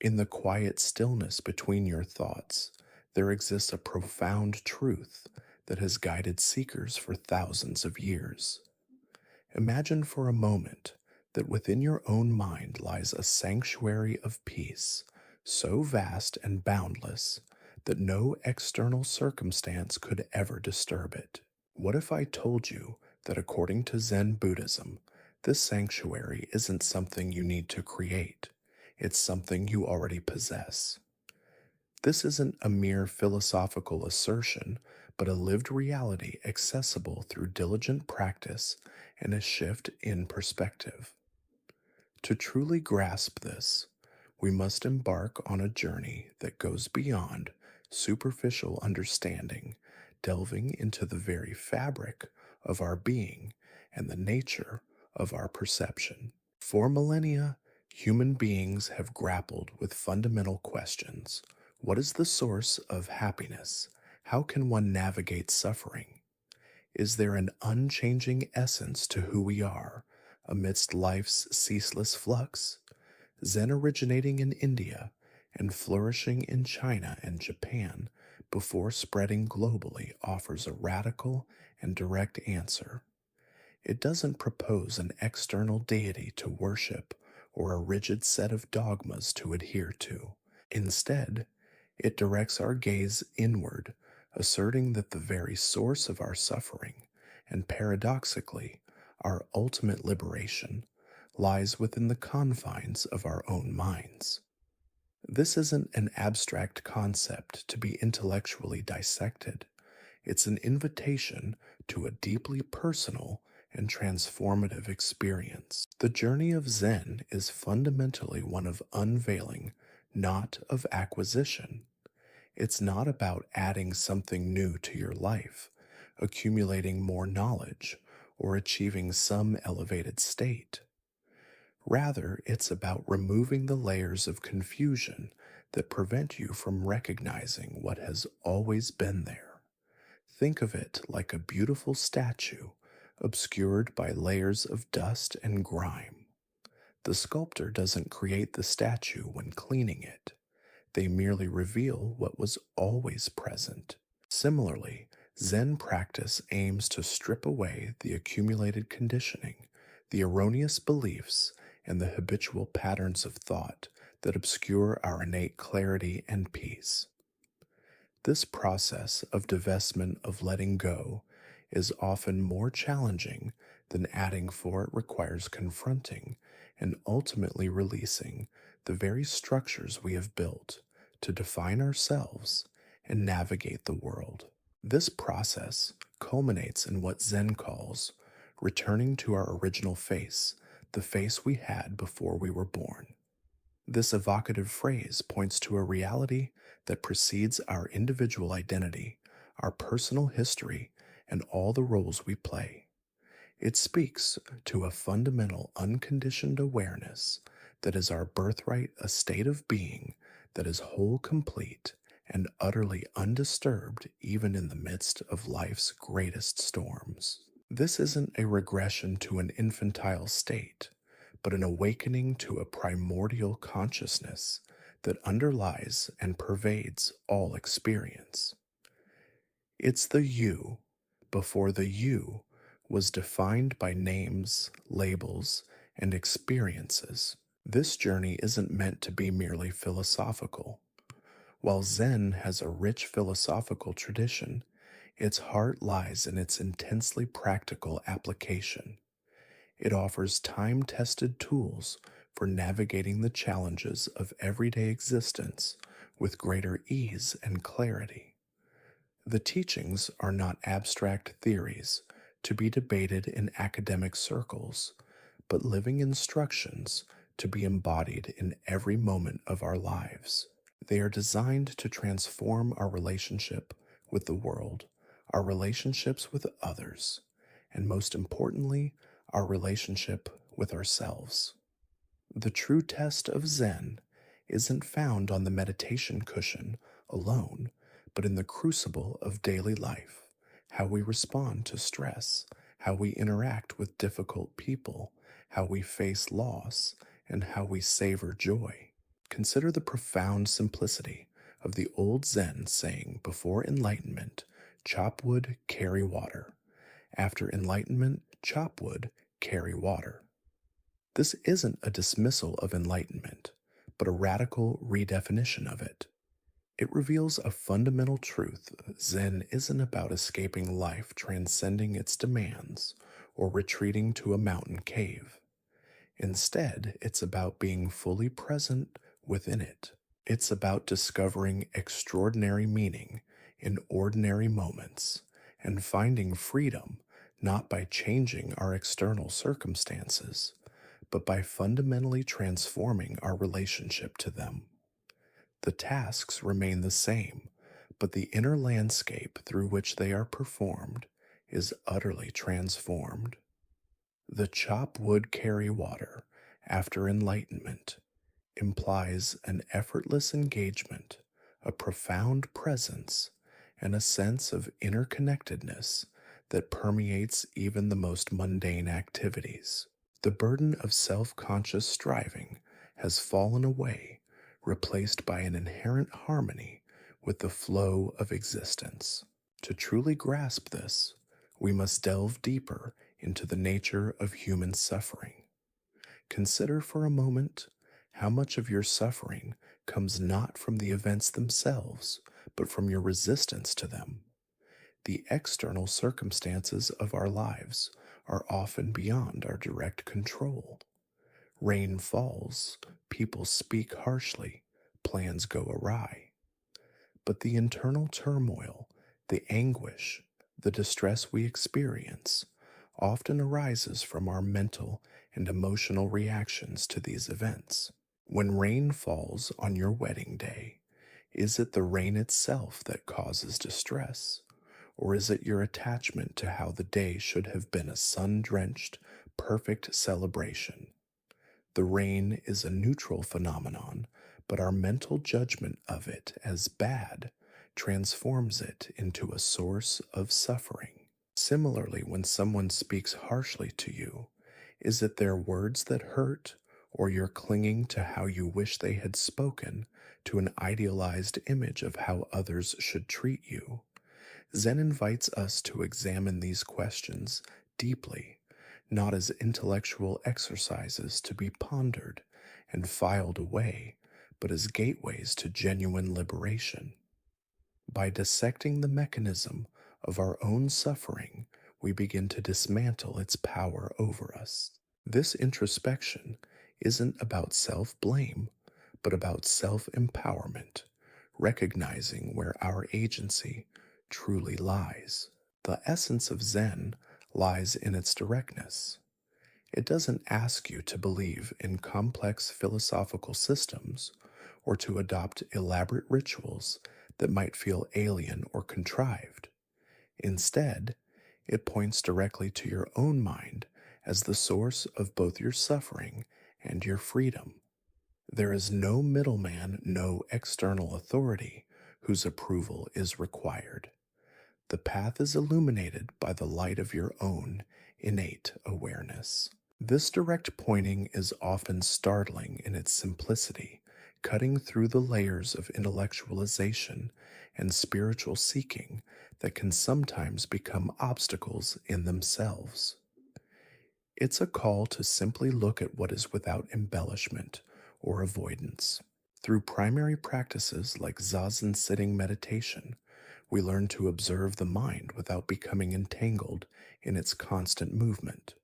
In the quiet stillness between your thoughts, there exists a profound truth that has guided seekers for thousands of years. Imagine for a moment that within your own mind lies a sanctuary of peace, so vast and boundless that no external circumstance could ever disturb it. What if I told you that according to Zen Buddhism, this sanctuary isn't something you need to create, it's something you already possess? This isn't a mere philosophical assertion, but a lived reality accessible through diligent practice and a shift in perspective. To truly grasp this, we must embark on a journey that goes beyond superficial understanding, delving into the very fabric of our being and the nature of our perception. For millennia, human beings have grappled with fundamental questions. What is the source of happiness? How can one navigate suffering? Is there an unchanging essence to who we are amidst life's ceaseless flux? Zen originating in India and flourishing in China and Japan before spreading globally offers a radical and direct answer. It doesn't propose an external deity to worship or a rigid set of dogmas to adhere to. Instead, it directs our gaze inward, asserting that the very source of our suffering, and paradoxically, our ultimate liberation, lies within the confines of our own minds. This isn't an abstract concept to be intellectually dissected. It's an invitation to a deeply personal and transformative experience. The journey of Zen is fundamentally one of unveiling, not of acquisition. It's not about adding something new to your life, accumulating more knowledge, or achieving some elevated state. Rather, it's about removing the layers of confusion that prevent you from recognizing what has always been there. Think of it like a beautiful statue obscured by layers of dust and grime. The sculptor doesn't create the statue when cleaning it. They merely reveal what was always present. Similarly, Zen practice aims to strip away the accumulated conditioning, the erroneous beliefs, and the habitual patterns of thought that obscure our innate clarity and peace. This process of divestment of letting go is often more challenging than adding, for it requires confronting and ultimately releasing the very structures we have built to define ourselves and navigate the world. This process culminates in what Zen calls returning to our original face, the face we had before we were born. This evocative phrase points to a reality that precedes our individual identity, our personal history, and all the roles we play. It speaks to a fundamental unconditioned awareness that is our birthright, a state of being that is whole, complete, and utterly undisturbed even in the midst of life's greatest storms. This isn't a regression to an infantile state, but an awakening to a primordial consciousness that underlies and pervades all experience. It's the you before the you was defined by names, labels, and experiences. This journey isn't meant to be merely philosophical. While Zen has a rich philosophical tradition, its heart lies in its intensely practical application. It offers time tested tools for navigating the challenges of everyday existence with greater ease and clarity. The teachings are not abstract theories to be debated in academic circles, but living instructions to be embodied in every moment of our lives. They are designed to transform our relationship with the world, our relationships with others, and most importantly, our relationship with ourselves. The true test of Zen isn't found on the meditation cushion alone, but in the crucible of daily life, how we respond to stress, how we interact with difficult people, how we face loss, and how we savor joy. Consider the profound simplicity of the old Zen saying before enlightenment, chop wood, carry water. After enlightenment, chop wood, carry water. This isn't a dismissal of enlightenment, but a radical redefinition of it. It reveals a fundamental truth. Zen isn't about escaping life, transcending its demands, or retreating to a mountain cave. Instead, it's about being fully present within it. It's about discovering extraordinary meaning in ordinary moments and finding freedom not by changing our external circumstances, but by fundamentally transforming our relationship to them. The tasks remain the same, but the inner landscape through which they are performed is utterly transformed. The chop wood carry water after enlightenment implies an effortless engagement, a profound presence, and a sense of interconnectedness that permeates even the most mundane activities. The burden of self conscious striving has fallen away, replaced by an inherent harmony with the flow of existence. To truly grasp this, we must delve deeper into the nature of human suffering. Consider for a moment how much of your suffering comes not from the events themselves, but from your resistance to them. The external circumstances of our lives are often beyond our direct control. Rain falls, people speak harshly, plans go awry. But the internal turmoil, the anguish, the distress we experience often arises from our mental and emotional reactions to these events. When rain falls on your wedding day, is it the rain itself that causes distress? Or is it your attachment to how the day should have been a sun drenched, perfect celebration? The rain is a neutral phenomenon, but our mental judgment of it as bad transforms it into a source of suffering. Similarly, when someone speaks harshly to you, is it their words that hurt, or your clinging to how you wish they had spoken to an idealized image of how others should treat you? Zen invites us to examine these questions deeply, not as intellectual exercises to be pondered and filed away, but as gateways to genuine liberation. By dissecting the mechanism of our own suffering, we begin to dismantle its power over us. This introspection isn't about self blame, but about self empowerment, recognizing where our agency truly lies. The essence of Zen lies in its directness. It doesn't ask you to believe in complex philosophical systems or to adopt elaborate rituals that might feel alien or contrived. Instead, it points directly to your own mind as the source of both your suffering and your freedom. There is no middleman, no external authority whose approval is required. The path is illuminated by the light of your own innate awareness. This direct pointing is often startling in its simplicity, cutting through the layers of intellectualization and spiritual seeking that can sometimes become obstacles in themselves. It's a call to simply look at what is without embellishment or avoidance. Through primary practices like zazen sitting meditation, we learn to observe the mind without becoming entangled in its constant movement.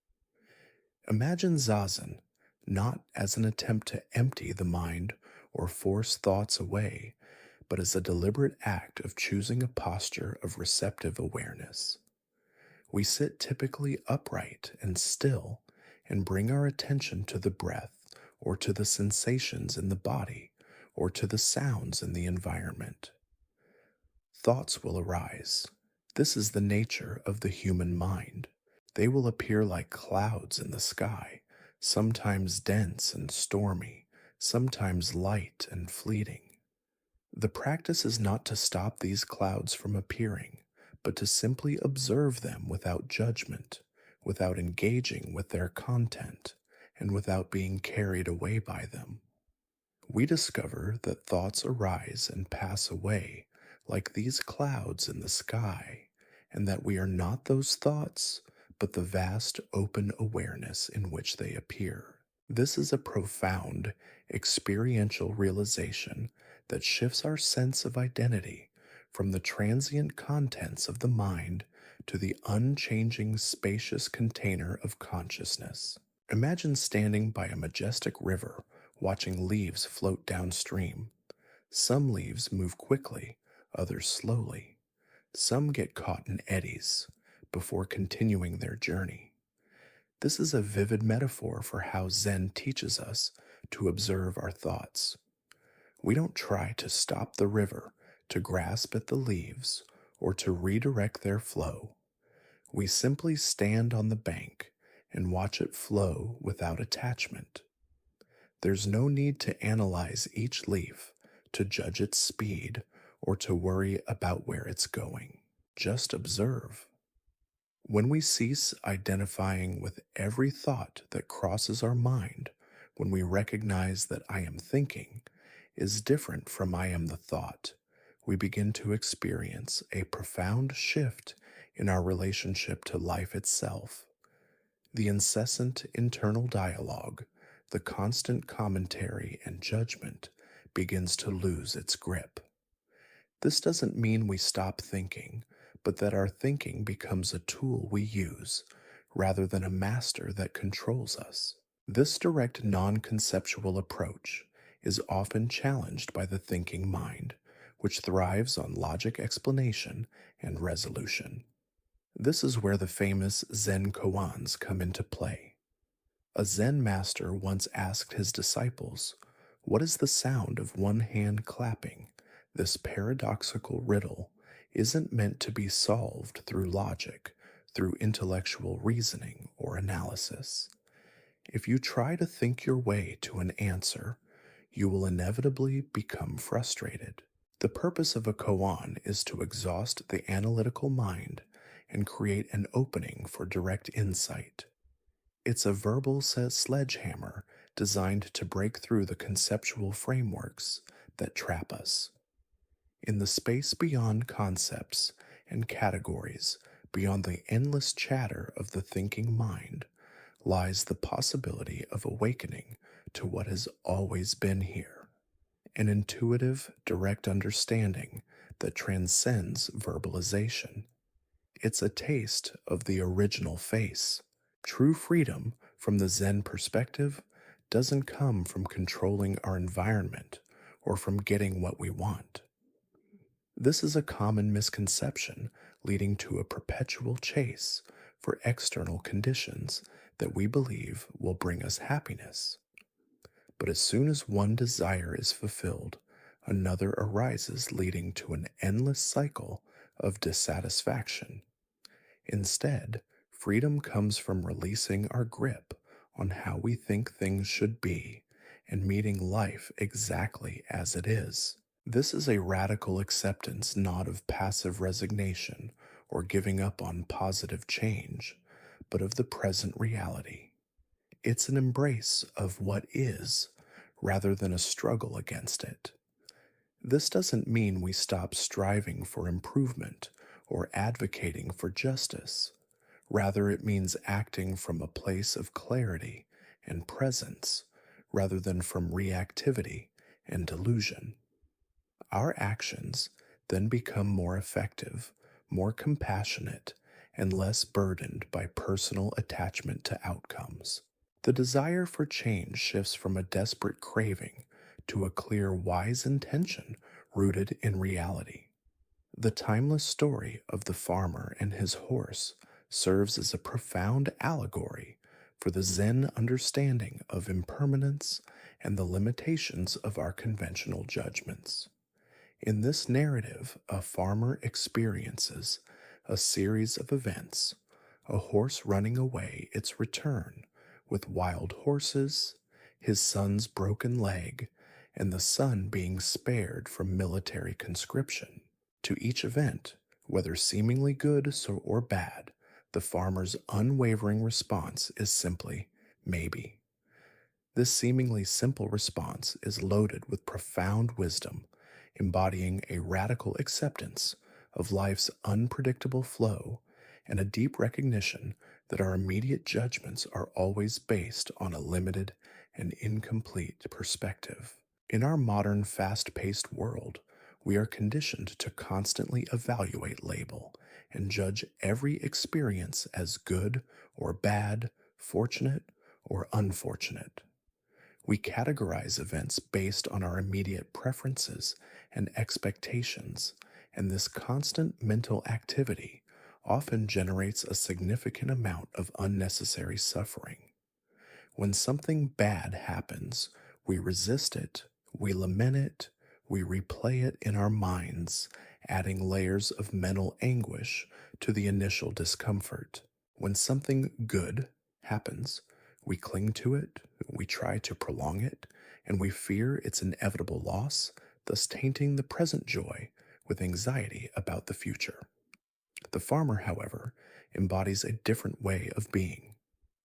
Imagine zazen not as an attempt to empty the mind or force thoughts away, but as a deliberate act of choosing a posture of receptive awareness. We sit typically upright and still and bring our attention to the breath or to the sensations in the body or to the sounds in the environment. Thoughts will arise. This is the nature of the human mind. They will appear like clouds in the sky, sometimes dense and stormy, sometimes light and fleeting. The practice is not to stop these clouds from appearing, but to simply observe them without judgment, without engaging with their content, and without being carried away by them. We discover that thoughts arise and pass away like these clouds in the sky, and that we are not those thoughts, but the vast open awareness in which they appear. This is a profound experiential realization that shifts our sense of identity from the transient contents of the mind to the unchanging spacious container of consciousness. Imagine standing by a majestic river, watching leaves float downstream. Some leaves move quickly, others slowly. Some get caught in eddies before continuing their journey. This is a vivid metaphor for how Zen teaches us to observe our thoughts. We don't try to stop the river, to grasp at the leaves, or to redirect their flow. We simply stand on the bank and watch it flow without attachment. There's no need to analyze each leaf, to judge its speed, or to worry about where it's going. Just observe. When we cease identifying with every thought that crosses our mind, when we recognize that I am thinking is different from I am the thought, we begin to experience a profound shift in our relationship to life itself. The incessant internal dialogue, the constant commentary and judgment begins to lose its grip. This doesn't mean we stop thinking, but that our thinking becomes a tool we use rather than a master that controls us. This direct non conceptual approach is often challenged by the thinking mind, which thrives on logic explanation and resolution. This is where the famous Zen koans come into play. A Zen master once asked his disciples, "What is the sound of one hand clapping?" This paradoxical riddle isn't meant to be solved through logic, through intellectual reasoning or analysis. If you try to think your way to an answer, you will inevitably become frustrated. The purpose of a koan is to exhaust the analytical mind and create an opening for direct insight. It's a verbal sledgehammer designed to break through the conceptual frameworks that trap us. In the space beyond concepts and categories, beyond the endless chatter of the thinking mind, lies the possibility of awakening to what has always been here, an intuitive, direct understanding that transcends verbalization. It's a taste of the original face. True freedom, from the Zen perspective, doesn't come from controlling our environment or from getting what we want. This is a common misconception leading to a perpetual chase for external conditions that we believe will bring us happiness. But as soon as one desire is fulfilled, another arises, leading to an endless cycle of dissatisfaction. Instead, freedom comes from releasing our grip on how we think things should be and meeting life exactly as it is. This is a radical acceptance not of passive resignation or giving up on positive change, but of the present reality. It's an embrace of what is rather than a struggle against it. This doesn't mean we stop striving for improvement or advocating for justice. Rather, it means acting from a place of clarity and presence rather than from reactivity and delusion. Our actions then become more effective, more compassionate, and less burdened by personal attachment to outcomes. The desire for change shifts from a desperate craving to a clear, wise intention rooted in reality. The timeless story of the farmer and his horse serves as a profound allegory for the Zen understanding of impermanence and the limitations of our conventional judgments. In this narrative, a farmer experiences a series of events: a horse running away its return with wild horses, his son's broken leg, and the son being spared from military conscription. To each event, whether seemingly good or bad, the farmer's unwavering response is simply maybe. This seemingly simple response is loaded with profound wisdom, embodying a radical acceptance of life's unpredictable flow and a deep recognition that our immediate judgments are always based on a limited and incomplete perspective. In our modern, fast paced world, we are conditioned to constantly evaluate, label, and judge every experience as good or bad, fortunate or unfortunate. We categorize events based on our immediate preferences and expectations, and this constant mental activity often generates a significant amount of unnecessary suffering. When something bad happens, we resist it, we lament it, we replay it in our minds, adding layers of mental anguish to the initial discomfort. When something good happens, we cling to it, we try to prolong it, and we fear its inevitable loss, thus tainting the present joy with anxiety about the future. The farmer, however, embodies a different way of being.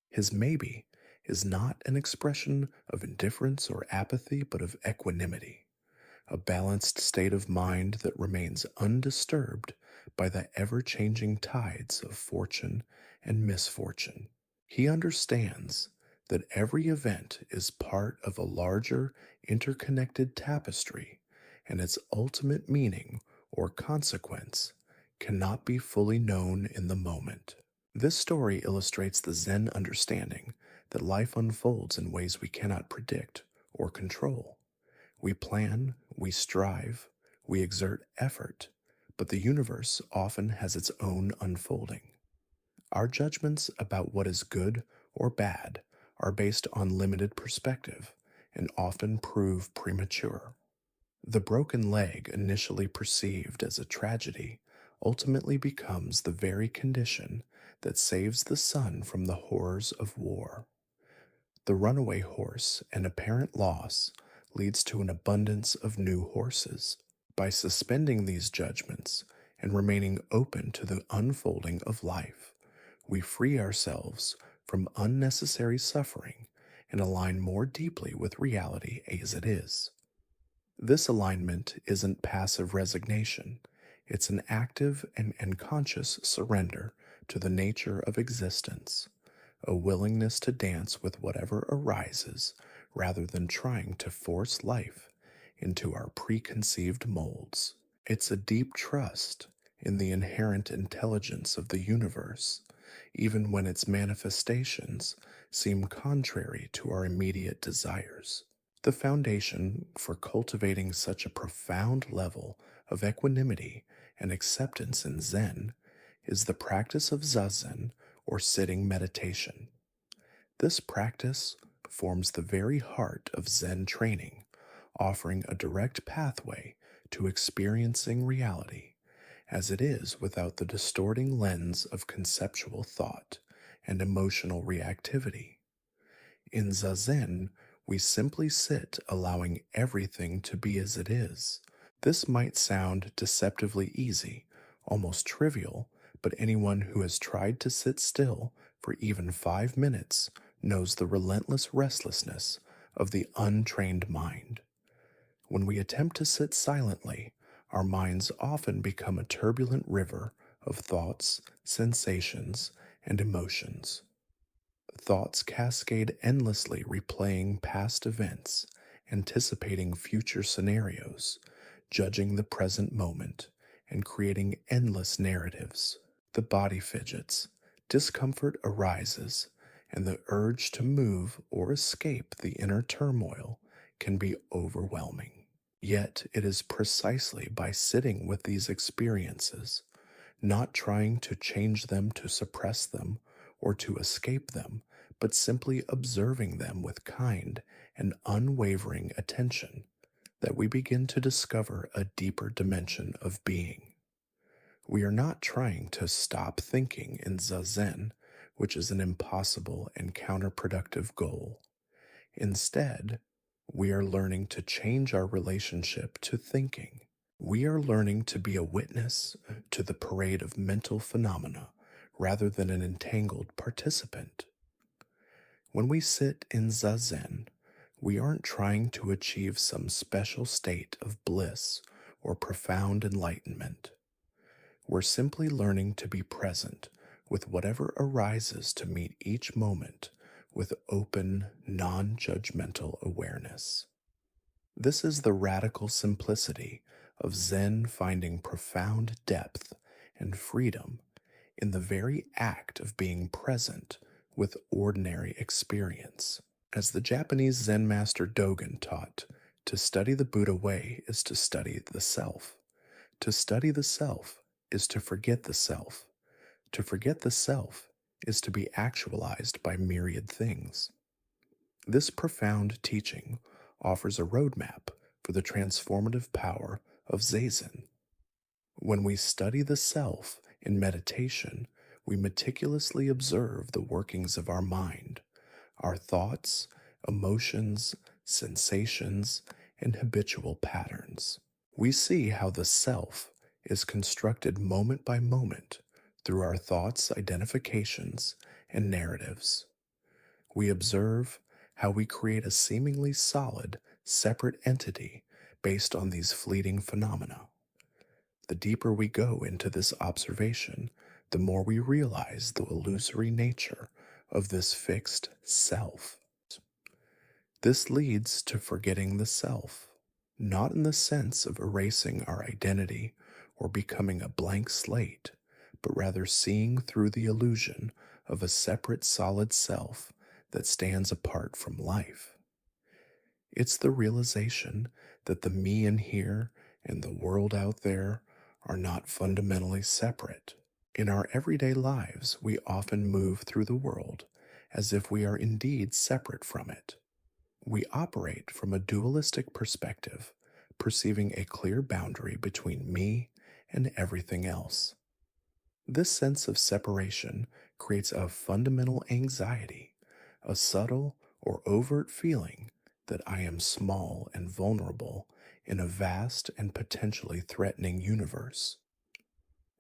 His maybe is not an expression of indifference or apathy, but of equanimity, a balanced state of mind that remains undisturbed by the ever changing tides of fortune and misfortune. He understands that every event is part of a larger, interconnected tapestry, and its ultimate meaning or consequence cannot be fully known in the moment. This story illustrates the Zen understanding that life unfolds in ways we cannot predict or control. We plan, we strive, we exert effort, but the universe often has its own unfolding. Our judgments about what is good or bad are based on limited perspective and often prove premature. The broken leg, initially perceived as a tragedy, ultimately becomes the very condition that saves the son from the horrors of war. The runaway horse and apparent loss leads to an abundance of new horses. By suspending these judgments and remaining open to the unfolding of life, we free ourselves from unnecessary suffering and align more deeply with reality as it is. This alignment isn't passive resignation, it's an active and conscious surrender to the nature of existence, a willingness to dance with whatever arises rather than trying to force life into our preconceived molds. It's a deep trust in the inherent intelligence of the universe, even when its manifestations seem contrary to our immediate desires. The foundation for cultivating such a profound level of equanimity and acceptance in Zen is the practice of Zazen, or sitting meditation. This practice forms the very heart of Zen training, offering a direct pathway to experiencing reality as it is without the distorting lens of conceptual thought and emotional reactivity. In Zazen, we simply sit, allowing everything to be as it is. This might sound deceptively easy, almost trivial, but anyone who has tried to sit still for even 5 minutes knows the relentless restlessness of the untrained mind. When we attempt to sit silently, our minds often become a turbulent river of thoughts, sensations, and emotions. Thoughts cascade endlessly, replaying past events, anticipating future scenarios, judging the present moment, and creating endless narratives. The body fidgets, discomfort arises, and the urge to move or escape the inner turmoil can be overwhelming. Yet it is precisely by sitting with these experiences, not trying to change them, to suppress them, or to escape them, but simply observing them with kind and unwavering attention, that we begin to discover a deeper dimension of being. We are not trying to stop thinking in Zazen, which is an impossible and counterproductive goal. Instead, we are learning to change our relationship to thinking. We are learning to be a witness to the parade of mental phenomena rather than an entangled participant. When we sit in Zazen, We aren't trying to achieve some special state of bliss or profound enlightenment. We're simply learning to be present with whatever arises to meet each moment with open, non judgmental awareness. This is the radical simplicity of Zen, finding profound depth and freedom in the very act of being present with ordinary experience. As the Japanese Zen master Dogen taught, to study the Buddha way is to study the self. To study the self is to forget the self. To forget the self is to be actualized by myriad things. This profound teaching offers a roadmap for the transformative power of Zazen. When we study the self in meditation, we meticulously observe the workings of our mind, our thoughts, emotions, sensations, and habitual patterns. We see how the self is constructed moment by moment through our thoughts, identifications, and narratives. We observe how we create a seemingly solid, separate entity based on these fleeting phenomena. The deeper we go into this observation, the more we realize the illusory nature of this fixed self. This leads to forgetting the self, not in the sense of erasing our identity or becoming a blank slate, but rather seeing through the illusion of a separate solid self that stands apart from life. It's the realization that the me in here and the world out there are not fundamentally separate. In our everyday lives, we often move through the world as if we are indeed separate from it. We operate from a dualistic perspective, perceiving a clear boundary between me and everything else. This sense of separation creates a fundamental anxiety, a subtle or overt feeling that I am small and vulnerable in a vast and potentially threatening universe.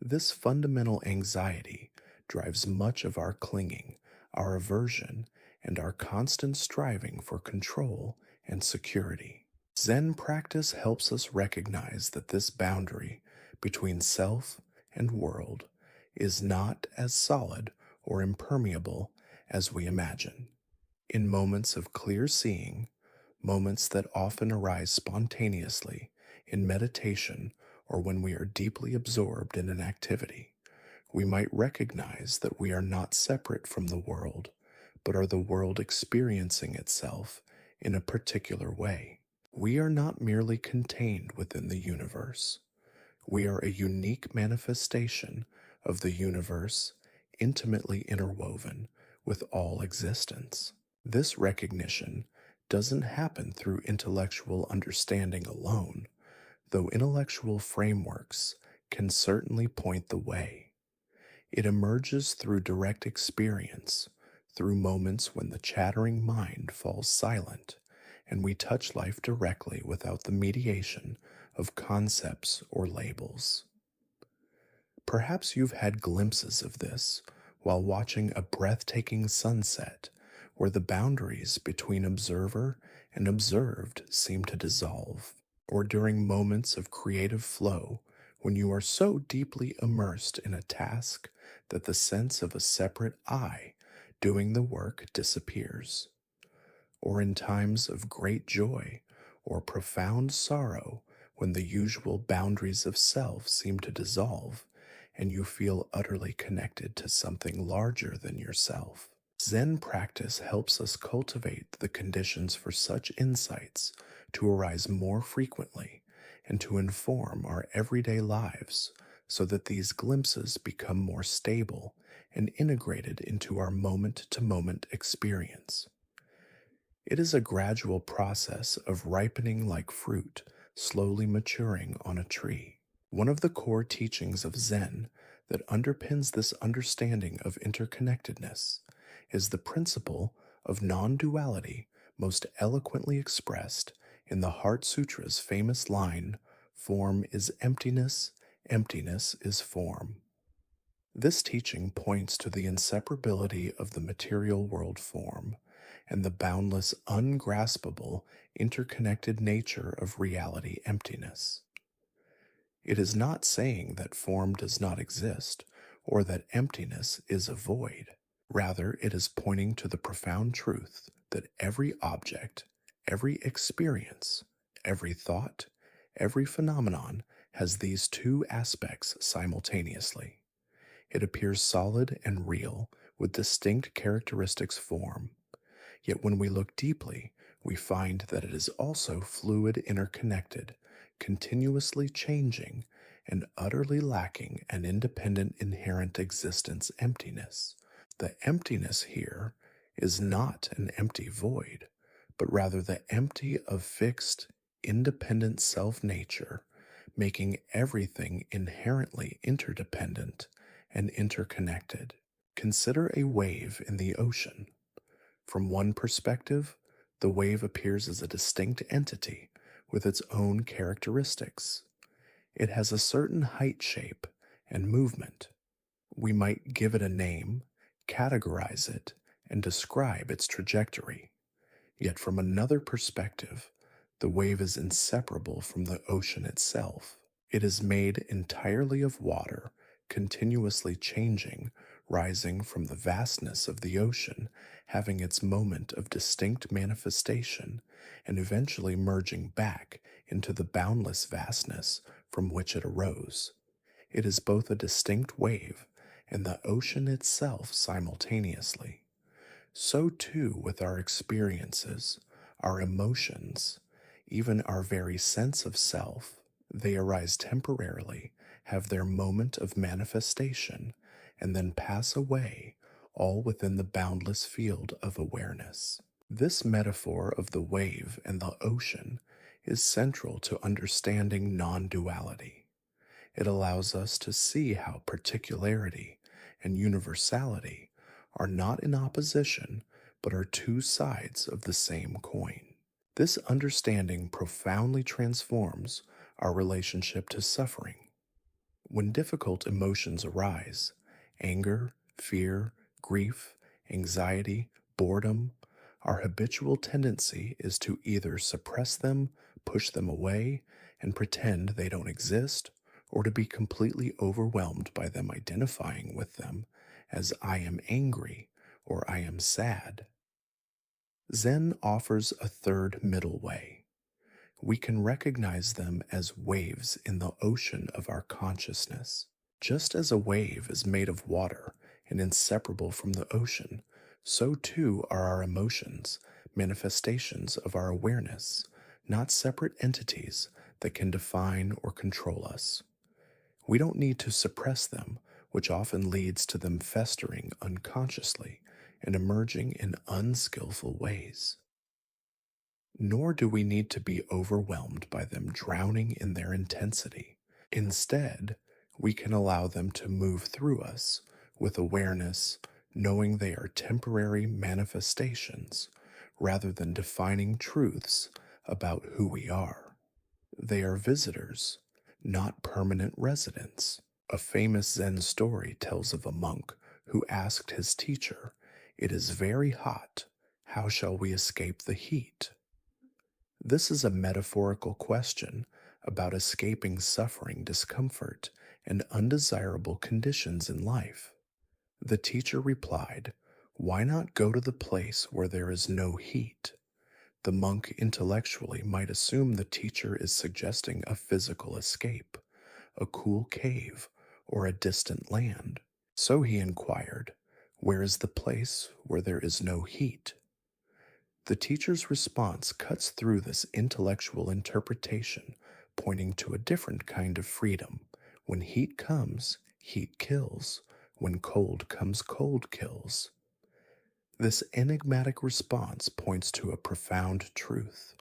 This fundamental anxiety drives much of our clinging, our aversion, and our constant striving for control and security. Zen practice helps us recognize that this boundary between self and world is not as solid or impermeable as we imagine. In moments of clear seeing, moments that often arise spontaneously in meditation or when we are deeply absorbed in an activity, we might recognize that we are not separate from the world, but are the world experiencing itself in a particular way. We are not merely contained within the universe. We are a unique manifestation of the universe, intimately interwoven with all existence. This recognition doesn't happen through intellectual understanding alone, though intellectual frameworks can certainly point the way. It emerges through direct experience, through moments when the chattering mind falls silent and we touch life directly without the mediation of concepts or labels. Perhaps you've had glimpses of this while watching a breathtaking sunset where the boundaries between observer and observed seem to dissolve, or during moments of creative flow when you are so deeply immersed in a task that the sense of a separate I doing the work disappears, or in times of great joy or profound sorrow when the usual boundaries of self seem to dissolve and you feel utterly connected to something larger than yourself. Zen practice helps us cultivate the conditions for such insights to arise more frequently and to inform our everyday lives so that these glimpses become more stable and integrated into our moment to moment experience. It is a gradual process of ripening like fruit, slowly maturing on a tree. One of the core teachings of Zen that underpins this understanding of interconnectedness is the principle of non duality, most eloquently expressed in the Heart Sutra's famous line, "Form is emptiness, emptiness is form." This teaching points to the inseparability of the material world form and the boundless, ungraspable, interconnected nature of reality emptiness. It is not saying that form does not exist or that emptiness is a void. Rather, it is pointing to the profound truth that every object, every experience, every thought, every phenomenon has these two aspects simultaneously. It appears solid and real with distinct characteristics form, yet when we look deeply, we find that it is also fluid, interconnected, continuously changing, and utterly lacking an independent inherent existence emptiness. The emptiness here is not an empty void, but rather the empty of fixed, independent self nature, making everything inherently interdependent and interconnected. Consider a wave in the ocean. From one perspective, the wave appears as a distinct entity with its own characteristics. It has a certain height, shape, and movement. We might give it a name, categorize it, and describe its trajectory. Yet from another perspective, the wave is inseparable from the ocean itself. It is made entirely of water, continuously changing, rising from the vastness of the ocean, having its moment of distinct manifestation, and eventually merging back into the boundless vastness from which it arose. It is both a distinct wave and the ocean itself simultaneously. So too with our experiences, our emotions, even our very sense of self. They arise temporarily, have their moment of manifestation, and then pass away, all within the boundless field of awareness. This metaphor of the wave and the ocean is central to understanding non duality. It allows us to see how particularity and universality are not in opposition, but are two sides of the same coin. This understanding profoundly transforms our relationship to suffering. When difficult emotions arise, anger, fear, grief, anxiety, boredom, our habitual tendency is to either suppress them, push them away, and pretend they don't exist, or to be completely overwhelmed by them, identifying with them as I am angry or I am sad. Zen offers a third middle way. We can recognize them as waves in the ocean of our consciousness. Just as a wave is made of water and inseparable from the ocean, so too are our emotions, manifestations of our awareness, not separate entities that can define or control us. We don't need to suppress them, which often leads to them festering unconsciously and emerging in unskillful ways. Nor do we need to be overwhelmed by them drowning in their intensity. Instead, we can allow them to move through us with awareness, knowing they are temporary manifestations rather than defining truths about who we are. They are visitors, not permanent residents. A famous Zen story tells of a monk who asked his teacher, "It is very hot. How shall we escape the heat?" This is a metaphorical question about escaping suffering, discomfort, and undesirable conditions in life. The teacher replied, "Why not go to the place where there is no heat?" The monk intellectually might assume the teacher is suggesting a physical escape, a cool cave, or a distant land. So he inquired, "Where is the place where there is no heat?" The teacher's response cuts through this intellectual interpretation, pointing to a different kind of freedom. When heat comes, heat kills. When cold comes, cold kills. This enigmatic response points to a profound truth.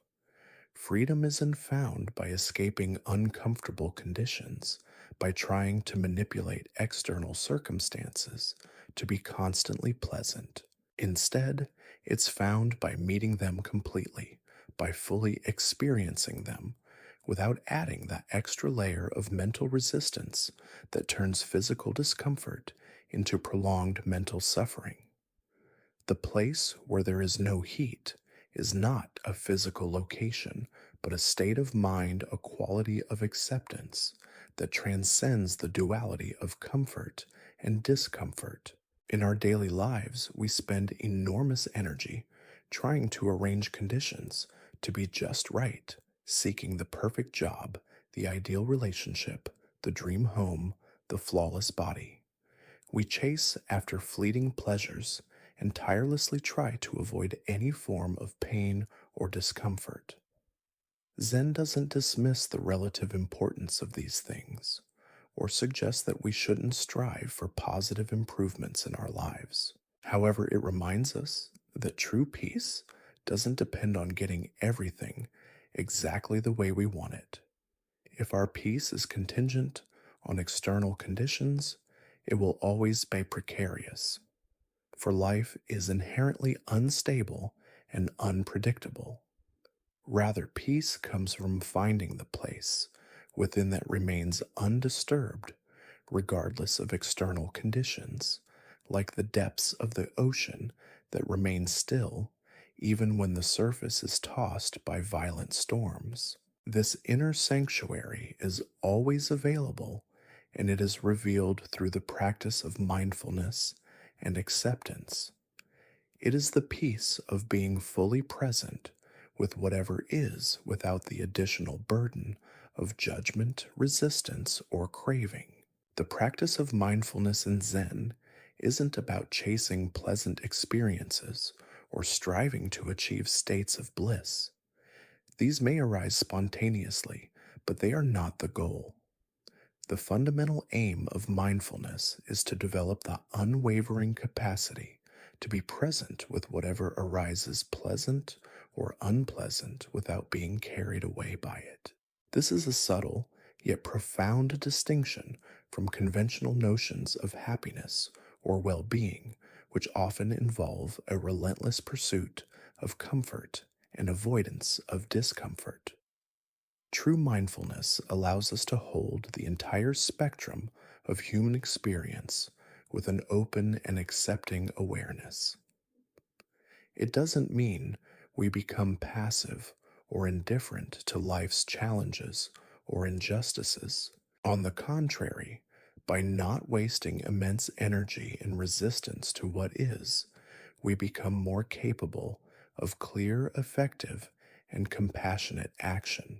Freedom isn't found by escaping uncomfortable conditions, by trying to manipulate external circumstances to be constantly pleasant. Instead, it's found by meeting them completely, by fully experiencing them, without adding that extra layer of mental resistance that turns physical discomfort into prolonged mental suffering. The place where there is no heat is not a physical location, but a state of mind, a quality of acceptance that transcends the duality of comfort and discomfort. In our daily lives, we spend enormous energy trying to arrange conditions to be just right, seeking the perfect job, the ideal relationship, the dream home, the flawless body. We chase after fleeting pleasures and tirelessly try to avoid any form of pain or discomfort. Zen doesn't dismiss the relative importance of these things or suggest that we shouldn't strive for positive improvements in our lives. However, it reminds us that true peace doesn't depend on getting everything exactly the way we want it. If our peace is contingent on external conditions, it will always be precarious, for life is inherently unstable and unpredictable. Rather, peace comes from finding the place within that remains undisturbed, regardless of external conditions, like the depths of the ocean that remain still even when the surface is tossed by violent storms. This inner sanctuary is always available, and it is revealed through the practice of mindfulness and acceptance. It is the peace of being fully present with whatever is without the additional burden of judgment, resistance, or craving. The practice of mindfulness in Zen isn't about chasing pleasant experiences or striving to achieve states of bliss. These may arise spontaneously, but they are not the goal. The fundamental aim of mindfulness is to develop the unwavering capacity to be present with whatever arises pleasant or unpleasant without being carried away by it. This is a subtle yet profound distinction from conventional notions of happiness or well being, which often involve a relentless pursuit of comfort and avoidance of discomfort. True mindfulness allows us to hold the entire spectrum of human experience with an open and accepting awareness. It doesn't mean we become passive or indifferent to life's challenges or injustices. On the contrary, by not wasting immense energy in resistance to what is, we become more capable of clear, effective, and compassionate action.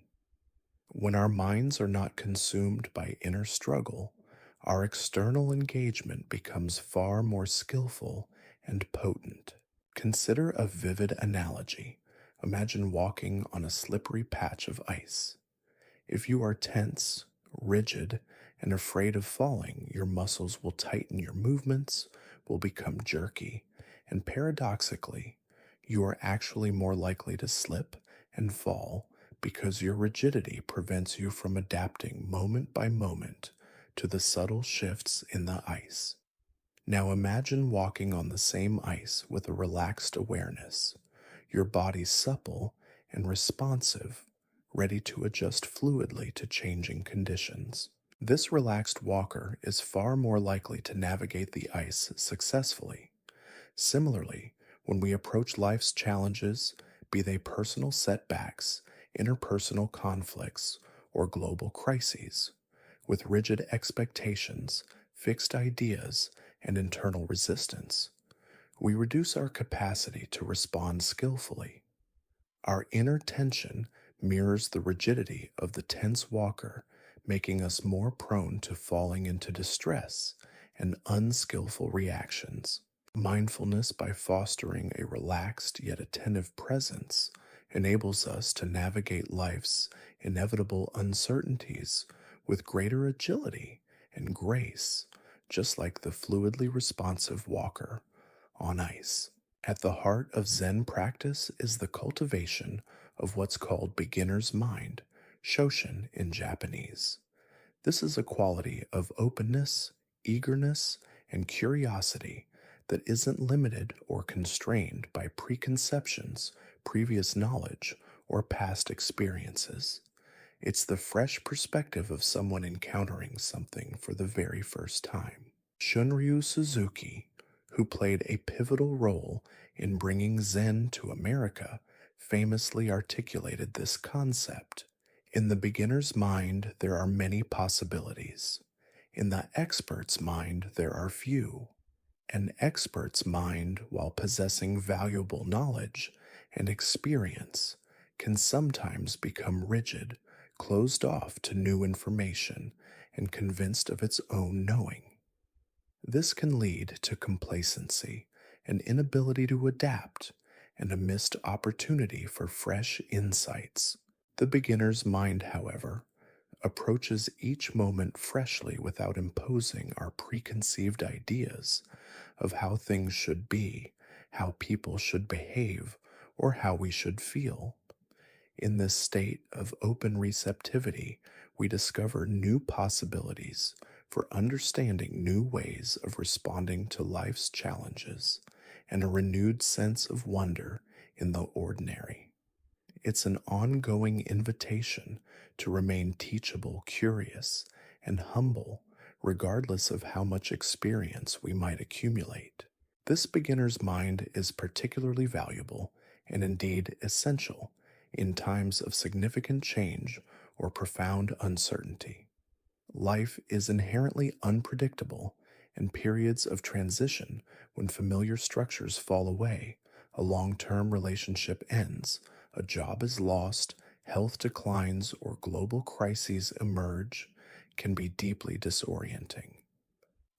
When our minds are not consumed by inner struggle, our external engagement becomes far more skillful and potent. Consider a vivid analogy. Imagine walking on a slippery patch of ice. If you are tense, rigid, and afraid of falling, your muscles will tighten, your movements will become jerky, and paradoxically, you are actually more likely to slip and fall because your rigidity prevents you from adapting moment by moment to the subtle shifts in the ice. Now imagine walking on the same ice with a relaxed awareness, your body supple and responsive, ready to adjust fluidly to changing conditions. This relaxed walker is far more likely to navigate the ice successfully. Similarly, when we approach life's challenges, be they personal setbacks, interpersonal conflicts, or global crises, with rigid expectations, fixed ideas, and internal resistance, we reduce our capacity to respond skillfully. Our inner tension mirrors the rigidity of the tense walker, making us more prone to falling into distress and unskillful reactions. Mindfulness, by fostering a relaxed yet attentive presence, enables us to navigate life's inevitable uncertainties with greater agility and grace, just like the fluidly responsive walker on ice. At the heart of Zen practice is the cultivation of what's called beginner's mind, shoshin in Japanese. This is a quality of openness, eagerness, and curiosity that isn't limited or constrained by preconceptions, previous knowledge, or past experiences. It's the fresh perspective of someone encountering something for the very first time. Shunryu Suzuki, who played a pivotal role in bringing Zen to America, famously articulated this concept. In the beginner's mind, there are many possibilities. In the expert's mind, there are few. An expert's mind, while possessing valuable knowledge and experience, can sometimes become rigid, closed off to new information, and convinced of its own knowing. This can lead to complacency, an inability to adapt, and a missed opportunity for fresh insights. The beginner's mind, however, approaches each moment freshly without imposing our preconceived ideas of how things should be, how people should behave, or how we should feel. In this state of open receptivity, we discover new possibilities for understanding new ways of responding to life's challenges and a renewed sense of wonder in the ordinary. It's an ongoing invitation to remain teachable, curious, and humble, regardless of how much experience we might accumulate. This beginner's mind is particularly valuable and indeed essential in times of significant change or profound uncertainty. Life is inherently unpredictable, and periods of transition when familiar structures fall away, a long term relationship ends, a job is lost, health declines, or global crises emerge can be deeply disorienting.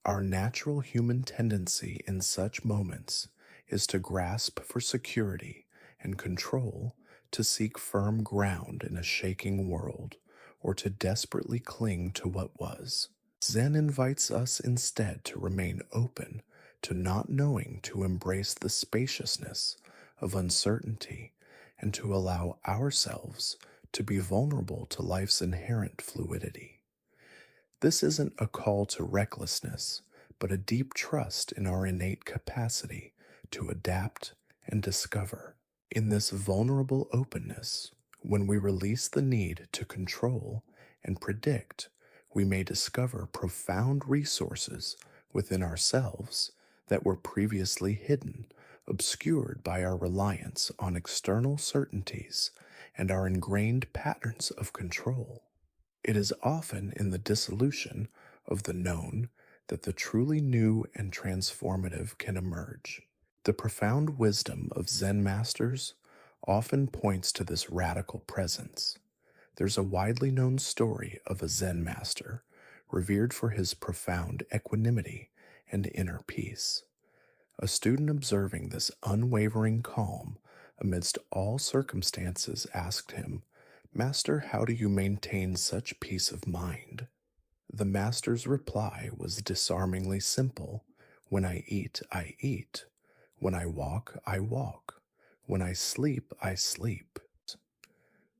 Our natural human tendency in such moments is to grasp for security and control, to seek firm ground in a shaking world, or to desperately cling to what was. Zen invites us instead to remain open to not knowing, to embrace the spaciousness of uncertainty, and to allow ourselves to be vulnerable to life's inherent fluidity. This isn't a call to recklessness, but a deep trust in our innate capacity to adapt and discover. In this vulnerable openness, when we release the need to control and predict, we may discover profound resources within ourselves that were previously hidden, obscured by our reliance on external certainties and our ingrained patterns of control. It is often in the dissolution of the known that the truly new and transformative can emerge. The profound wisdom of Zen masters often points to this radical presence. There's a widely known story of a Zen master, revered for his profound equanimity and inner peace. A student observing this unwavering calm amidst all circumstances asked him, "Master, how do you maintain such peace of mind?" The master's reply was disarmingly simple. "When I eat, I eat. When I walk, I walk. When I sleep, I sleep."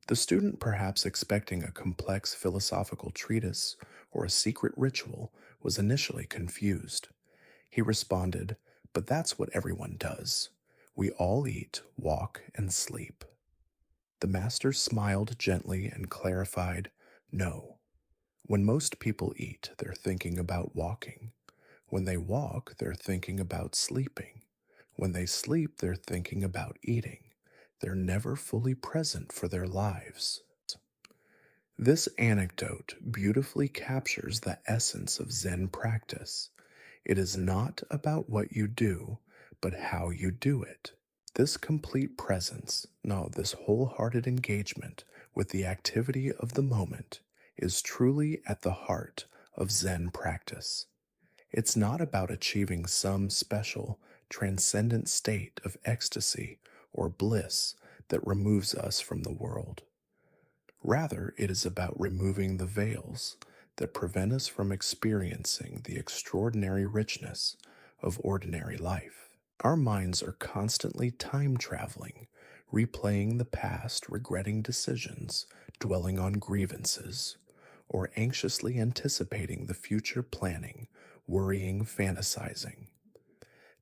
The student, perhaps expecting a complex philosophical treatise or a secret ritual, was initially confused. He responded, "But that's what everyone does. We all eat, walk, and sleep." The master smiled gently and clarified, "No. When most people eat, they're thinking about walking. When they walk, they're thinking about sleeping. When they sleep, they're thinking about eating. They're never fully present for their lives." This anecdote beautifully captures the essence of Zen practice. It is not about what you do, but how you do it. This complete presence, no, this wholehearted engagement with the activity of the moment, is truly at the heart of Zen practice. It's not about achieving some special, transcendent state of ecstasy or bliss that removes us from the world. Rather, it is about removing the veils that prevent us from experiencing the extraordinary richness of ordinary life. Our minds are constantly time traveling, replaying the past, regretting decisions, dwelling on grievances, or anxiously anticipating the future, planning, worrying, fantasizing.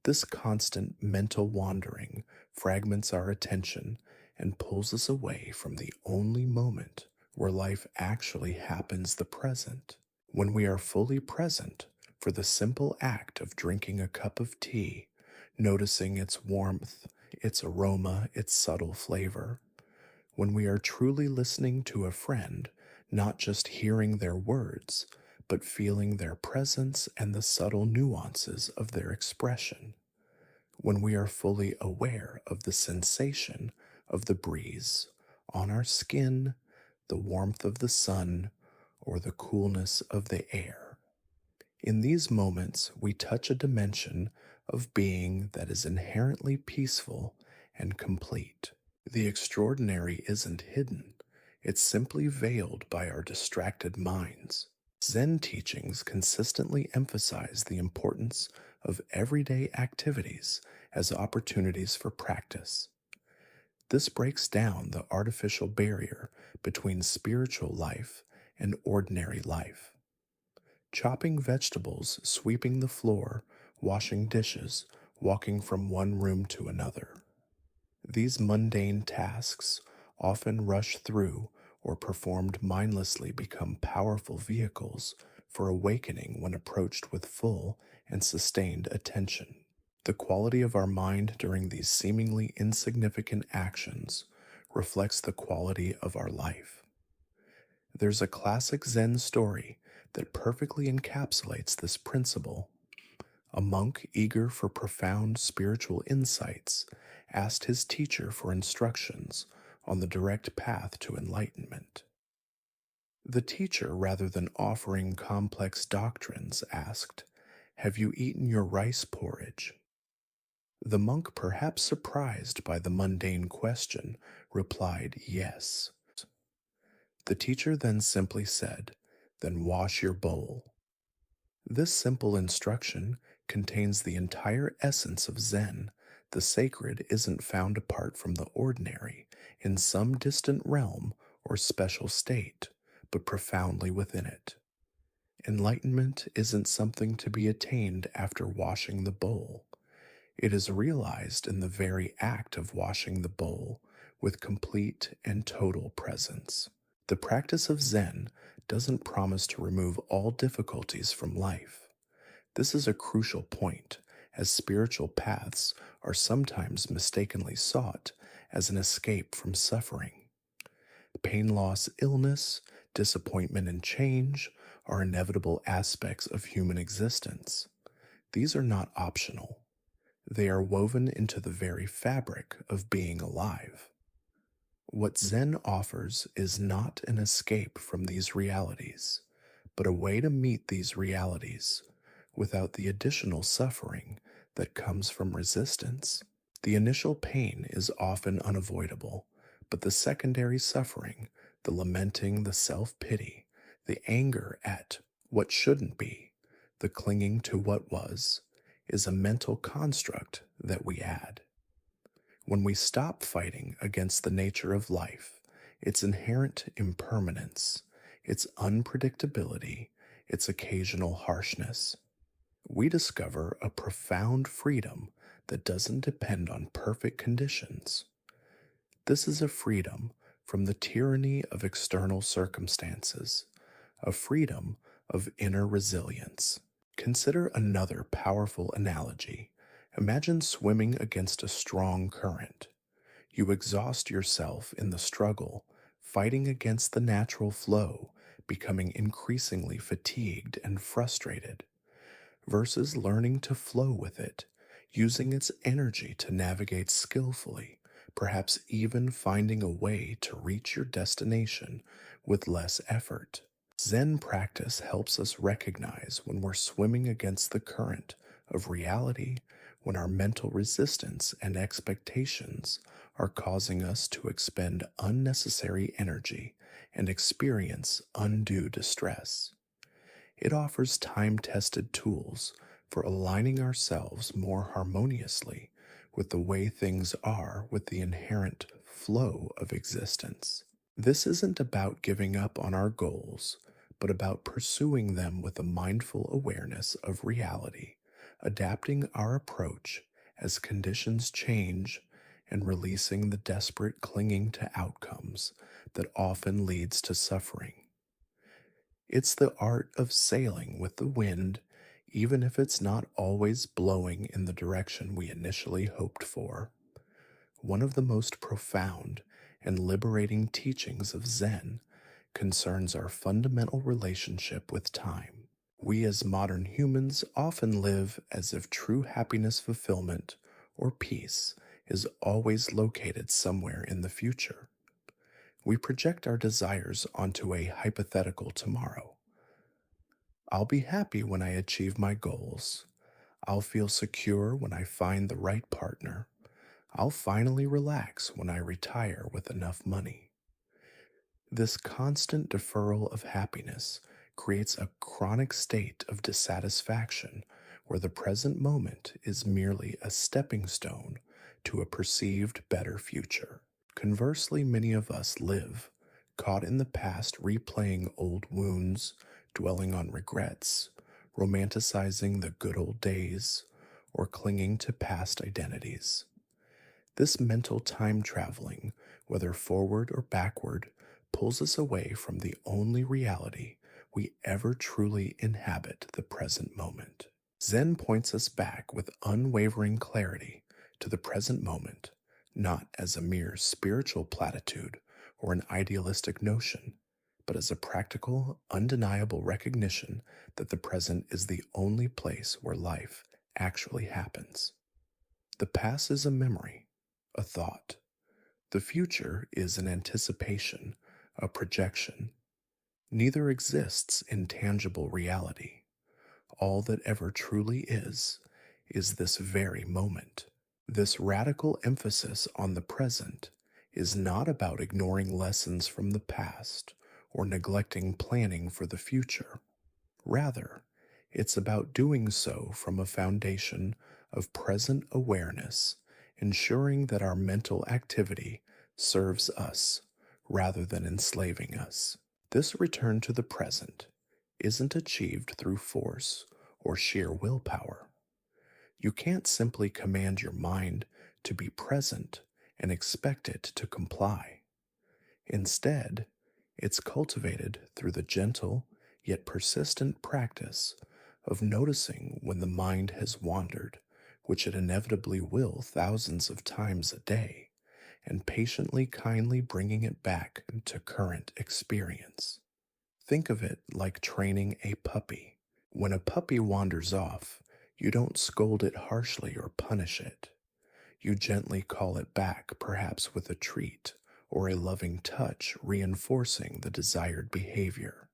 This constant mental wandering fragments our attention and pulls us away from the only moment where life actually happens, the present. When we are fully present, for the simple act of drinking a cup of tea, noticing its warmth, its aroma, its subtle flavor. When we are truly listening to a friend, not just hearing their words, but feeling their presence and the subtle nuances of their expression. When we are fully aware of the sensation of the breeze on our skin, the warmth of the sun, or the coolness of the air. In these moments, we touch a dimension of being that is inherently peaceful and complete. The extraordinary isn't hidden, it's simply veiled by our distracted minds. Zen teachings consistently emphasize the importance of everyday activities as opportunities for practice. This breaks down the artificial barrier between spiritual life and ordinary life. Chopping vegetables, sweeping the floor, washing dishes, walking from one room to another. These mundane tasks, often rushed through or performed mindlessly, become powerful vehicles for awakening when approached with full and sustained attention. The quality of our mind during these seemingly insignificant actions reflects the quality of our life. There's a classic Zen story that perfectly encapsulates this principle. A monk eager for profound spiritual insights asked his teacher for instructions on the direct path to enlightenment. The teacher, rather than offering complex doctrines, asked, "Have you eaten your rice porridge?" The monk, perhaps surprised by the mundane question, replied, "Yes." The teacher then simply said, "Then wash your bowl." This simple instruction contains the entire essence of Zen. The sacred isn't found apart from the ordinary, in some distant realm or special state, but profoundly within it. Enlightenment isn't something to be attained after washing the bowl. It is realized in the very act of washing the bowl with complete and total presence. The practice of Zen doesn't promise to remove all difficulties from life. This is a crucial point, as spiritual paths are sometimes mistakenly sought as an escape from suffering. Pain, loss, illness, disappointment, and change are inevitable aspects of human existence. These are not optional. They are woven into the very fabric of being alive. What Zen offers is not an escape from these realities, but a way to meet these realities without the additional suffering that comes from resistance. The initial pain is often unavoidable, but the secondary suffering, the lamenting, the self-pity, the anger at what shouldn't be, the clinging to what was, is a mental construct that we add. When we stop fighting against the nature of life, its inherent impermanence, its unpredictability, its occasional harshness, we discover a profound freedom that doesn't depend on perfect conditions. This is a freedom from the tyranny of external circumstances, a freedom of inner resilience. Consider another powerful analogy. Imagine swimming against a strong current. You exhaust yourself in the struggle, fighting against the natural flow, becoming increasingly fatigued and frustrated, versus learning to flow with it, using its energy to navigate skillfully, perhaps even finding a way to reach your destination with less effort. Zen practice helps us recognize when we're swimming against the current of reality, when our mental resistance and expectations are causing us to expend unnecessary energy and experience undue distress. It offers time-tested tools for aligning ourselves more harmoniously with the way things are, with the inherent flow of existence. This isn't about giving up on our goals, but about pursuing them with a mindful awareness of reality, adapting our approach as conditions change, and releasing the desperate clinging to outcomes that often leads to suffering. It's the art of sailing with the wind, even if it's not always blowing in the direction we initially hoped for. One of the most profound and liberating teachings of Zen concerns our fundamental relationship with time. We as modern humans often live as if true happiness, fulfillment, or peace is always located somewhere in the future. We project our desires onto a hypothetical tomorrow. I'll be happy when I achieve my goals. I'll feel secure when I find the right partner. I'll finally relax when I retire with enough money. This constant deferral of happiness creates a chronic state of dissatisfaction where the present moment is merely a stepping stone to a perceived better future. Conversely, many of us live caught in the past, replaying old wounds, dwelling on regrets, romanticizing the good old days, or clinging to past identities. This mental time traveling, whether forward or backward, pulls us away from the only reality we ever truly inhabit, the present moment. Zen points us back with unwavering clarity to the present moment, not as a mere spiritual platitude or an idealistic notion, but as a practical, undeniable recognition that the present is the only place where life actually happens. The past is a memory, a thought. The future is an anticipation, a projection. Neither exists in tangible reality. All that ever truly is this very moment. This radical emphasis on the present is not about ignoring lessons from the past or neglecting planning for the future. Rather, it's about doing so from a foundation of present awareness, ensuring that our mental activity serves us rather than enslaving us. This return to the present isn't achieved through force or sheer willpower. You can't simply command your mind to be present and expect it to comply. Instead, it's cultivated through the gentle yet persistent practice of noticing when the mind has wandered, which it inevitably will thousands of times a day, and patiently, kindly bringing it back to current experience. Think of it like training a puppy. When a puppy wanders off, you don't scold it harshly or punish it. You gently call it back, perhaps with a treat or a loving touch reinforcing the desired behavior.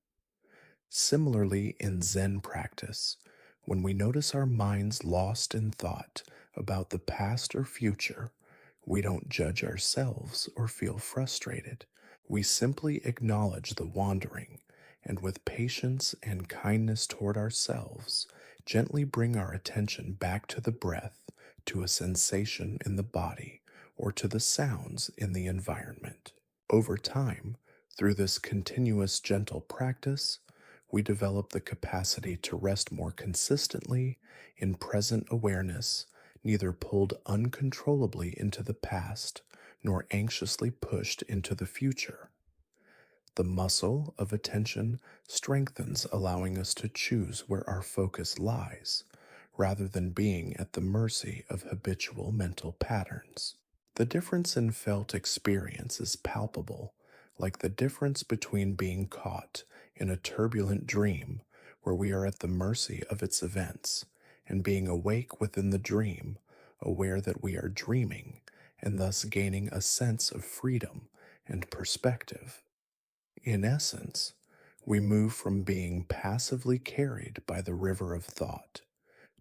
Similarly, in Zen practice, when we notice our minds lost in thought about the past or future, we don't judge ourselves or feel frustrated. We simply acknowledge the wandering and, with patience and kindness toward ourselves, gently bring our attention back to the breath, to a sensation in the body, or to the sounds in the environment. Over time, through this continuous gentle practice, we develop the capacity to rest more consistently in present awareness, neither pulled uncontrollably into the past nor anxiously pushed into the future. The muscle of attention strengthens, allowing us to choose where our focus lies, rather than being at the mercy of habitual mental patterns. The difference in felt experience is palpable, like the difference between being caught in a turbulent dream where we are at the mercy of its events, and being awake within the dream, aware that we are dreaming, and thus gaining a sense of freedom and perspective. In essence, we move from being passively carried by the river of thought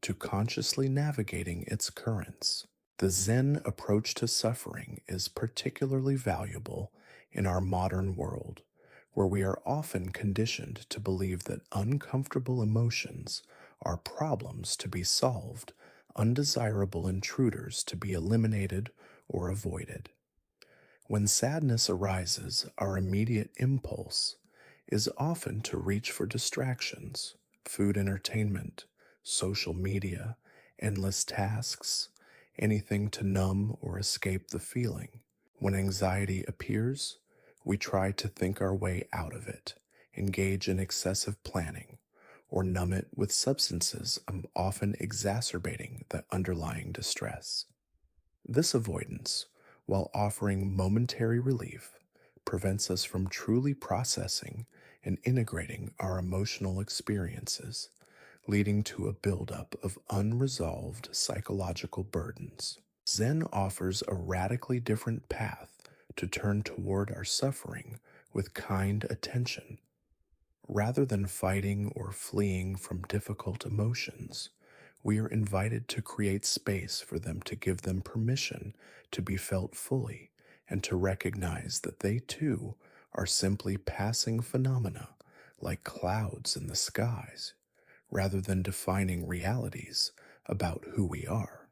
to consciously navigating its currents. The Zen approach to suffering is particularly valuable in our modern world, where we are often conditioned to believe that uncomfortable emotions are problems to be solved, undesirable intruders to be eliminated or avoided. When sadness arises, our immediate impulse is often to reach for distractions, food, entertainment, social media, endless tasks, anything to numb or escape the feeling. When anxiety appears, we try to think our way out of it, engage in excessive planning, or numb it with substances often exacerbating the underlying distress. This avoidance, while offering momentary relief, prevents us from truly processing and integrating our emotional experiences, leading to a buildup of unresolved psychological burdens. Zen offers a radically different path to turn toward our suffering with kind attention. Rather than fighting or fleeing from difficult emotions, we are invited to create space for them, to give them permission to be felt fully and to recognize that they too are simply passing phenomena like clouds in the skies, rather than defining realities about who we are.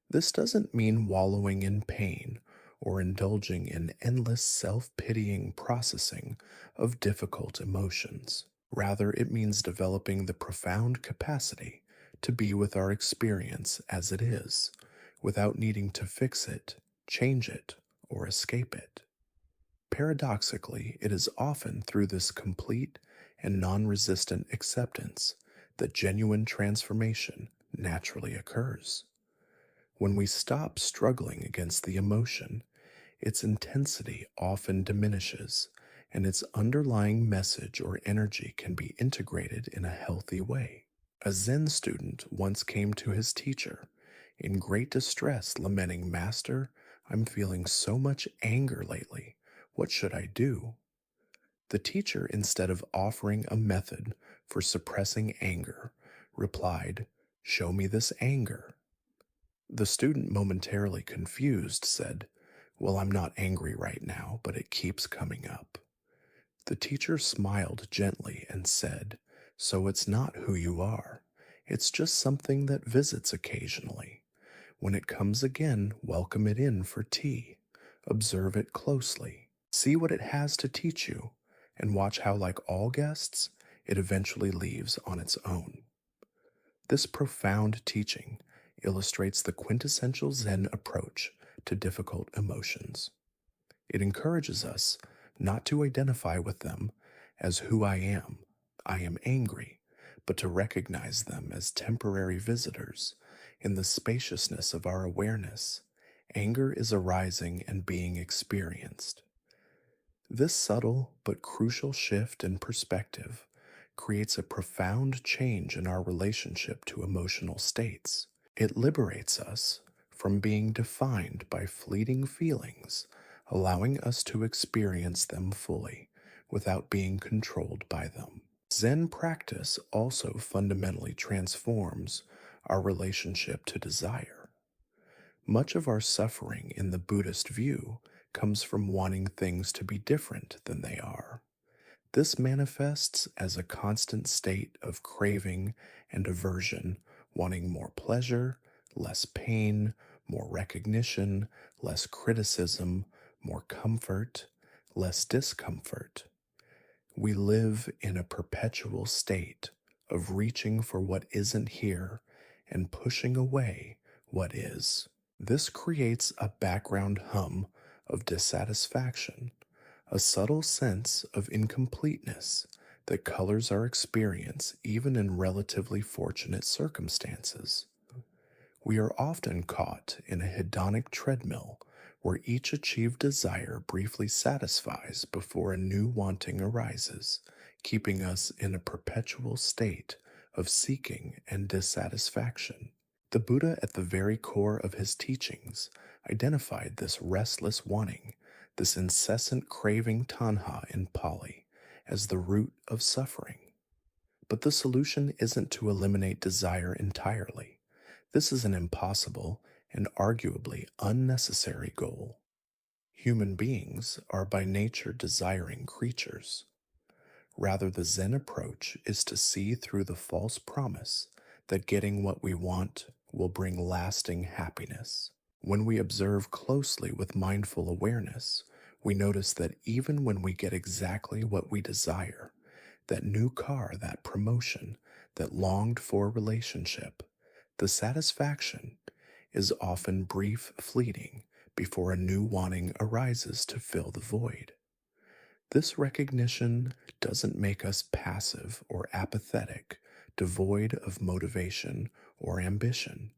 This doesn't mean wallowing in pain or indulging in endless self pitying processing of difficult emotions. Rather, it means developing the profound capacity to be with our experience as it is, without needing to fix it, change it, or escape it. Paradoxically, it is often through this complete and non resistant acceptance that genuine transformation naturally occurs. When we stop struggling against the emotion, its intensity often diminishes, and its underlying message or energy can be integrated in a healthy way. A Zen student once came to his teacher in great distress, lamenting, "Master, I'm feeling so much anger lately. What should I do?" The teacher, instead of offering a method for suppressing anger, replied, "Show me this anger." The student, momentarily confused, said, "Well, I'm not angry right now, but it keeps coming up." The teacher smiled gently and said, "So it's not who you are. It's just something that visits occasionally. When it comes again, welcome it in for tea. Observe it closely. See what it has to teach you, and watch how, like all guests, it eventually leaves on its own." This profound teaching illustrates the quintessential Zen approach to difficult emotions. It encourages us not to identify with them as "who I am angry," but to recognize them as temporary visitors in the spaciousness of our awareness. Anger is arising and being experienced. This subtle but crucial shift in perspective creates a profound change in our relationship to emotional states. It liberates us from being defined by fleeting feelings, allowing us to experience them fully without being controlled by them. Zen practice also fundamentally transforms our relationship to desire. Much of our suffering in the Buddhist view comes from wanting things to be different than they are. This manifests as a constant state of craving and aversion, wanting more pleasure, less pain, more recognition, less criticism, more comfort, less discomfort. We live in a perpetual state of reaching for what isn't here and pushing away what is. This creates a background hum of dissatisfaction, a subtle sense of incompleteness that colors our experience even in relatively fortunate circumstances. We are often caught in a hedonic treadmill where each achieved desire briefly satisfies before a new wanting arises, keeping us in a perpetual state of seeking and dissatisfaction. The Buddha, at the very core of his teachings, identified this restless wanting, this incessant craving tanha in Pali, as the root of suffering. But the solution isn't to eliminate desire entirely. This is an impossible and arguably unnecessary goal. Human beings are by nature desiring creatures. Rather, the Zen approach is to see through the false promise that getting what we want will bring lasting happiness. When we observe closely with mindful awareness, we notice that even when we get exactly what we desire, that new car, that promotion, that longed for relationship, the satisfaction is often brief, fleeting, before a new wanting arises to fill the void. This recognition doesn't make us passive or apathetic, devoid of motivation or ambition.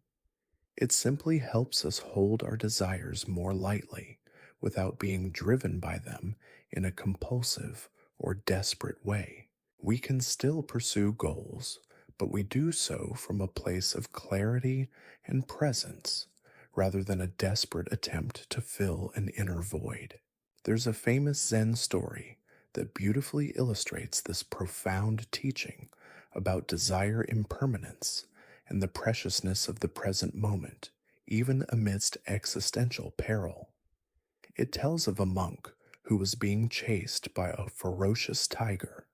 It simply helps us hold our desires more lightly without being driven by them in a compulsive or desperate way. We can still pursue goals, but we do so from a place of clarity and presence rather than a desperate attempt to fill an inner void. There's a famous Zen story that beautifully illustrates this profound teaching about desire impermanence and the preciousness of the present moment, even amidst existential peril. It tells of a monk who was being chased by a ferocious tiger.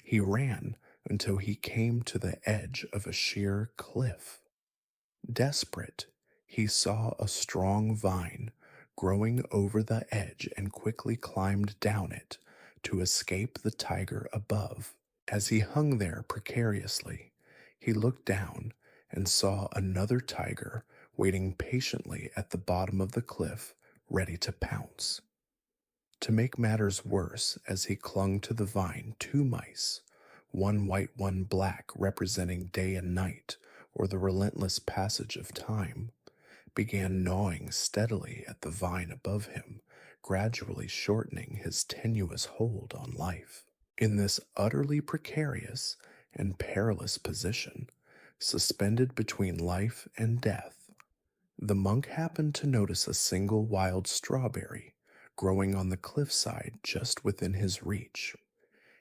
He ran until he came to the edge of a sheer cliff. Desperate, he saw a strong vine growing over the edge and quickly climbed down it to escape the tiger above. As he hung there precariously, he looked down and saw another tiger waiting patiently at the bottom of the cliff, ready to pounce. To make matters worse, as he clung to the vine, two mice, one white, one black, representing day and night, or the relentless passage of time, began gnawing steadily at the vine above him, gradually shortening his tenuous hold on life. In this utterly precarious and perilous position, suspended between life and death, the monk happened to notice a single wild strawberry growing on the cliffside just within his reach.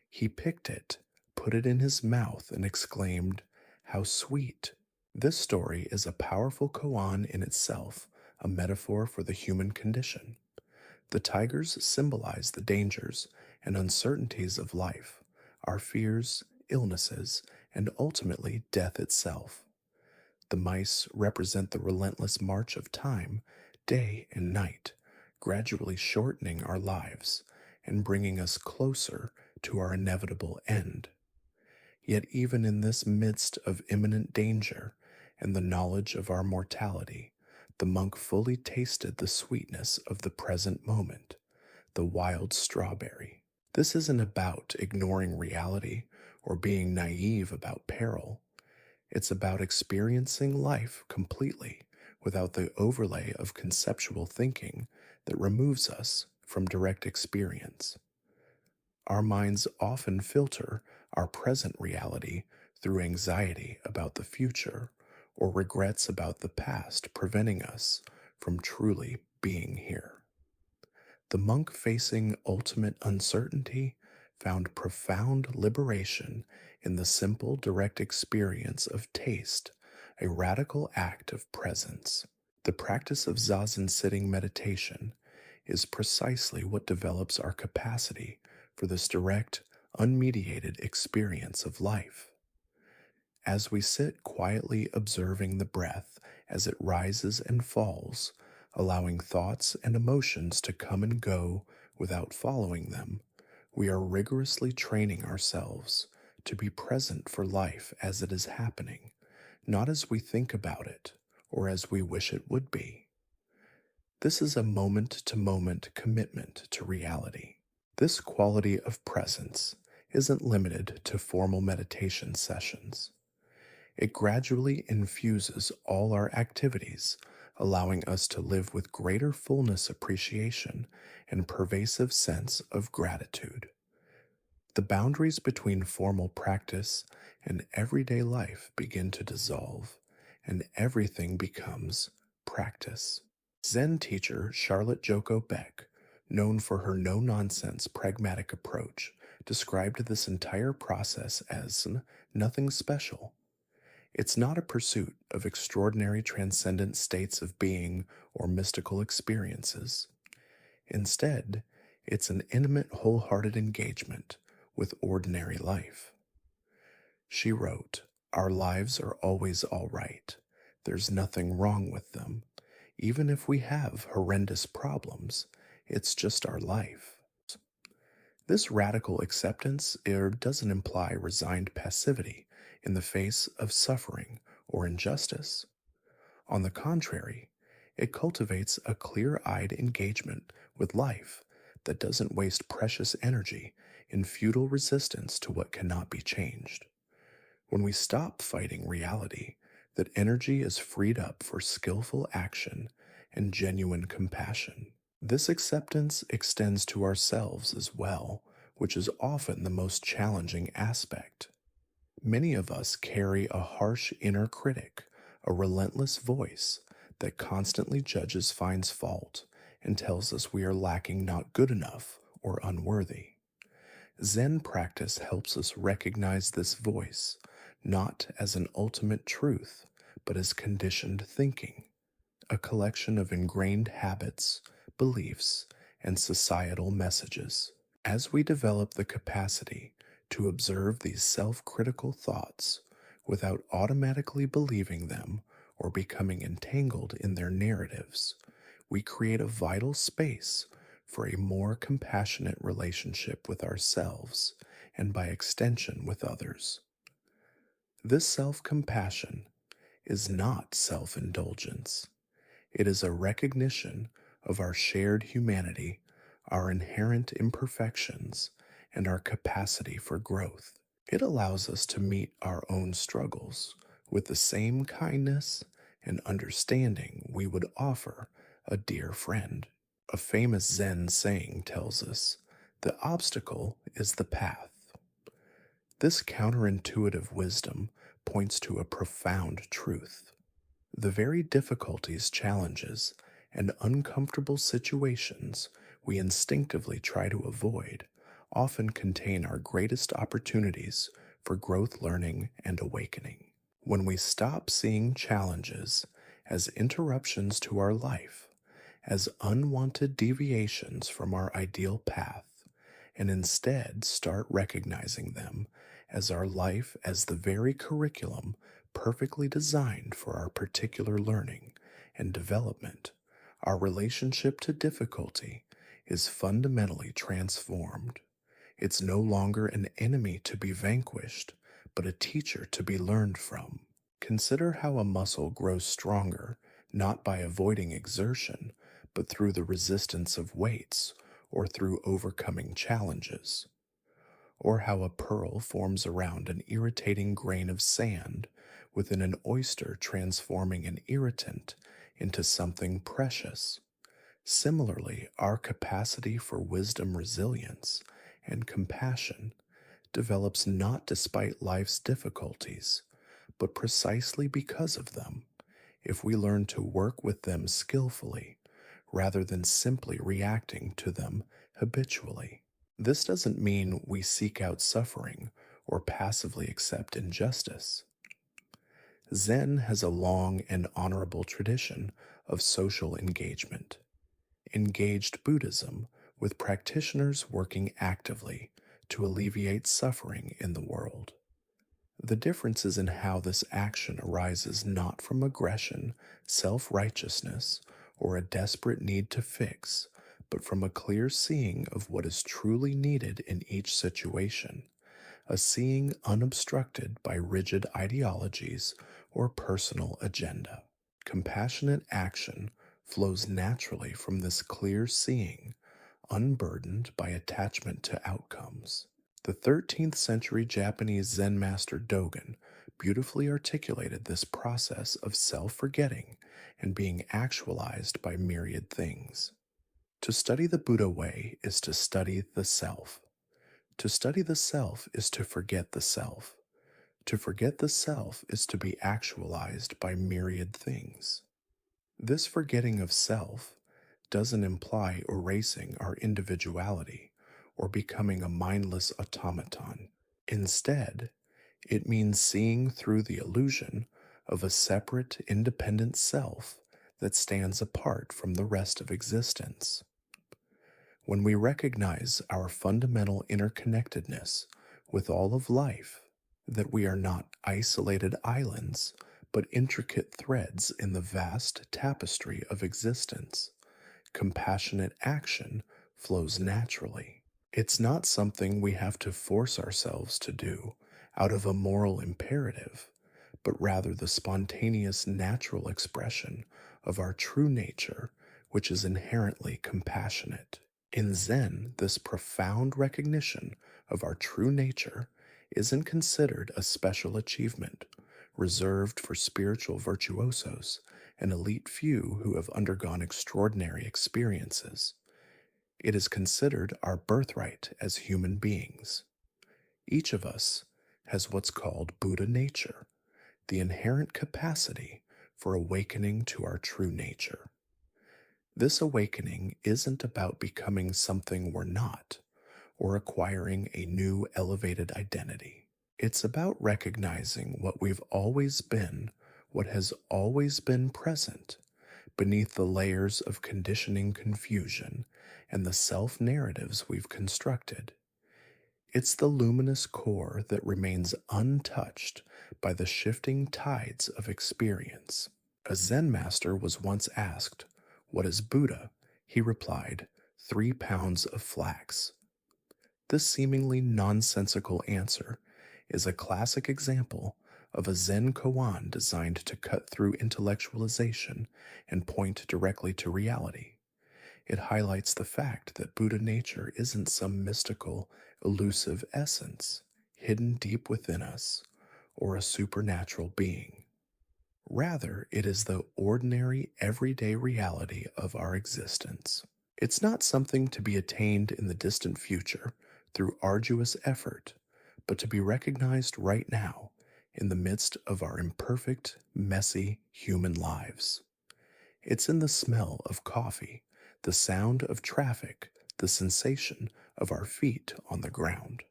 He picked it, put it in his mouth, and exclaimed, "How sweet!" This story is a powerful koan in itself, a metaphor for the human condition. The tigers symbolize the dangers and uncertainties of life, our fears, illnesses, and ultimately death itself. The mice represent the relentless march of time, day and night, gradually shortening our lives and bringing us closer to our inevitable end. Yet, even in this midst of imminent danger and the knowledge of our mortality, the monk fully tasted the sweetness of the present moment, the wild strawberry. This isn't about ignoring reality or being naive about peril. It's about experiencing life completely without the overlay of conceptual thinking that removes us from direct experience. Our minds often filter our present reality through anxiety about the future or regrets about the past, preventing us from truly being here. The monk, facing ultimate uncertainty, found profound liberation in the simple, direct experience of taste, a radical act of presence. The practice of zazen sitting meditation is precisely what develops our capacity for this direct, unmediated experience of life. As we sit quietly observing the breath as it rises and falls, allowing thoughts and emotions to come and go without following them, we are rigorously training ourselves to be present for life as it is happening, not as we think about it or as we wish it would be. This is a moment-to-moment commitment to reality. This quality of presence isn't limited to formal meditation sessions. It gradually infuses all our activities, allowing us to live with greater fullness, appreciation, and pervasive sense of gratitude. The boundaries between formal practice and everyday life begin to dissolve, and everything becomes practice. Zen teacher Charlotte Joko Beck, known for her no-nonsense pragmatic approach, described this entire process as nothing special. It's not a pursuit of extraordinary transcendent states of being or mystical experiences. Instead, it's an intimate, wholehearted engagement with ordinary life. She wrote, "Our lives are always all right. There's nothing wrong with them. Even if we have horrendous problems, it's just our life." This radical acceptance doesn't imply resigned passivity in the face of suffering or injustice. On the contrary, it cultivates a clear-eyed engagement with life that doesn't waste precious energy in futile resistance to what cannot be changed. When we stop fighting reality, that energy is freed up for skillful action and genuine compassion. This acceptance extends to ourselves as well, which is often the most challenging aspect. Many of us carry a harsh inner critic, a relentless voice that constantly judges, finds fault, and tells us we are lacking, not good enough, or unworthy. Zen practice helps us recognize this voice not as an ultimate truth, but as conditioned thinking, a collection of ingrained habits, beliefs, and societal messages. As we develop the capacity to observe these self critical thoughts without automatically believing them or becoming entangled in their narratives, we create a vital space for a more compassionate relationship with ourselves and, by extension, with others. This self compassion is not self indulgence. It is a recognition of our shared humanity, our inherent imperfections, and our capacity for growth. It allows us to meet our own struggles with the same kindness and understanding we would offer a dear friend. A famous Zen saying tells us, "The obstacle is the path." This counterintuitive wisdom points to a profound truth. The very difficulties, challenges, and uncomfortable situations we instinctively try to avoid often contain our greatest opportunities for growth, learning, and awakening. When we stop seeing challenges as interruptions to our life, as unwanted deviations from our ideal path, and instead start recognizing them as our life, as the very curriculum perfectly designed for our particular learning and development, our relationship to difficulty is fundamentally transformed. It's no longer an enemy to be vanquished, but a teacher to be learned from. Consider how a muscle grows stronger, not by avoiding exertion, but through the resistance of weights or through overcoming challenges. Or how a pearl forms around an irritating grain of sand within an oyster, transforming an irritant into something precious. Similarly, our capacity for wisdom, resilience, and compassion develops not despite life's difficulties, but precisely because of them, if we learn to work with them skillfully rather than simply reacting to them habitually. This doesn't mean we seek out suffering or passively accept injustice. Zen has a long and honorable tradition of social engagement. Engaged Buddhism, with practitioners working actively to alleviate suffering in the world. The difference is in how this action arises not from aggression, self righteousness, or a desperate need to fix, but from a clear seeing of what is truly needed in each situation, a seeing unobstructed by rigid ideologies or personal agenda. Compassionate action flows naturally from this clear seeing, unburdened by attachment to outcomes. The 13th century Japanese Zen master Dogen beautifully articulated this process of self forgetting and being actualized by myriad things. To study the Buddha way is to study the self. To study the self is to forget the self. To forget the self is to be actualized by myriad things. This forgetting of self doesn't imply erasing our individuality or becoming a mindless automaton. Instead, it means seeing through the illusion of a separate, independent self that stands apart from the rest of existence. When we recognize our fundamental interconnectedness with all of life, that we are not isolated islands, but intricate threads in the vast tapestry of existence, compassionate action flows naturally. It's not something we have to force ourselves to do out of a moral imperative, but rather the spontaneous natural expression of our true nature, which is inherently compassionate. In Zen, this profound recognition of our true nature isn't considered a special achievement reserved for spiritual virtuosos, an elite few who have undergone extraordinary experiences. It is considered our birthright as human beings. Each of us has what's called Buddha nature, the inherent capacity for awakening to our true nature. This awakening isn't about becoming something we're not or acquiring a new elevated identity. It's about recognizing what we've always been, what has always been present beneath the layers of conditioning confusion and the self narratives we've constructed. It's the luminous core that remains untouched by the shifting tides of experience. A Zen master was once asked, "What is Buddha?" He replied, "3 pounds of flax." This seemingly nonsensical answer is a classic example of a Zen koan designed to cut through intellectualization and point directly to reality. It highlights the fact that Buddha nature isn't some mystical, elusive essence hidden deep within us or a supernatural being. Rather, it is the ordinary, everyday reality of our existence. It's not something to be attained in the distant future through arduous effort, but to be recognized right now in the midst of our imperfect, messy human lives. It's in the smell of coffee, the sound of traffic, the sensation of our feet on the ground.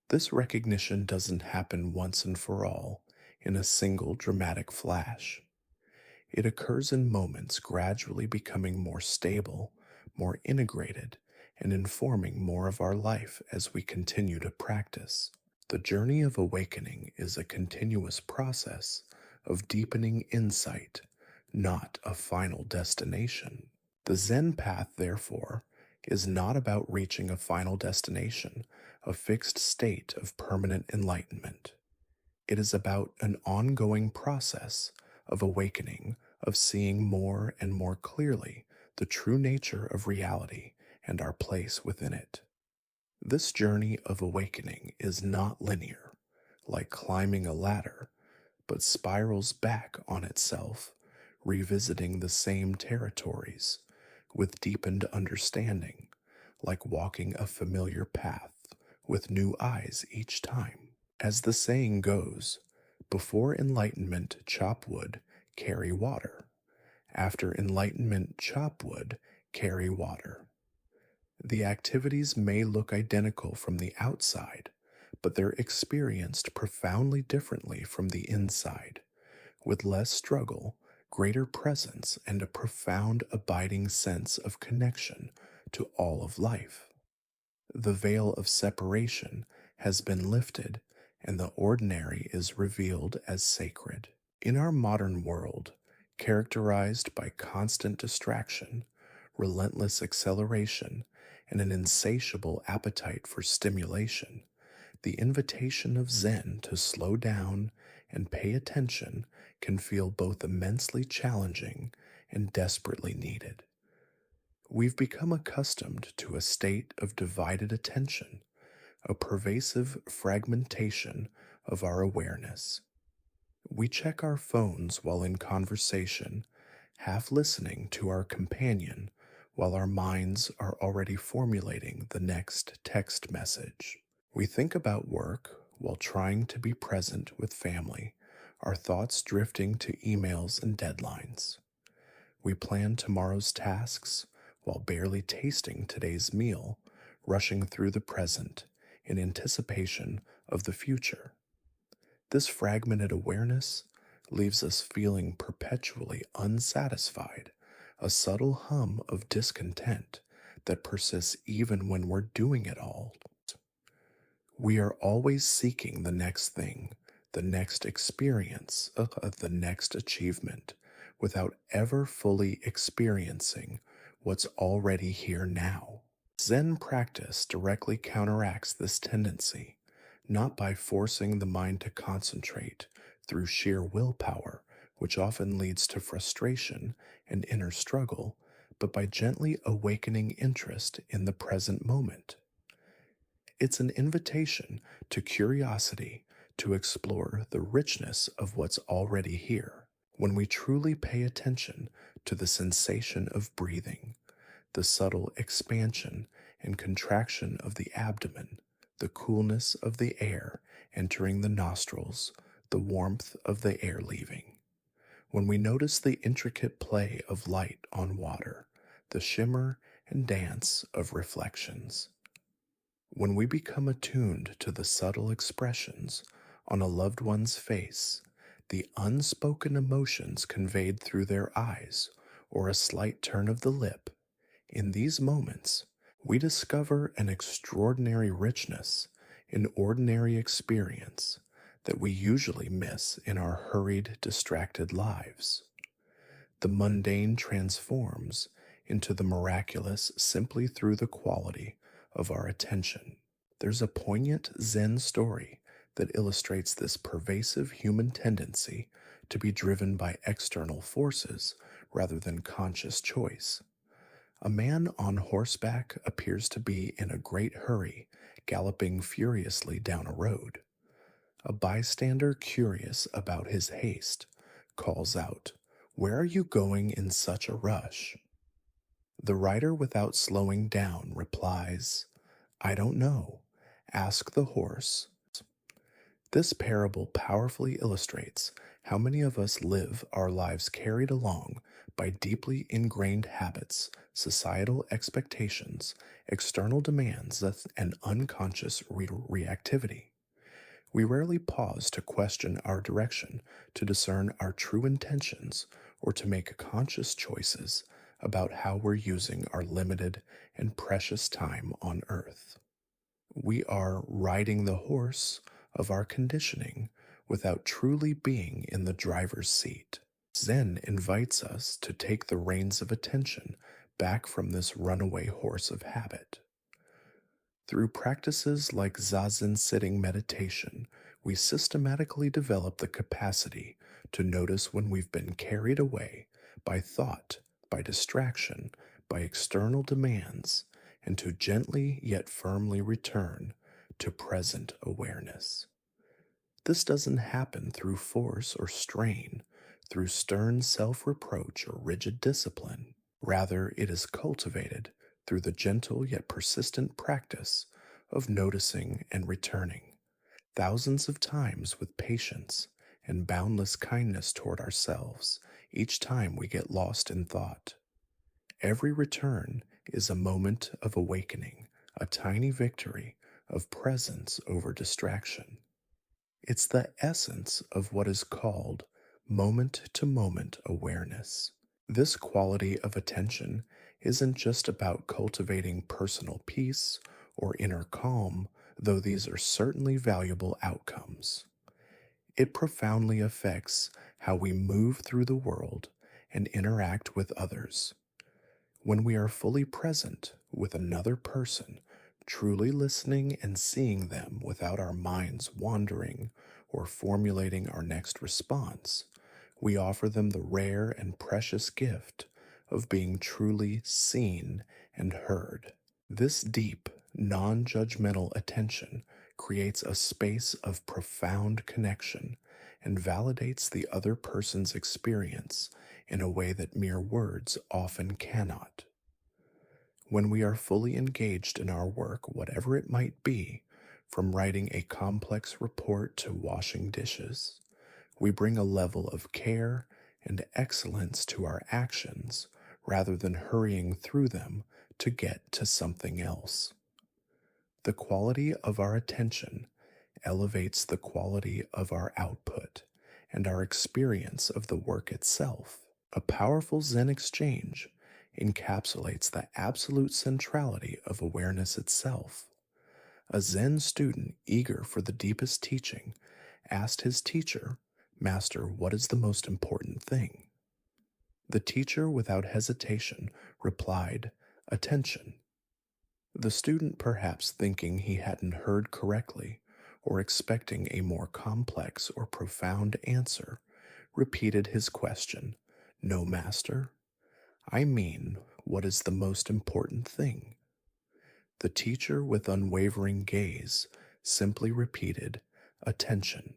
This recognition doesn't happen once and for all in a single dramatic flash. It occurs in moments gradually becoming more stable, more integrated, and informing more of our life as we continue to practice. The journey of awakening is a continuous process of deepening insight, not a final destination. The Zen path, therefore, is not about reaching a final destination, a fixed state of permanent enlightenment. It is about an ongoing process of awakening, of seeing more and more clearly the true nature of reality and our place within it. This journey of awakening is not linear, like climbing a ladder, but spirals back on itself, revisiting the same territories with deepened understanding, like walking a familiar path with new eyes each time. As the saying goes, before enlightenment, chop wood, carry water. After enlightenment, chop wood, carry water. The activities may look identical from the outside, but they're experienced profoundly differently from the inside, with less struggle, greater presence, and a profound abiding sense of connection to all of life. The veil of separation has been lifted, and the ordinary is revealed as sacred. In our modern world, characterized by constant distraction, relentless acceleration, and an insatiable appetite for stimulation, the invitation of Zen to slow down and pay attention can feel both immensely challenging and desperately needed. We've become accustomed to a state of divided attention, a pervasive fragmentation of our awareness. We check our phones while in conversation, half listening to our companion while our minds are already formulating the next text message. We think about work while trying to be present with family, our thoughts drifting to emails and deadlines. We plan tomorrow's tasks while barely tasting today's meal, rushing through the present in anticipation of the future. This fragmented awareness leaves us feeling perpetually unsatisfied, a subtle hum of discontent that persists even when we're doing it all. We are always seeking the next thing, the next experience, the next achievement, without ever fully experiencing what's already here now. Zen practice directly counteracts this tendency, not by forcing the mind to concentrate through sheer willpower, which often leads to frustration and inner struggle, but by gently awakening interest in the present moment. It's an invitation to curiosity to explore the richness of what's already here. When we truly pay attention to the sensation of breathing, the subtle expansion and contraction of the abdomen, the coolness of the air entering the nostrils, the warmth of the air leaving. When we notice the intricate play of light on water, the shimmer and dance of reflections. When we become attuned to the subtle expressions on a loved one's face, the unspoken emotions conveyed through their eyes, or a slight turn of the lip, in these moments, we discover an extraordinary richness in ordinary experience that we usually miss in our hurried, distracted lives. The mundane transforms into the miraculous simply through the quality of our attention. There's a poignant Zen story that illustrates this pervasive human tendency to be driven by external forces rather than conscious choice. A man on horseback appears to be in a great hurry, galloping furiously down a road. A bystander, curious about his haste, calls out, "Where are you going in such a rush?" The rider, without slowing down, replies, "I don't know. Ask the horse." This parable powerfully illustrates how many of us live our lives carried along by deeply ingrained habits, societal expectations, external demands, and unconscious reactivity. We rarely pause to question our direction, to discern our true intentions, or to make conscious choices about how we're using our limited and precious time on earth. We are riding the horse of our conditioning without truly being in the driver's seat. Zen invites us to take the reins of attention back from this runaway horse of habit. Through practices like zazen sitting meditation, we systematically develop the capacity to notice when we've been carried away by thought, by distraction, by external demands, and to gently yet firmly return to present awareness. This doesn't happen through force or strain, through stern self reproach or rigid discipline. Rather, it is cultivated through the gentle yet persistent practice of noticing and returning, thousands of times with patience and boundless kindness toward ourselves each time we get lost in thought. Every return is a moment of awakening, a tiny victory of presence over distraction. It's the essence of what is called moment to moment awareness. This quality of attention isn't just about cultivating personal peace or inner calm, though these are certainly valuable outcomes. It profoundly affects how we move through the world and interact with others. When we are fully present with another person, truly listening and seeing them without our minds wandering or formulating our next response, we offer them the rare and precious gift of being truly seen and heard. This deep, non judgmental attention creates a space of profound connection and validates the other person's experience in a way that mere words often cannot. When we are fully engaged in our work, whatever it might be, from writing a complex report to washing dishes, we bring a level of care and excellence to our actions rather than hurrying through them to get to something else. The quality of our attention elevates the quality of our output and our experience of the work itself. A powerful Zen exchange encapsulates the absolute centrality of awareness itself. A Zen student eager for the deepest teaching asked his teacher, "Master, what is the most important thing?" The teacher, without hesitation, replied, "Attention." The student, perhaps thinking he hadn't heard correctly or expecting a more complex or profound answer, repeated his question, "No, master? I mean, What is the most important thing? The teacher, with unwavering gaze, simply repeated, "Attention."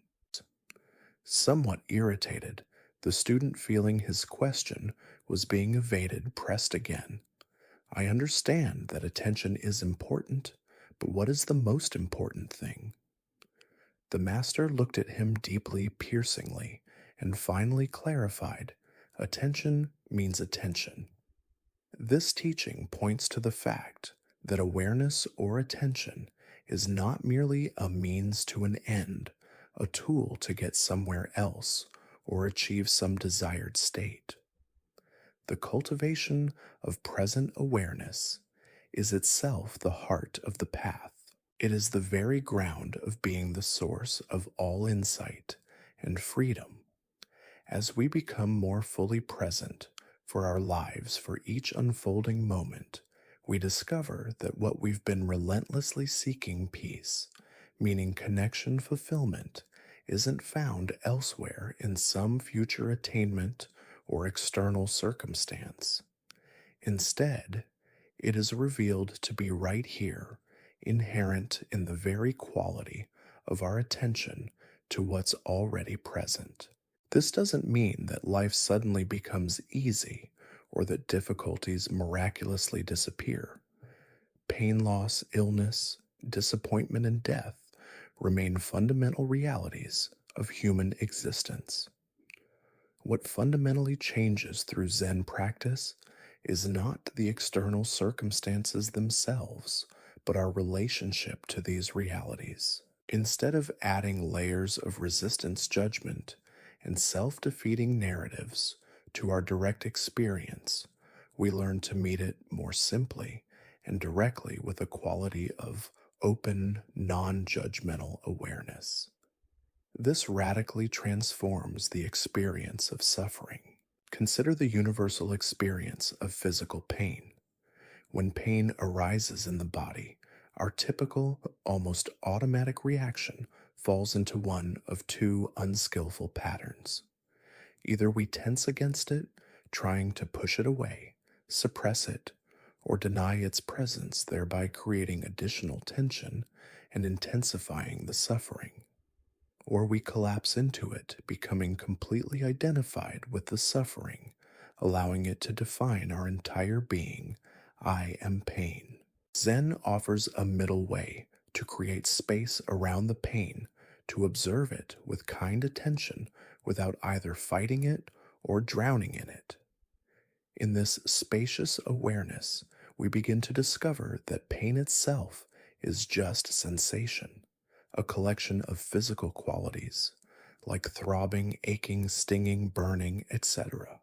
Somewhat irritated, the student, feeling his question was being evaded, pressed again. "I understand that attention is important, but what is the most important thing?" The master looked at him deeply, piercingly, and finally clarified, "Attention means attention." This teaching points to the fact that awareness or attention is not merely a means to an end, a tool to get somewhere else or achieve some desired state. The cultivation of present awareness is itself the heart of the path. It is the very ground of being the source of all insight and freedom. As we become more fully present for our lives, for each unfolding moment, we discover that what we've been relentlessly seeking, peace, meaning connection, fulfillment, isn't found elsewhere in some future attainment or external circumstance. Instead, it is revealed to be right here, inherent in the very quality of our attention to what's already present. This doesn't mean that life suddenly becomes easy or that difficulties miraculously disappear. Pain, loss, illness, disappointment, and death remain fundamental realities of human existence. What fundamentally changes through Zen practice is not the external circumstances themselves, but our relationship to these realities. Instead of adding layers of resistance, judgment, and self defeating narratives to our direct experience, we learn to meet it more simply and directly with a quality of open, non judgmental awareness. This radically transforms the experience of suffering. Consider the universal experience of physical pain. When pain arises in the body, our typical, almost automatic reaction falls into one of two unskillful patterns. Either we tense against it, trying to push it away, suppress it, or deny its presence, thereby creating additional tension and intensifying the suffering. Or we collapse into it, becoming completely identified with the suffering, allowing it to define our entire being. "I am pain." Zen offers a middle way to create space around the pain, to observe it with kind attention without either fighting it or drowning in it. In this spacious awareness, we begin to discover that pain itself is just sensation, a collection of physical qualities, like throbbing, aching, stinging, burning, etc.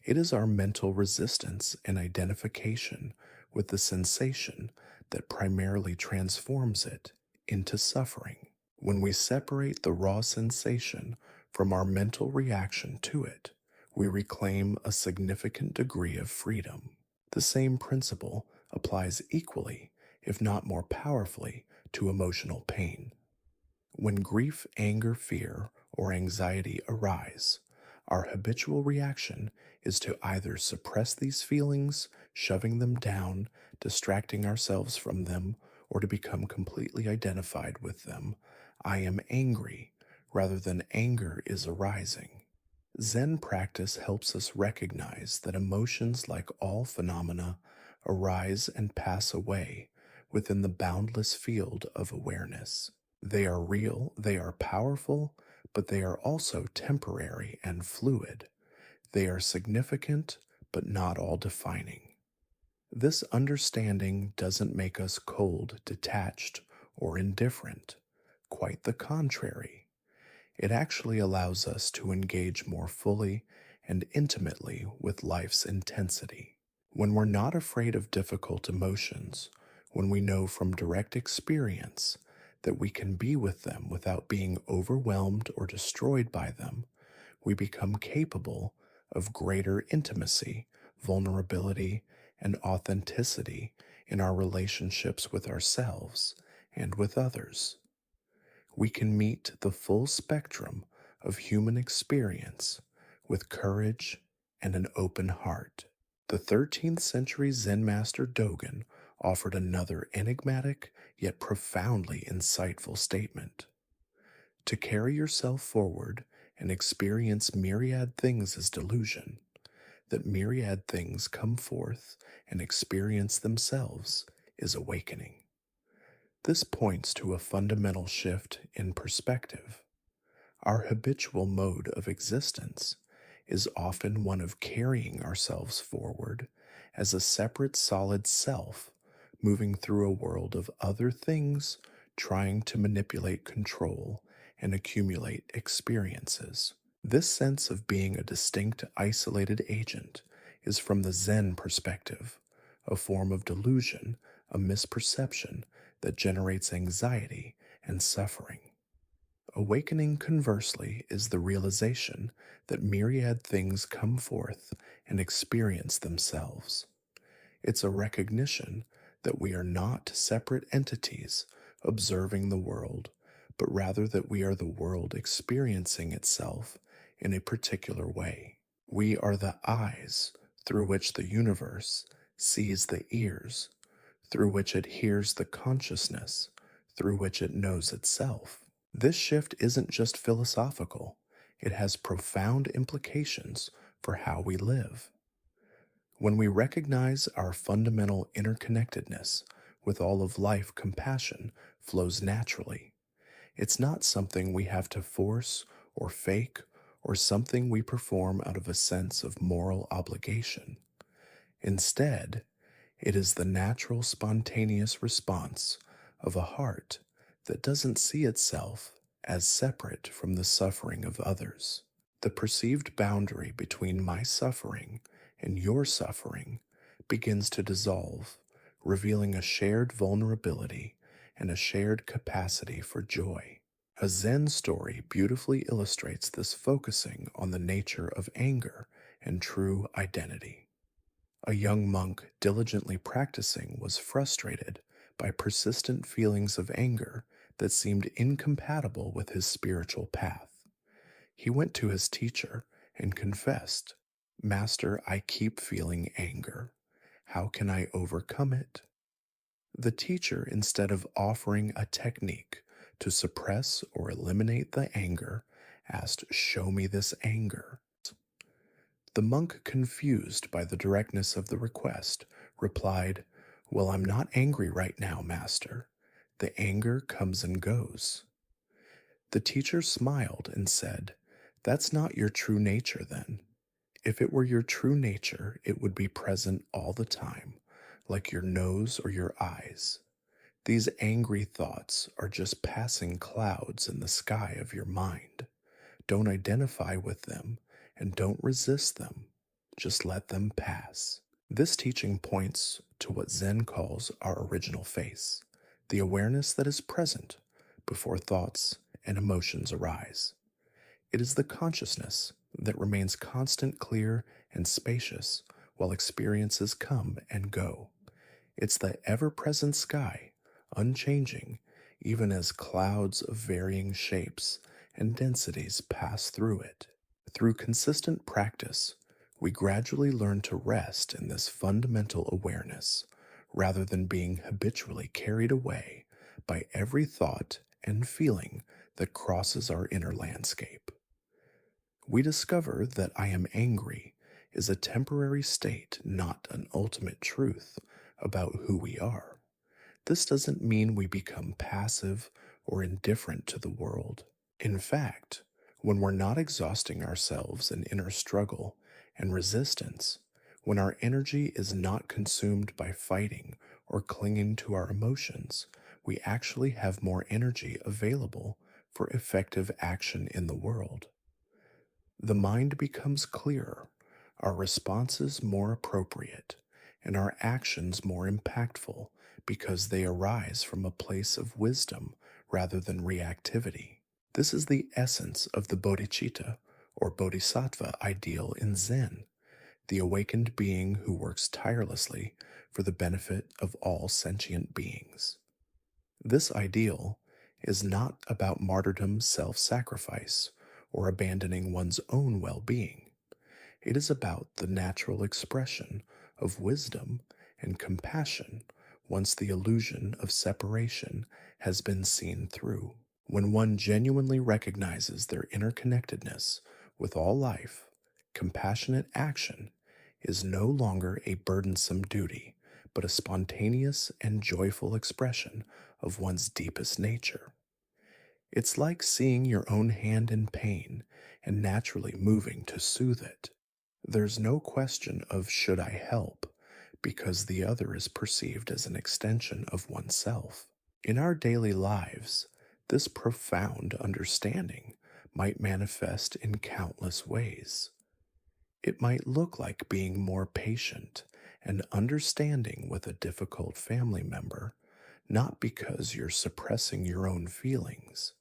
It is our mental resistance and identification with the sensation that primarily transforms it into suffering. When we separate the raw sensation from our mental reaction to it, we reclaim a significant degree of freedom. The same principle applies equally, if not more powerfully, to emotional pain. When grief, anger, fear, or anxiety arise, our habitual reaction is to either suppress these feelings, shoving them down, distracting ourselves from them, or to become completely identified with them. "I am angry," rather than "anger is arising." Zen practice helps us recognize that emotions, like all phenomena, arise and pass away within the boundless field of awareness. They are real, they are powerful, but they are also temporary and fluid. They are significant, but not all defining. This understanding doesn't make us cold, detached, or indifferent. Quite the contrary. It actually allows us to engage more fully and intimately with life's intensity. When we're not afraid of difficult emotions, when we know from direct experience that we can be with them without being overwhelmed or destroyed by them, we become capable of greater intimacy, vulnerability, and authenticity in our relationships with ourselves and with others. We can meet the full spectrum of human experience with courage and an open heart. The 13th century Zen master Dogen offered another enigmatic yet profoundly insightful statement. To carry yourself forward and experience myriad things is delusion, that myriad things come forth and experience themselves is awakening. This points to a fundamental shift in perspective. Our habitual mode of existence is often one of carrying ourselves forward as a separate solid self, moving through a world of other things, trying to manipulate control and accumulate experiences. This sense of being a distinct, isolated agent is from the Zen perspective, a form of delusion, a misperception that generates anxiety and suffering. Awakening, conversely, is the realization that myriad things come forth and experience themselves. It's a recognition that we are not separate entities observing the world, but rather that we are the world experiencing itself in a particular way. We are the eyes through which the universe sees the ears, through which it hears the consciousness, through which it knows itself. This shift isn't just philosophical, it has profound implications for how we live. When we recognize our fundamental interconnectedness with all of life, compassion flows naturally. It's not something we have to force or fake or something we perform out of a sense of moral obligation. Instead, it is the natural, spontaneous response of a heart that doesn't see itself as separate from the suffering of others. The perceived boundary between my suffering and your suffering begins to dissolve, revealing a shared vulnerability and a shared capacity for joy. A Zen story beautifully illustrates this, focusing on the nature of anger and true identity. A young monk diligently practicing was frustrated by persistent feelings of anger that seemed incompatible with his spiritual path. He went to his teacher and confessed, "Master, I keep feeling anger. How can I overcome it?" The teacher, instead of offering a technique to suppress or eliminate the anger, asked, "Show me this anger." The monk, confused by the directness of the request, replied, "Well, I'm not angry right now, master. The anger comes and goes." The teacher smiled and said, "That's not your true nature then. If it were your true nature, it would be present all the time, like your nose or your eyes. These angry thoughts are just passing clouds in the sky of your mind. Don't identify with them and don't resist them. Just let them pass." This teaching points to what Zen calls our original face, the awareness that is present before thoughts and emotions arise. It is the consciousness that remains constant, clear, and spacious while experiences come and go. It's the ever-present sky, unchanging, even as clouds of varying shapes and densities pass through it. Through consistent practice, we gradually learn to rest in this fundamental awareness, rather than being habitually carried away by every thought and feeling that crosses our inner landscape. We discover that "I am angry" is a temporary state, not an ultimate truth about who we are. This doesn't mean we become passive or indifferent to the world. In fact, when we're not exhausting ourselves in inner struggle and resistance, when our energy is not consumed by fighting or clinging to our emotions, we actually have more energy available for effective action in the world. The mind becomes clearer, our responses more appropriate, and our actions more impactful because they arise from a place of wisdom rather than reactivity. This is the essence of the bodhicitta or bodhisattva ideal in Zen, the awakened being who works tirelessly for the benefit of all sentient beings. This ideal is not about martyrdom, self-sacrifice, or abandoning one's own well-being. It is about the natural expression of wisdom and compassion once the illusion of separation has been seen through. When one genuinely recognizes their interconnectedness with all life, compassionate action is no longer a burdensome duty, but a spontaneous and joyful expression of one's deepest nature. It's like seeing your own hand in pain and naturally moving to soothe it. There's no question of should I help, because the other is perceived as an extension of oneself. In our daily lives, this profound understanding might manifest in countless ways. It might look like being more patient and understanding with a difficult family member, not because you're suppressing your own feelings,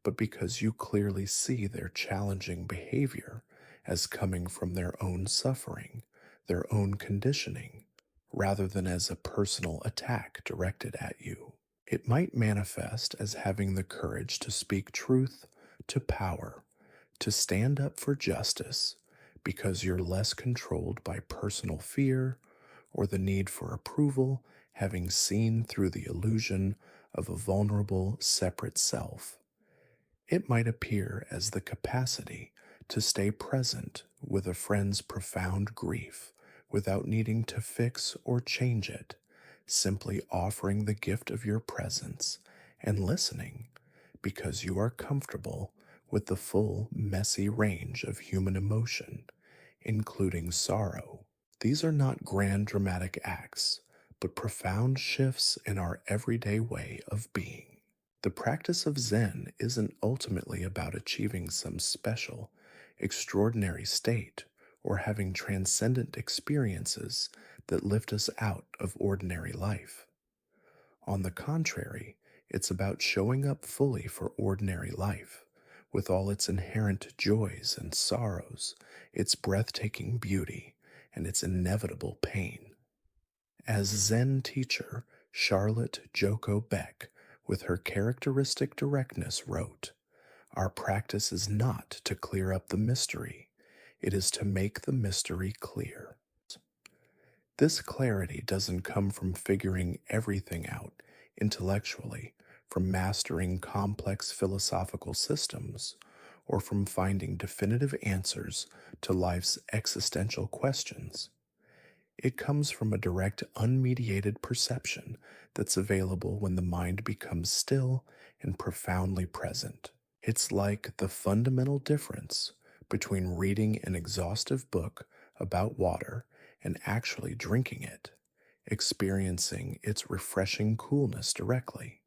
but because you clearly see their challenging behavior as coming from their own suffering, their own conditioning, rather than as a personal attack directed at you. It might manifest as having the courage to speak truth to power, to stand up for justice, because you're less controlled by personal fear or the need for approval, having seen through the illusion of a vulnerable, separate self. It might appear as the capacity to stay present with a friend's profound grief without needing to fix or change it, simply offering the gift of your presence and listening because you are comfortable with the full, messy range of human emotion, including sorrow. These are not grand dramatic acts, but profound shifts in our everyday way of being. The practice of Zen isn't ultimately about achieving some special, extraordinary state or having transcendent experiences that lift us out of ordinary life. On the contrary, it's about showing up fully for ordinary life, with all its inherent joys and sorrows, its breathtaking beauty, and its inevitable pain. As Zen teacher Charlotte Joko Beck, with her characteristic directness, wrote, "Our practice is not to clear up the mystery, it is to make the mystery clear." This clarity doesn't come from figuring everything out intellectually, from mastering complex philosophical systems, or from finding definitive answers to life's existential questions. It comes from a direct, unmediated perception that's available when the mind becomes still and profoundly present. It's like the fundamental difference between reading an exhaustive book about water and actually drinking it, experiencing its refreshing coolness directly,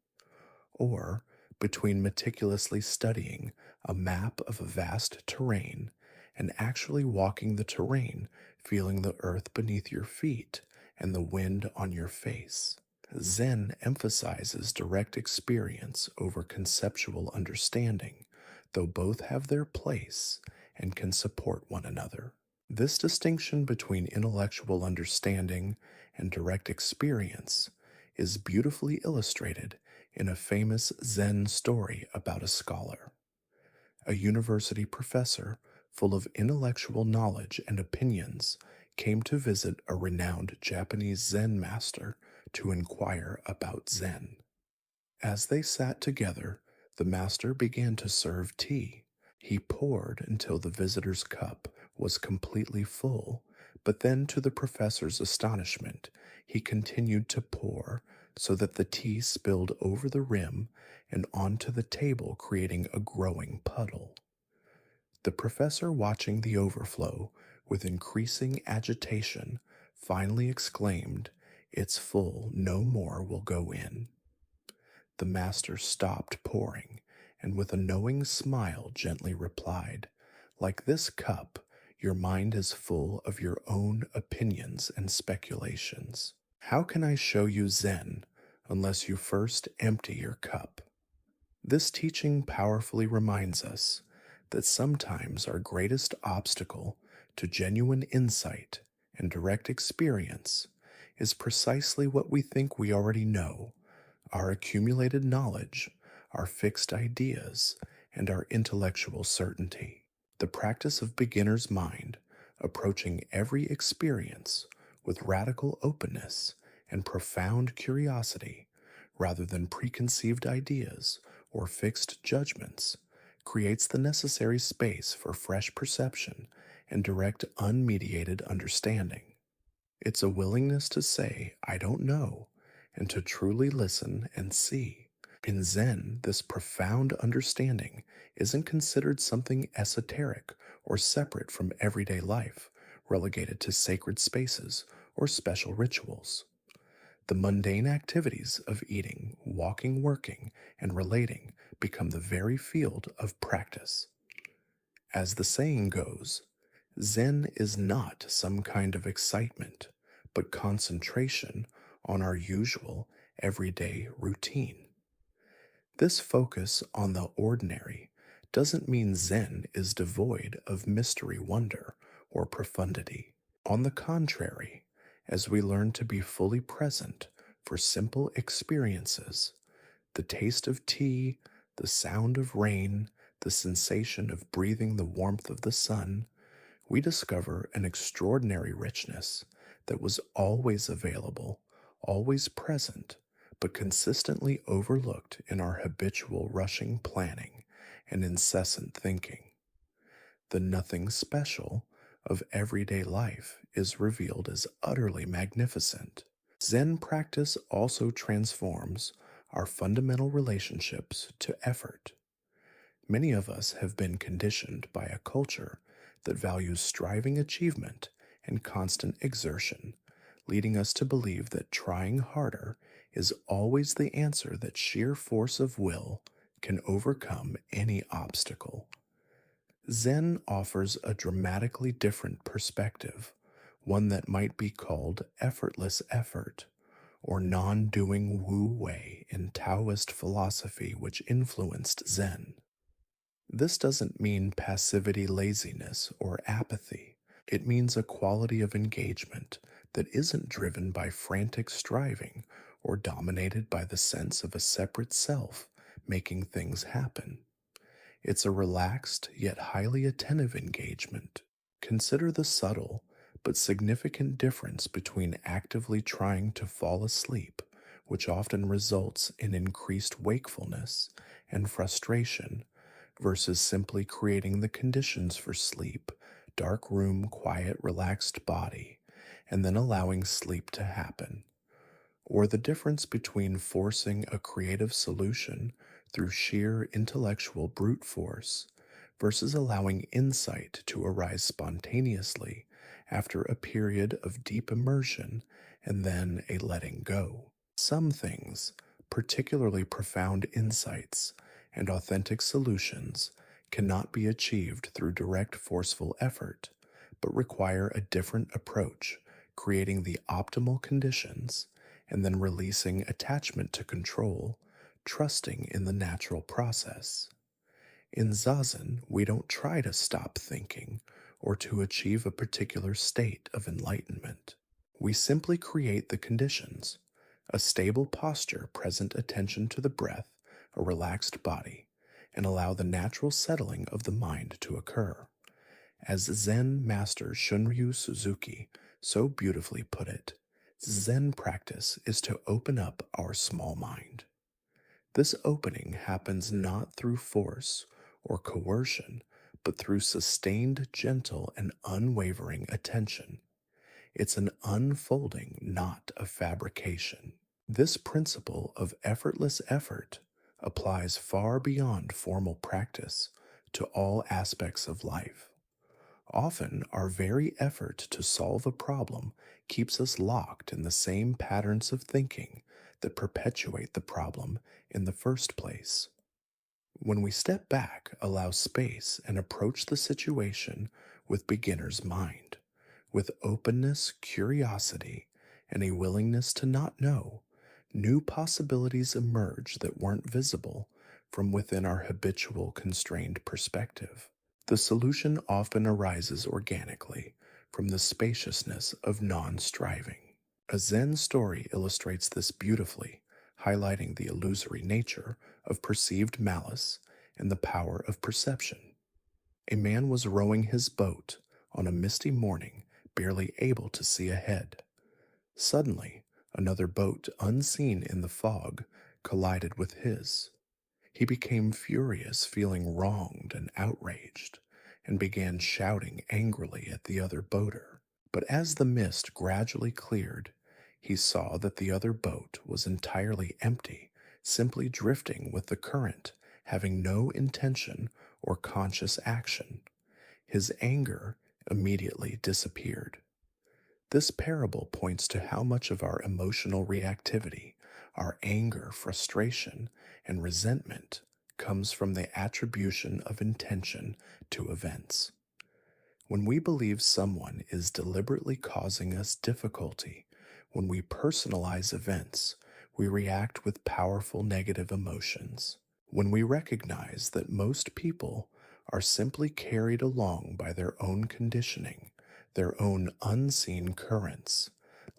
or between meticulously studying a map of a vast terrain and actually walking the terrain, feeling the earth beneath your feet and the wind on your face. Zen emphasizes direct experience over conceptual understanding, though both have their place and can support one another. This distinction between intellectual understanding and direct experience is beautifully illustrated in a famous Zen story about a scholar. A university professor full of intellectual knowledge and opinions came to visit a renowned Japanese Zen master to inquire about Zen. As they sat together, the master began to serve tea. He poured until the visitor's cup was completely full, but then, to the professor's astonishment, he continued to pour so that the tea spilled over the rim and onto the table, creating a growing puddle. The professor, watching the overflow with increasing agitation, finally exclaimed, "It's full, no more will go in." The master stopped pouring and with a knowing smile gently replied, "Like this cup, your mind is full of your own opinions and speculations. How can I show you Zen unless you first empty your cup?" This teaching powerfully reminds us that sometimes our greatest obstacle to genuine insight and direct experience is precisely what we think we already know: our accumulated knowledge, our fixed ideas, and our intellectual certainty. The practice of beginner's mind, approaching every experience with radical openness and profound curiosity rather than preconceived ideas or fixed judgments, creates the necessary space for fresh perception and direct unmediated understanding. It's a willingness to say, I don't know, and to truly listen and see. In Zen, this profound understanding isn't considered something esoteric or separate from everyday life, relegated to sacred spaces or special rituals. The mundane activities of eating, walking, working, and relating become the very field of practice. As the saying goes, Zen is not some kind of excitement, but concentration on our usual, everyday routine. This focus on the ordinary doesn't mean Zen is devoid of mystery, wonder, or profundity. On the contrary, as we learn to be fully present for simple experiences, the taste of tea, the sound of rain, the sensation of breathing the warmth of the sun, we discover an extraordinary richness that was always available, always present, but consistently overlooked in our habitual rushing planning and incessant thinking. The nothing special of everyday life is revealed as utterly magnificent. Zen practice also transforms our fundamental relationships to effort. Many of us have been conditioned by a culture that values striving achievement and constant exertion, leading us to believe that trying harder is always the answer, that sheer force of will can overcome any obstacle. Zen offers a dramatically different perspective, one that might be called effortless effort, or non doing Wu Wei in Taoist philosophy, which influenced Zen. This doesn't mean passivity, laziness, or apathy. It means a quality of engagement that isn't driven by frantic striving or dominated by the sense of a separate self making things happen. It's a relaxed yet highly attentive engagement. Consider the subtle but significant difference between actively trying to fall asleep, which often results in increased wakefulness and frustration, versus simply creating the conditions for sleep, dark room, quiet, relaxed body, and then allowing sleep to happen. Or the difference between forcing a creative solution through sheer intellectual brute force versus allowing insight to arise spontaneously after a period of deep immersion and then a letting go. Some things, particularly profound insights and authentic solutions, cannot be achieved through direct forceful effort, but require a different approach, creating the optimal conditions and then releasing attachment to control, trusting in the natural process. In Zazen, we don't try to stop thinking or to achieve a particular state of enlightenment. We simply create the conditions: a stable posture, present attention to the breath, a relaxed body, and allow the natural settling of the mind to occur. As Zen master Shunryu Suzuki so beautifully put it, Zen practice is to open up our small mind. This opening happens not through force or coercion, but through sustained, gentle, and unwavering attention. It's an unfolding, not a fabrication. This principle of effortless effort applies far beyond formal practice to all aspects of life. Often, our very effort to solve a problem keeps us locked in the same patterns of thinking that perpetuate the problem in the first place. When we step back, allow space, and approach the situation with beginner's mind, with openness, curiosity, and a willingness to not know, new possibilities emerge that weren't visible from within our habitual constrained perspective. The solution often arises organically from the spaciousness of non striving. A Zen story illustrates this beautifully, highlighting the illusory nature of perceived malice and the power of perception. A man was rowing his boat on a misty morning, barely able to see ahead. Suddenly, another boat, unseen in the fog, collided with his. He became furious, feeling wronged and outraged, and began shouting angrily at the other boater. But as the mist gradually cleared, he saw that the other boat was entirely empty, simply drifting with the current, having no intention or conscious action. His anger immediately disappeared. This parable points to how much of our emotional reactivity, our anger, frustration, and resentment comes from the attribution of intention to events. When we believe someone is deliberately causing us difficulty, when we personalize events, we react with powerful negative emotions. When we recognize that most people are simply carried along by their own conditioning, their own unseen currents,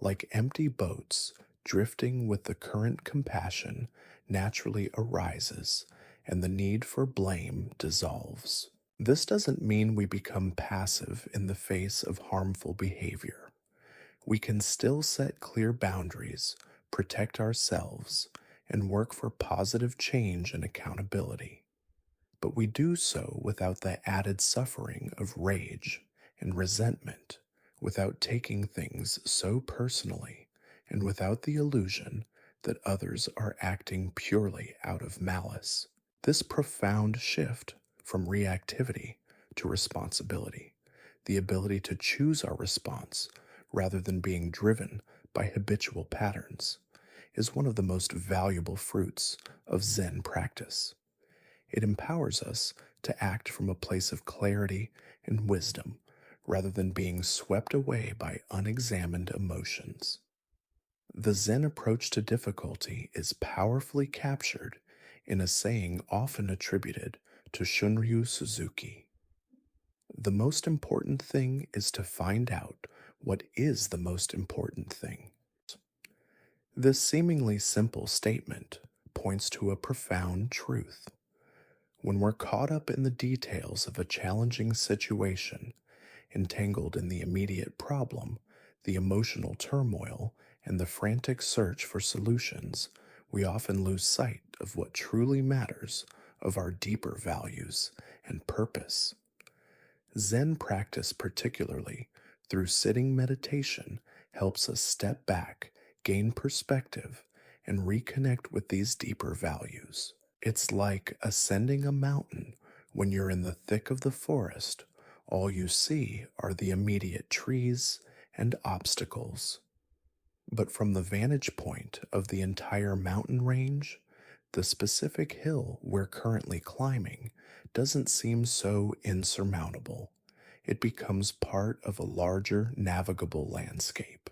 like empty boats drifting with the current, compassion naturally arises and the need for blame dissolves. This doesn't mean we become passive in the face of harmful behavior. We can still set clear boundaries, protect ourselves, and work for positive change and accountability. But we do so without the added suffering of rage and resentment, without taking things so personally, and without the illusion that others are acting purely out of malice. This profound shift from reactivity to responsibility, the ability to choose our response rather than being driven by habitual patterns, is one of the most valuable fruits of Zen practice. It empowers us to act from a place of clarity and wisdom rather than being swept away by unexamined emotions. The Zen approach to difficulty is powerfully captured in a saying often attributed to Shunryu Suzuki. The most important thing is to find out what is the most important thing. This seemingly simple statement points to a profound truth. When we're caught up in the details of a challenging situation, entangled in the immediate problem, the emotional turmoil, and the frantic search for solutions, we often lose sight of what truly matters, of our deeper values and purpose. Zen practice, particularly through sitting meditation, helps us step back, gain perspective, and reconnect with these deeper values. It's like ascending a mountain. When you're in the thick of the forest, all you see are the immediate trees and obstacles. But from the vantage point of the entire mountain range, the specific hill we're currently climbing doesn't seem so insurmountable. It becomes part of a larger navigable landscape.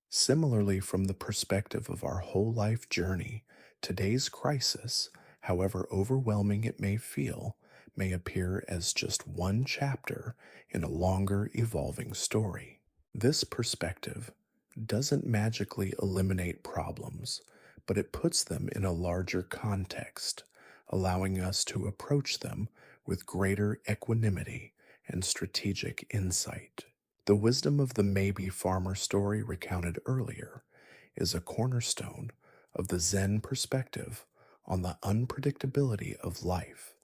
Similarly, from the perspective of our whole life journey, today's crisis, however overwhelming it may feel, may appear as just one chapter in a longer evolving story. This perspective doesn't magically eliminate problems, but it puts them in a larger context, allowing us to approach them with greater equanimity and strategic insight. The wisdom of the maybe farmer story recounted earlier is a cornerstone of the Zen perspective on the unpredictability of life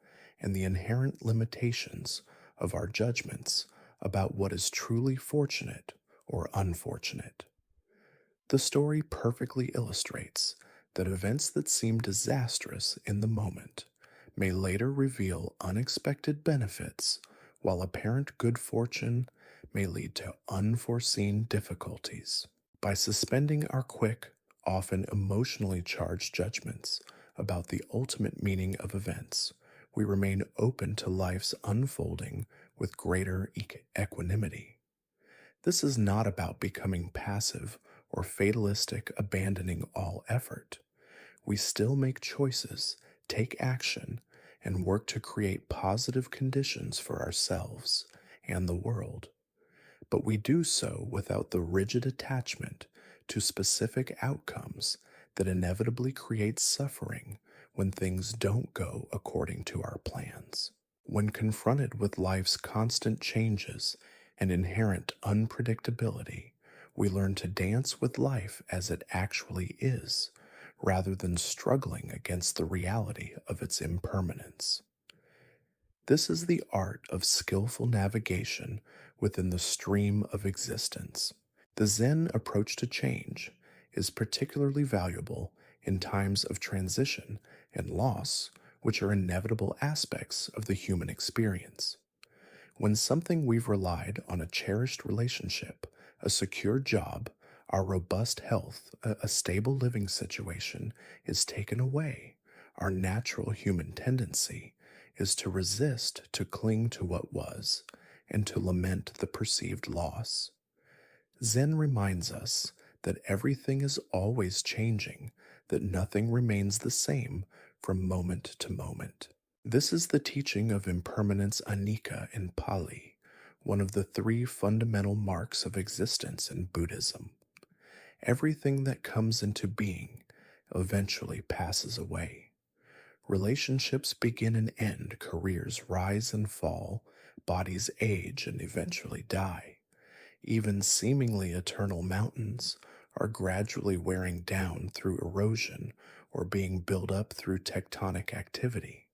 and the inherent limitations of our judgments about what is truly fortunate or unfortunate. The story perfectly illustrates that events that seem disastrous in the moment may later reveal unexpected benefits, while apparent good fortune may lead to unforeseen difficulties. By suspending our quick, often emotionally charged judgments about the ultimate meaning of events, we remain open to life's unfolding with greater equanimity. This is not about becoming passive or fatalistic, abandoning all effort. We still make choices, take action, and work to create positive conditions for ourselves and the world. But we do so without the rigid attachment to specific outcomes that inevitably creates suffering when things don't go according to our plans. When confronted with life's constant changes and inherent unpredictability, We learn to dance with life as it actually is, rather than struggling against the reality of its impermanence. This is the art of skillful navigation within the stream of existence. The Zen approach to change is particularly valuable in times of transition and loss, which are inevitable aspects of the human experience. When something we've relied on, a cherished relationship, a secure job, our robust health, a stable living situation, is taken away, our natural human tendency is to resist, to cling to what was, and to lament the perceived loss. Zen reminds us that everything is always changing, that nothing remains the same from moment to moment. This is the teaching of impermanence anicca in Pali, one of the three fundamental marks of existence in Buddhism. Everything that comes into being eventually passes away. Relationships begin and end, careers rise and fall, bodies age and eventually die. Even seemingly eternal mountains are gradually wearing down through erosion or being built up through tectonic activity.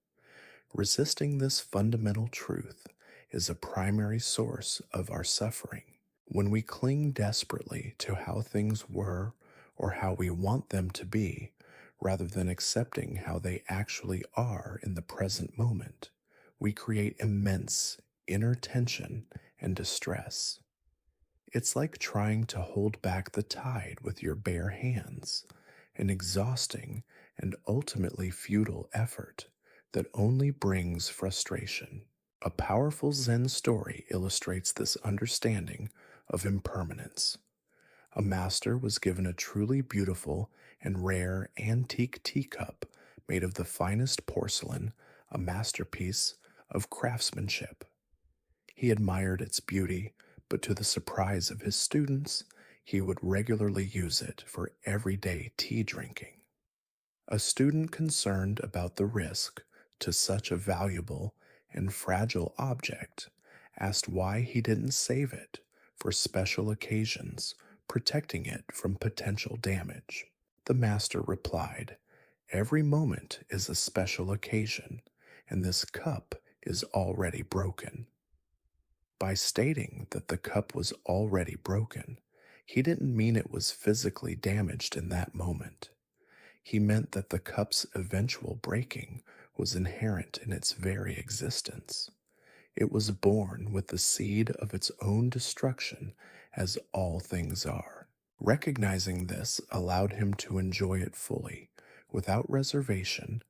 Resisting this fundamental truth is a primary source of our suffering. When we cling desperately to how things were or how we want them to be, rather than accepting how they actually are in the present moment, we create immense inner tension and distress. It's like trying to hold back the tide with your bare hands, an exhausting and ultimately futile effort that only brings frustration. A powerful Zen story illustrates this understanding of impermanence. A master was given a truly beautiful and rare antique teacup made of the finest porcelain, a masterpiece of craftsmanship. He admired its beauty, but to the surprise of his students, he would regularly use it for everyday tea drinking. A student concerned about the risk to such a valuable and fragile object asked why he didn't save it for special occasions, protecting it from potential damage. The master replied, "Every moment is a special occasion, and this cup is already broken." By stating that the cup was already broken, he didn't mean it was physically damaged in that moment. He meant that the cup's eventual breaking was inherent in its very existence. It was born with the seed of its own destruction, as all things are. Recognizing this allowed him to enjoy it fully, without reservation,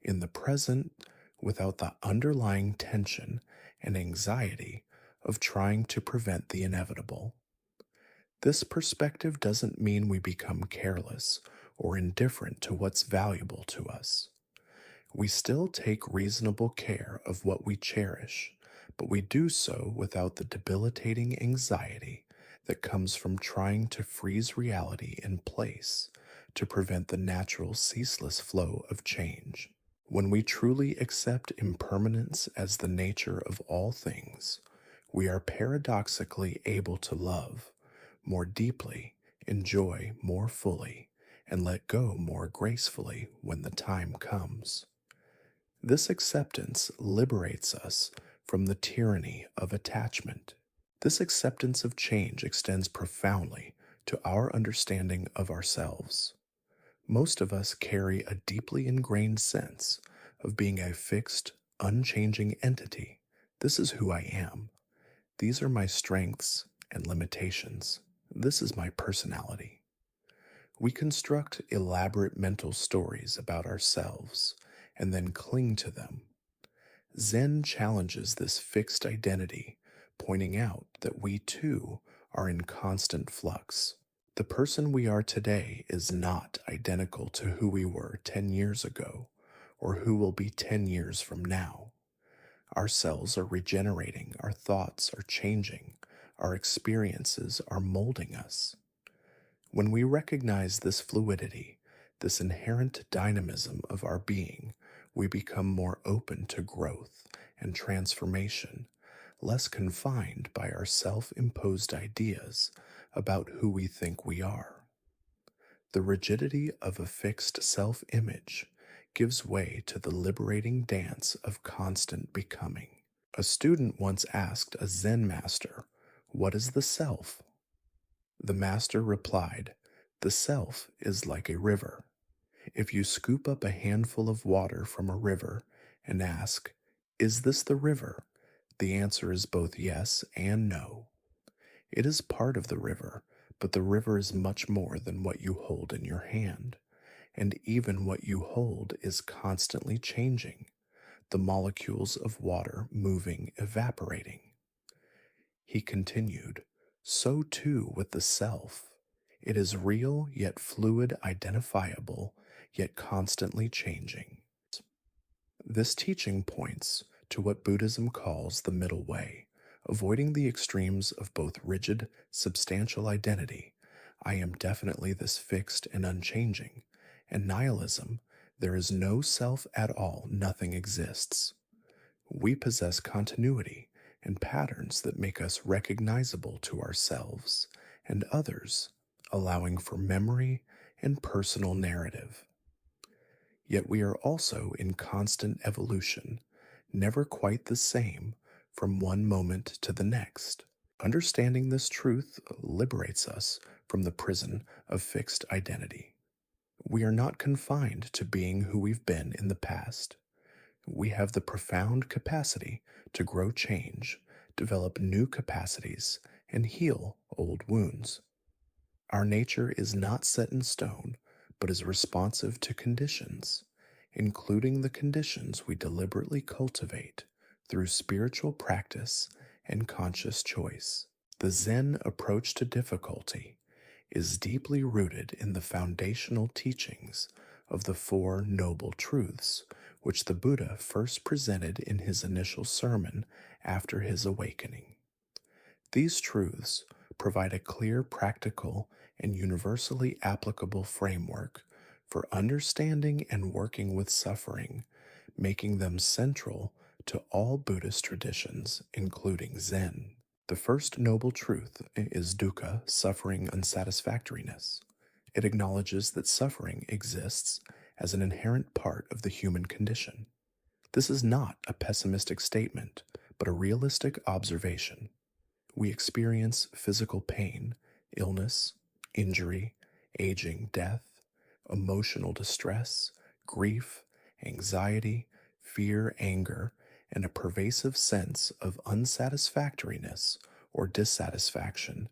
in the present, without the underlying tension and anxiety of trying to prevent the inevitable. This perspective doesn't mean we become careless or indifferent to what's valuable to us. We still take reasonable care of what we cherish, but we do so without the debilitating anxiety that comes from trying to freeze reality in place to prevent the natural, ceaseless flow of change. When we truly accept impermanence as the nature of all things, we are paradoxically able to love more deeply, enjoy more fully, and let go more gracefully when the time comes. This acceptance liberates us from the tyranny of attachment. This acceptance of change extends profoundly to our understanding of ourselves. Most of us carry a deeply ingrained sense of being a fixed, unchanging entity. This is who I am. These are my strengths and limitations. This is my personality. We construct elaborate mental stories about ourselves and then cling to them. Zen challenges this fixed identity, pointing out that we too are in constant flux. The person we are today is not identical to who we were 10 years ago or who will be 10 years from now. Our cells are regenerating, our thoughts are changing, our experiences are molding us. When we recognize this fluidity, this inherent dynamism of our being, we become more open to growth and transformation, less confined by our self imposed ideas about who we think we are. The rigidity of a fixed self image gives way to the liberating dance of constant becoming. A student once asked a Zen master, "What is the self?" The master replied, "The self is like a river. If you scoop up a handful of water from a river and ask, 'Is this the river?' the answer is both yes and no. It is part of the river, but the river is much more than what you hold in your hand, and even what you hold is constantly changing, the molecules of water moving, evaporating." He continued, "So too with the self. It is real, yet fluid, identifiable, yet constantly changing." This teaching points to what Buddhism calls the middle way, avoiding the extremes of both rigid, substantial identity, "I am definitely this fixed and unchanging," and nihilism, "There is no self at all, nothing exists." We possess continuity and patterns that make us recognizable to ourselves and others, allowing for memory and personal narrative. Yet we are also in constant evolution, never quite the same from one moment to the next. Understanding this truth liberates us from the prison of fixed identity. We are not confined to being who we've been in the past. We have the profound capacity to grow change, develop new capacities, and heal old wounds. Our nature is not set in stone, but is responsive to conditions, including the conditions we deliberately cultivate through spiritual practice and conscious choice. The Zen approach to difficulty is deeply rooted in the foundational teachings of the Four Noble Truths, which the Buddha first presented in his initial sermon after his awakening. These truths provide a clear, practical, and universally applicable framework for understanding and working with suffering, making them central to all Buddhist traditions, including Zen. The first noble truth is dukkha, suffering, unsatisfactoriness. It acknowledges that suffering exists as an inherent part of the human condition. This is not a pessimistic statement, but a realistic observation. We experience physical pain, illness, injury, aging, death, emotional distress, grief, anxiety, fear, anger, and a pervasive sense of unsatisfactoriness or dissatisfaction,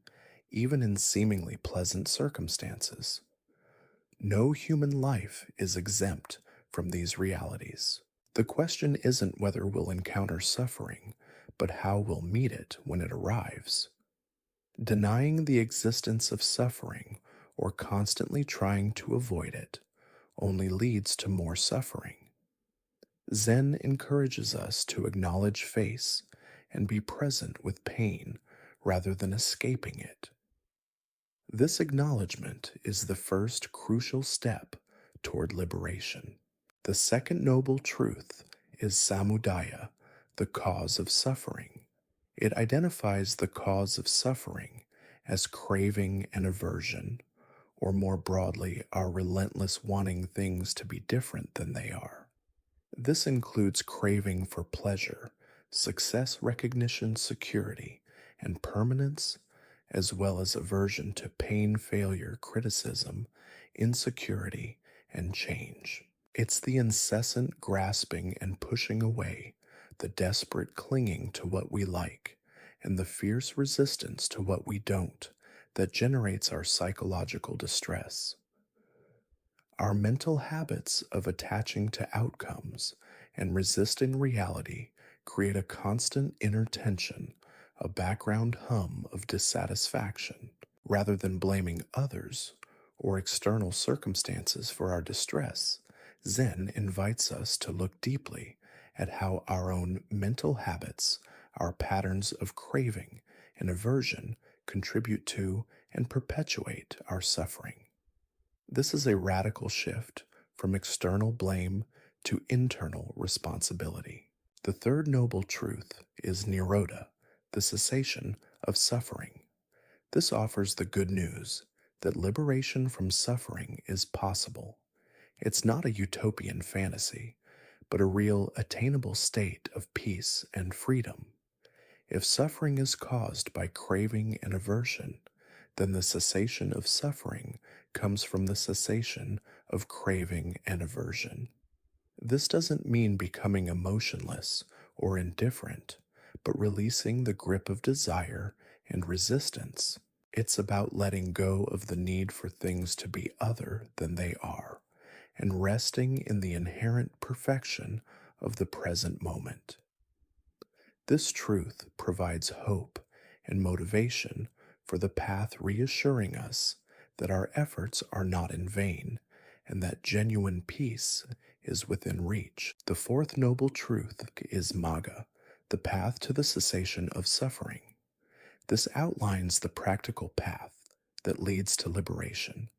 even in seemingly pleasant circumstances. No human life is exempt from these realities. The question isn't whether we'll encounter suffering, but how we'll meet it when it arrives. Denying the existence of suffering or constantly trying to avoid it only leads to more suffering. Zen encourages us to acknowledge, face, and be present with pain rather than escaping it. This acknowledgement is the first crucial step toward liberation. The second noble truth is samudaya, the cause of suffering. It identifies the cause of suffering as craving and aversion, or more broadly, our relentless wanting things to be different than they are. This includes craving for pleasure, success, recognition, security, and permanence, as well as aversion to pain, failure, criticism, insecurity, and change. It's the incessant grasping and pushing away, the desperate clinging to what we like, and the fierce resistance to what we don't that generates our psychological distress. Our mental habits of attaching to outcomes and resisting reality create a constant inner tension, a background hum of dissatisfaction. Rather than blaming others or external circumstances for our distress, Zen invites us to look deeply at how our own mental habits, our patterns of craving and aversion, contribute to and perpetuate our suffering. This is a radical shift from external blame to internal responsibility. The third noble truth is nirodha, the cessation of suffering. This offers the good news that liberation from suffering is possible. It's not a utopian fantasy, but a real attainable state of peace and freedom. If suffering is caused by craving and aversion, then the cessation of suffering comes from the cessation of craving and aversion. This doesn't mean becoming emotionless or indifferent, but releasing the grip of desire and resistance. It's about letting go of the need for things to be other than they are and resting in the inherent perfection of the present moment. This truth provides hope and motivation for the path, reassuring us that our efforts are not in vain and that genuine peace is within reach. The fourth noble truth is Magga, the path to the cessation of suffering. This outlines the practical path that leads to liberation.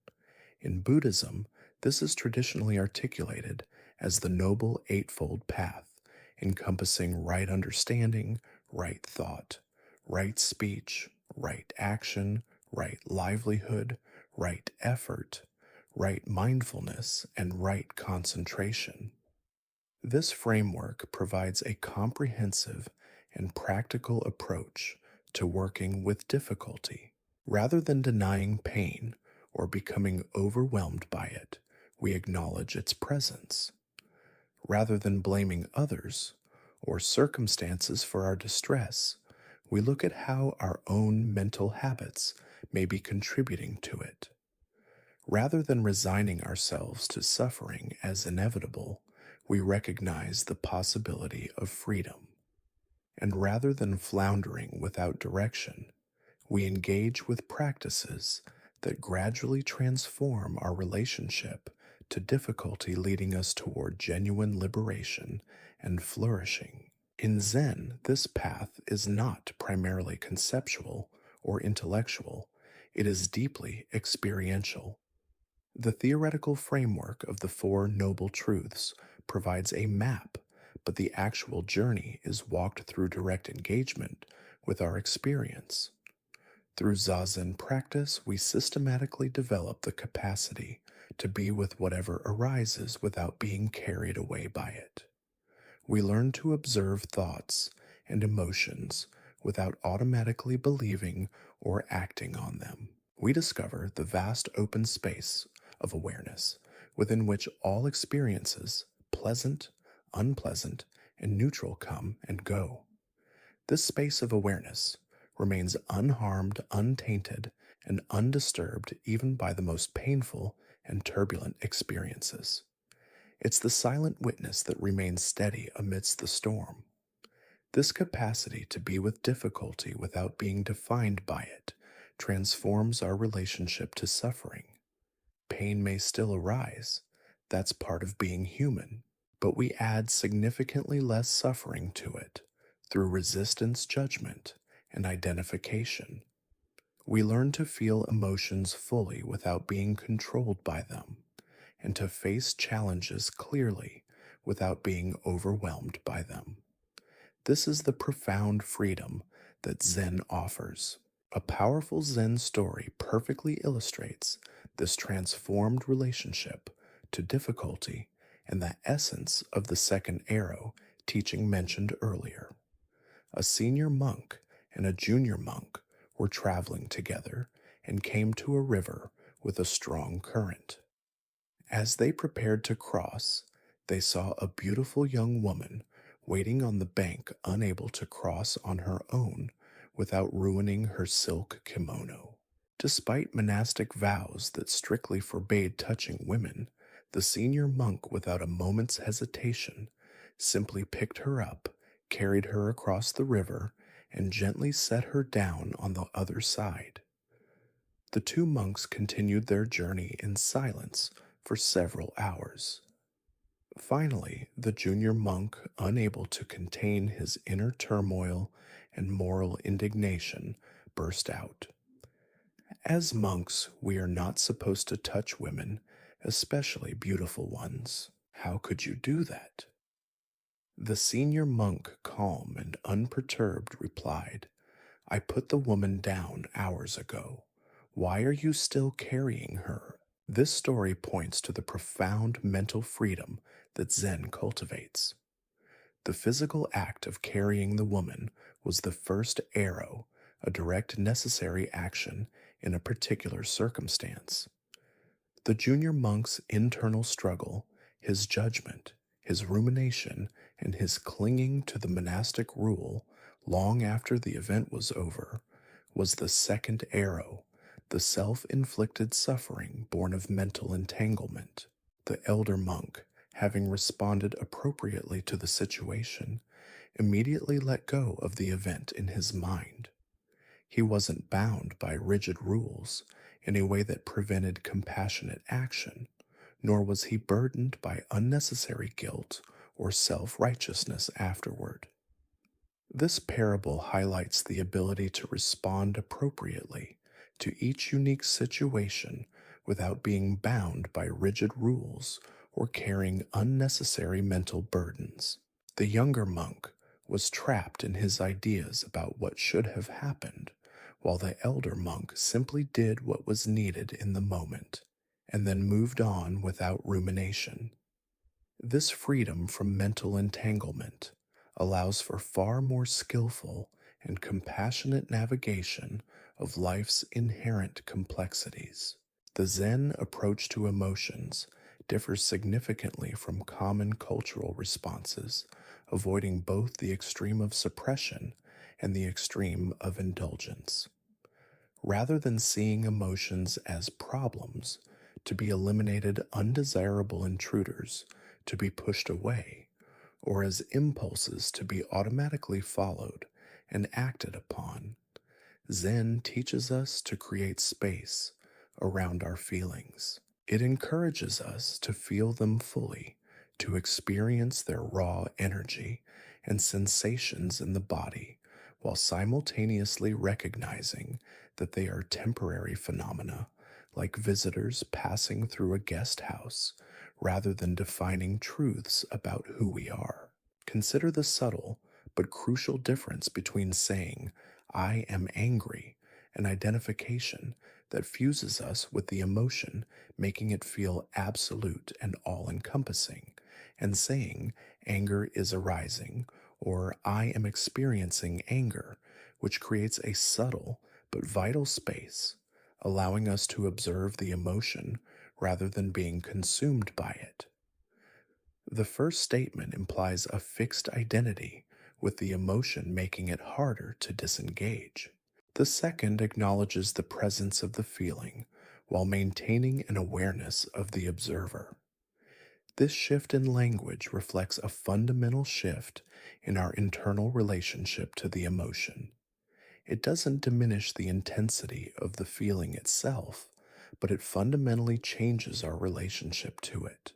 In Buddhism, this is traditionally articulated as the Noble Eightfold Path, encompassing right understanding, right thought, right speech, right action, right livelihood, right effort, right mindfulness, and right concentration. This framework provides a comprehensive and practical approach to working with difficulty. Rather than denying pain or becoming overwhelmed by it, we acknowledge its presence. Rather than blaming others or circumstances for our distress, we look at how our own mental habits may be contributing to it. Rather than resigning ourselves to suffering as inevitable, we recognize the possibility of freedom. And rather than floundering without direction, we engage with practices that gradually transform our relationship to difficulty, leading us toward genuine liberation and flourishing. In Zen, this path is not primarily conceptual or intellectual, it is deeply experiential. The theoretical framework of the Four Noble Truths provides a map, but the actual journey is walked through direct engagement with our experience. Through Zazen practice, we systematically develop the capacity to be with whatever arises without being carried away by it. We learn to observe thoughts and emotions without automatically believing or acting on them. We discover the vast open space of awareness within which all experiences, pleasant, unpleasant, and neutral, come and go. This space of awareness remains unharmed, untainted, and undisturbed even by the most painful and turbulent experiences. It's the silent witness that remains steady amidst the storm. This capacity to be with difficulty without being defined by it transforms our relationship to suffering. Pain may still arise, that's part of being human, but we add significantly less suffering to it through resistance, judgment, and identification. We learn to feel emotions fully without being controlled by them, and to face challenges clearly without being overwhelmed by them. This is the profound freedom that Zen offers. A powerful Zen story perfectly illustrates this transformed relationship to difficulty and the essence of the second arrow teaching mentioned earlier. A senior monk and a junior monk were traveling together and came to a river with a strong current. As they prepared to cross, they saw a beautiful young woman waiting on the bank, unable to cross on her own without ruining her silk kimono. Despite monastic vows that strictly forbade touching women, the senior monk, without a moment's hesitation, simply picked her up, carried her across the river, and gently set her down on the other side. The two monks continued their journey in silence for several hours. Finally, the junior monk, unable to contain his inner turmoil and moral indignation, burst out. As monks, we are not supposed to touch women, especially beautiful ones. How could you do that? The senior monk, calm and unperturbed, replied, I put the woman down hours ago. Why are you still carrying her? This story points to the profound mental freedom that Zen cultivates. The physical act of carrying the woman was the first arrow, a direct necessary action in a particular circumstance. The junior monk's internal struggle, his judgment, his rumination, and his clinging to the monastic rule long after the event was over, was the second arrow, the self inflicted suffering born of mental entanglement. The elder monk, having responded appropriately to the situation, immediately let go of the event in his mind. He wasn't bound by rigid rules in a way that prevented compassionate action, nor was he burdened by unnecessary guilt or self righteousness afterward. This parable highlights the ability to respond appropriately to each unique situation without being bound by rigid rules or carrying unnecessary mental burdens. The younger monk was trapped in his ideas about what should have happened, while the elder monk simply did what was needed in the moment and then moved on without rumination. This freedom from mental entanglement allows for far more skillful and compassionate navigation of life's inherent complexities. The Zen approach to emotions differs significantly from common cultural responses, avoiding both the extreme of suppression and the extreme of indulgence. Rather than seeing emotions as problems, to be eliminated undesirable intruders, to be pushed away, or as impulses to be automatically followed and acted upon, Zen teaches us to create space around our feelings. It encourages us to feel them fully, to experience their raw energy and sensations in the body, while simultaneously recognizing that they are temporary phenomena, like visitors passing through a guest house, rather than defining truths about who we are. Consider the subtle but crucial difference between saying, I am angry, an identification that fuses us with the emotion, making it feel absolute and all encompassing, and saying, anger is arising, or I am experiencing anger, which creates a subtle but vital space, allowing us to observe the emotion rather than being consumed by it. The first statement implies a fixed identity, with the emotion making it harder to disengage. The second acknowledges the presence of the feeling while maintaining an awareness of the observer. This shift in language reflects a fundamental shift in our internal relationship to the emotion. It doesn't diminish the intensity of the feeling itself, but it fundamentally changes our relationship to it.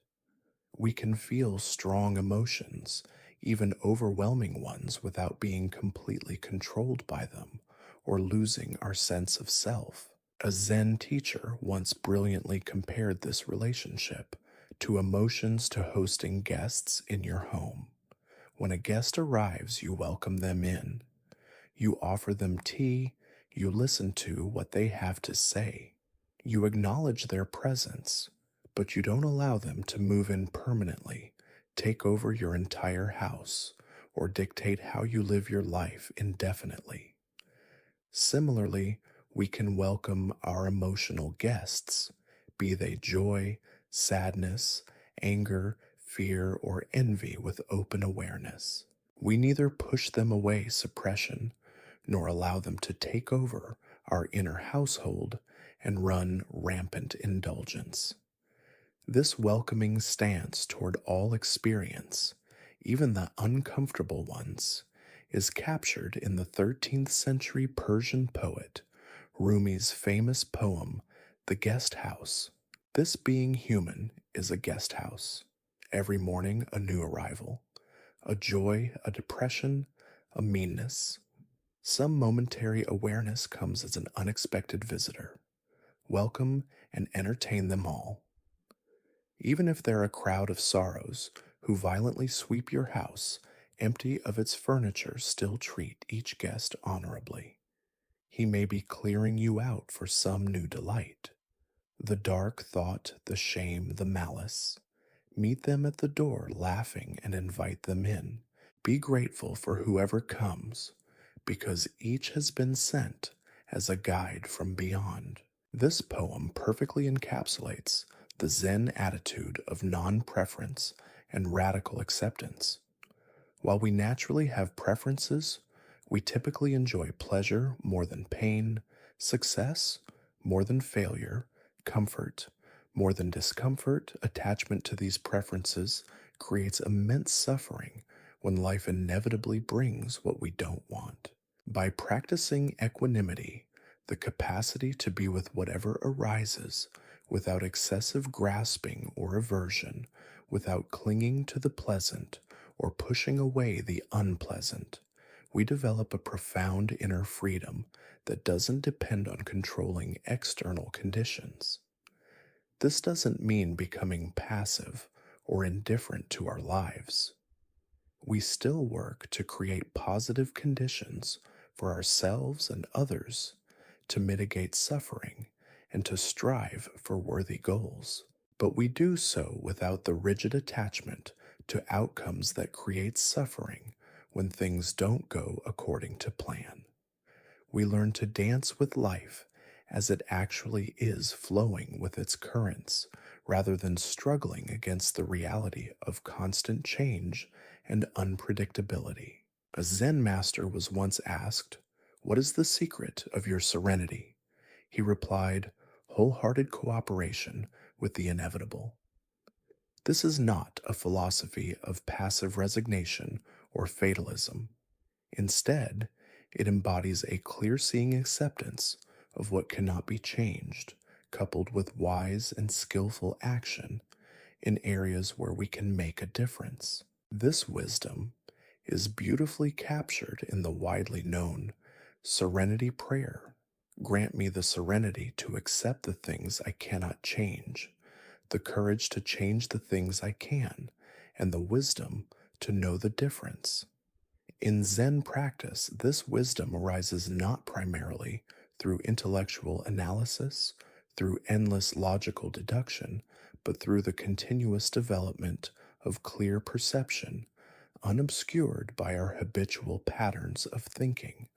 We can feel strong emotions, even overwhelming ones, without being completely controlled by them or losing our sense of self. A Zen teacher once brilliantly compared this relationship to emotions to hosting guests in your home. When a guest arrives, you welcome them in. You offer them tea, you listen to what they have to say. You acknowledge their presence, but you don't allow them to move in permanently, take over your entire house, or dictate how you live your life indefinitely. Similarly, we can welcome our emotional guests, be they joy, sadness, anger, fear, or envy, with open awareness. We neither push them away suppression, nor allow them to take over our inner household and run rampant indulgence. This welcoming stance toward all experience, even the uncomfortable ones, is captured in the 13th century Persian poet Rumi's famous poem, The Guest House. This being human is a guest house. Every morning, a new arrival, a joy, a depression, a meanness. Some momentary awareness comes as an unexpected visitor. Welcome and entertain them all. Even if they're a crowd of sorrows who violently sweep your house empty of its furniture, still treat each guest honorably. He may be clearing you out for some new delight. The dark thought, the shame, the malice. Meet them at the door laughing and invite them in. Be grateful for whoever comes, because each has been sent as a guide from beyond. This poem perfectly encapsulates the Zen attitude of non preference and radical acceptance. While we naturally have preferences, we typically enjoy pleasure more than pain, success more than failure, comfort more than discomfort. Attachment to these preferences creates immense suffering when life inevitably brings what we don't want. By practicing equanimity, the capacity to be with whatever arises without excessive grasping or aversion, without clinging to the pleasant or pushing away the unpleasant, we develop a profound inner freedom that doesn't depend on controlling external conditions. This doesn't mean becoming passive or indifferent to our lives. We still work to create positive conditions for ourselves and others, to mitigate suffering, and to strive for worthy goals. But we do so without the rigid attachment to outcomes that create suffering when things don't go according to plan. We learn to dance with life as it actually is flowing with its currents, rather than struggling against the reality of constant change and unpredictability. A Zen master was once asked, "What is the secret of your serenity?" He replied, "Wholehearted cooperation with the inevitable." This is not a philosophy of passive resignation or fatalism. Instead, it embodies a clear seeing acceptance of what cannot be changed, coupled with wise and skillful action in areas where we can make a difference. This wisdom is beautifully captured in the widely known Serenity Prayer. Grant me the serenity to accept the things I cannot change, the courage to change the things I can, and the wisdom to know the difference. In Zen practice, this wisdom arises not primarily through intellectual analysis, through endless logical deduction, but through the continuous development of clear perception, unobscured by our habitual patterns of thinking,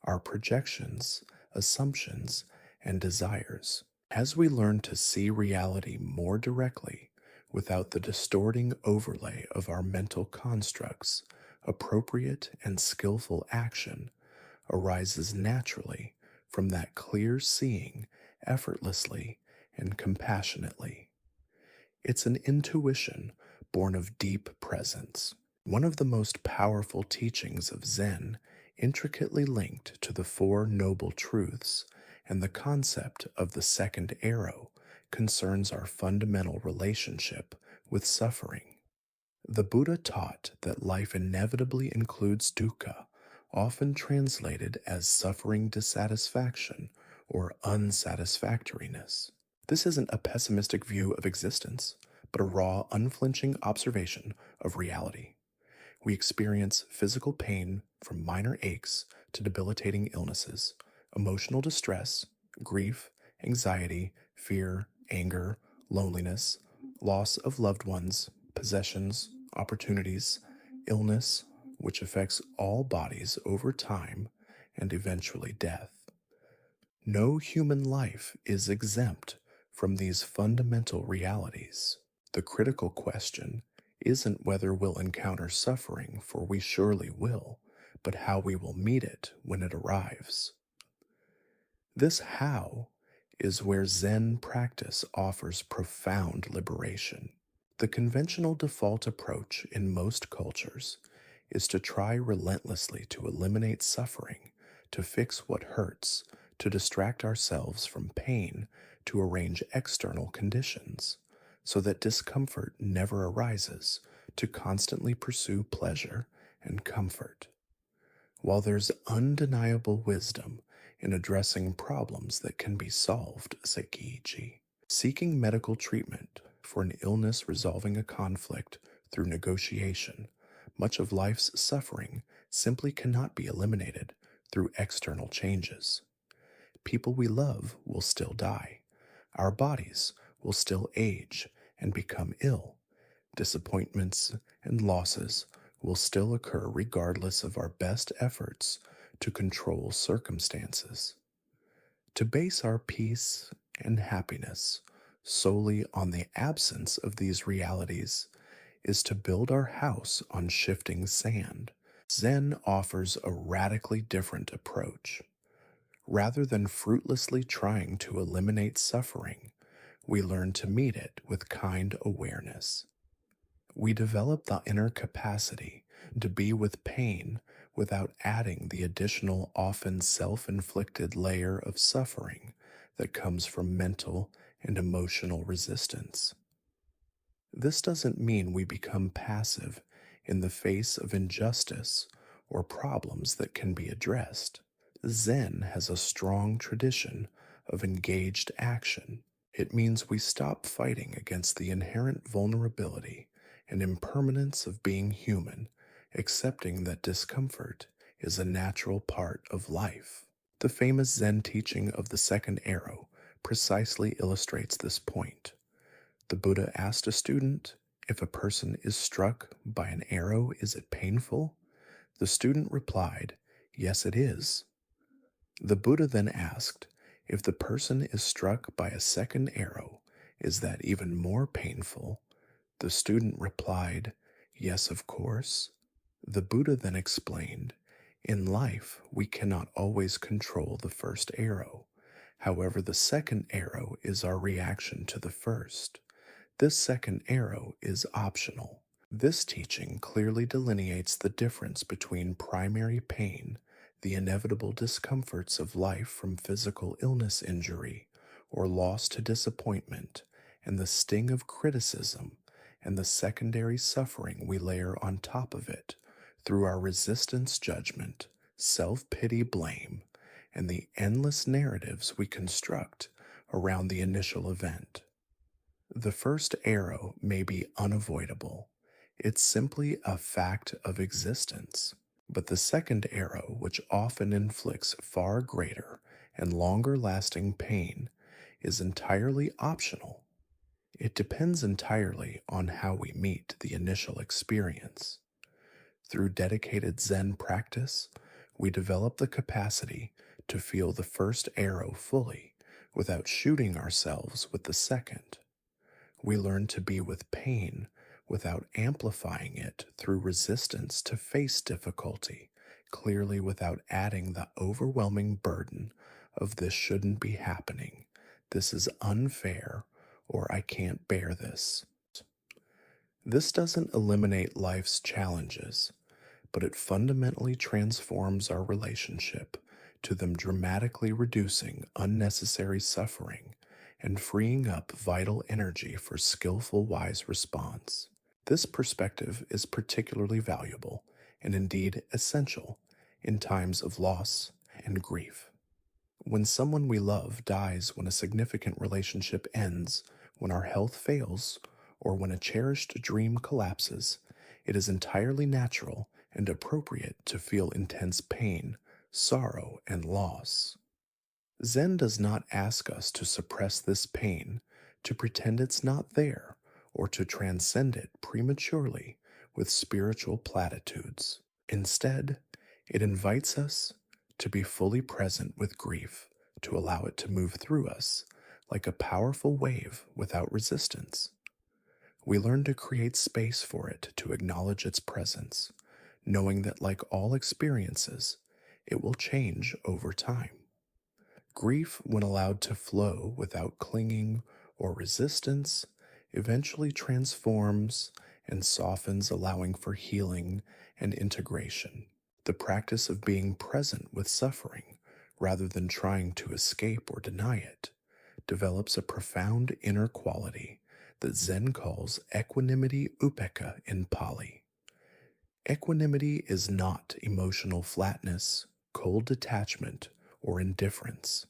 our projections, assumptions, and desires. As we learn to see reality more directly, without the distorting overlay of our mental constructs, appropriate and skillful action arises naturally from that clear seeing, effortlessly and compassionately. It's an intuition born of deep presence. One of the most powerful teachings of Zen, intricately linked to the Four Noble Truths and the concept of the second arrow, concerns our fundamental relationship with suffering. The Buddha taught that life inevitably includes dukkha, often translated as suffering dissatisfaction or unsatisfactoriness. This isn't a pessimistic view of existence, but a raw, unflinching observation of reality. We experience physical pain from minor aches to debilitating illnesses, emotional distress, grief, anxiety, fear, anger, loneliness, loss of loved ones, possessions, opportunities, illness, which affects all bodies over time, and eventually death. No human life is exempt from these fundamental realities. The critical question isn't whether we'll encounter suffering, for we surely will, but how we will meet it when it arrives. This how is where Zen practice offers profound liberation. The conventional default approach in most cultures is to try relentlessly to eliminate suffering, to fix what hurts, to distract ourselves from pain, to arrange external conditions, so that discomfort never arises, to constantly pursue pleasure and comfort. While there's undeniable wisdom in addressing problems that can be solved, Sekiichi, seeking medical treatment for an illness, resolving a conflict through negotiation, much of life's suffering simply cannot be eliminated through external changes. people we love will still die. Our bodies will still age and become ill. Disappointments and losses will still occur regardless of our best efforts to control circumstances. To base our peace and happiness solely on the absence of these realities is to build our house on shifting sand. Zen offers a radically different approach. Rather than fruitlessly trying to eliminate suffering, we learn to meet it with kind awareness. We develop the inner capacity to be with pain without adding the additional, often self inflicted layer of suffering that comes from mental and emotional resistance. This doesn't mean we become passive in the face of injustice or problems that can be addressed. Zen has a strong tradition of engaged action. It means we stop fighting against the inherent vulnerability and impermanence of being human, accepting that discomfort is a natural part of life. The famous Zen teaching of the second arrow precisely illustrates this point. The Buddha asked a student, "If a person is struck by an arrow, is it painful?" The student replied, "Yes, it is." The Buddha then asked, "If the person is struck by a second arrow, is that even more painful?" The student replied, "Yes, of course." The Buddha then explained, "In life, we cannot always control the first arrow. However, the second arrow is our reaction to the first. This second arrow is optional." This teaching clearly delineates the difference between primary pain, the inevitable discomforts of life from physical illness, injury, or loss to disappointment, and the sting of criticism, and the secondary suffering we layer on top of it through our resistance, judgment, self pity, blame, and the endless narratives we construct around the initial event. The first arrow may be unavoidable. It's simply a fact of existence. But the second arrow, which often inflicts far greater and longer lasting pain, is entirely optional. It depends entirely on how we meet the initial experience. Through dedicated Zen practice, we develop the capacity to feel the first arrow fully without shooting ourselves with the second. We learn to be with pain without amplifying it through resistance to face difficulty, clearly without adding the overwhelming burden of "this shouldn't be happening," "this is unfair," or "I can't bear this." This doesn't eliminate life's challenges, but it fundamentally transforms our relationship to them, dramatically reducing unnecessary suffering and freeing up vital energy for skillful, wise response. This perspective is particularly valuable and indeed essential in times of loss and grief. When someone we love dies, when a significant relationship ends, when our health fails, or when a cherished dream collapses, it is entirely natural and appropriate to feel intense pain, sorrow, and loss. Zen does not ask us to suppress this pain, to pretend it's not there, or to transcend it prematurely with spiritual platitudes. Instead, it invites us to be fully present with grief, to allow it to move through us like a powerful wave without resistance. We learn to create space for it, to acknowledge its presence, knowing that, like all experiences, it will change over time. Grief, when allowed to flow without clinging or resistance, eventually transforms and softens, allowing for healing and integration. The practice of being present with suffering, rather than trying to escape or deny it, develops a profound inner quality that Zen calls equanimity, upekkha in Pali. Equanimity is not emotional flatness, cold detachment, or indifference.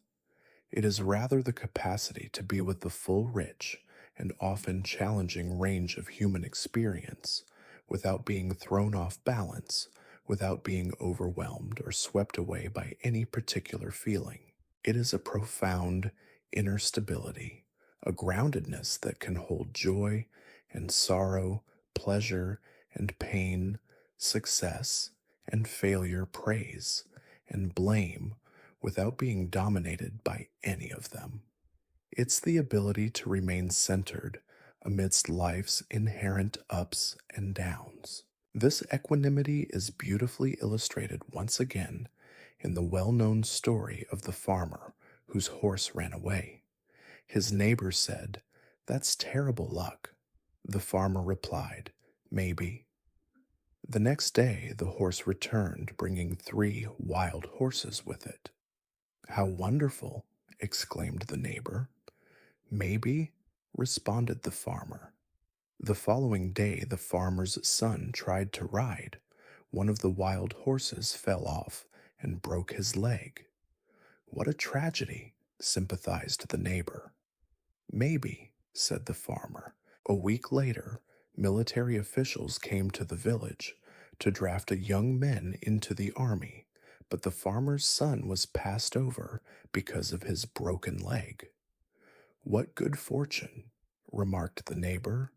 It is rather the capacity to be with the full, rich, and often challenging range of human experience without being thrown off balance, without being overwhelmed or swept away by any particular feeling. It is a profound inner stability, a groundedness that can hold joy and sorrow, pleasure and pain, success and failure, praise and blame without being dominated by any of them. It's the ability to remain centered amidst life's inherent ups and downs. This equanimity is beautifully illustrated once again in the well known story of the farmer whose horse ran away. His neighbor said, "That's terrible luck." The farmer replied, "Maybe." The next day, the horse returned, bringing 3 wild horses with it. "How wonderful!" exclaimed the neighbor. "Maybe," responded the farmer. The following day, the farmer's son tried to ride. One of the wild horses fell off and broke his leg. "What a tragedy," sympathized the neighbor. "Maybe," said the farmer. A week later, military officials came to the village to draft a young man into the army, but the farmer's son was passed over because of his broken leg. "What good fortune," remarked the neighbor.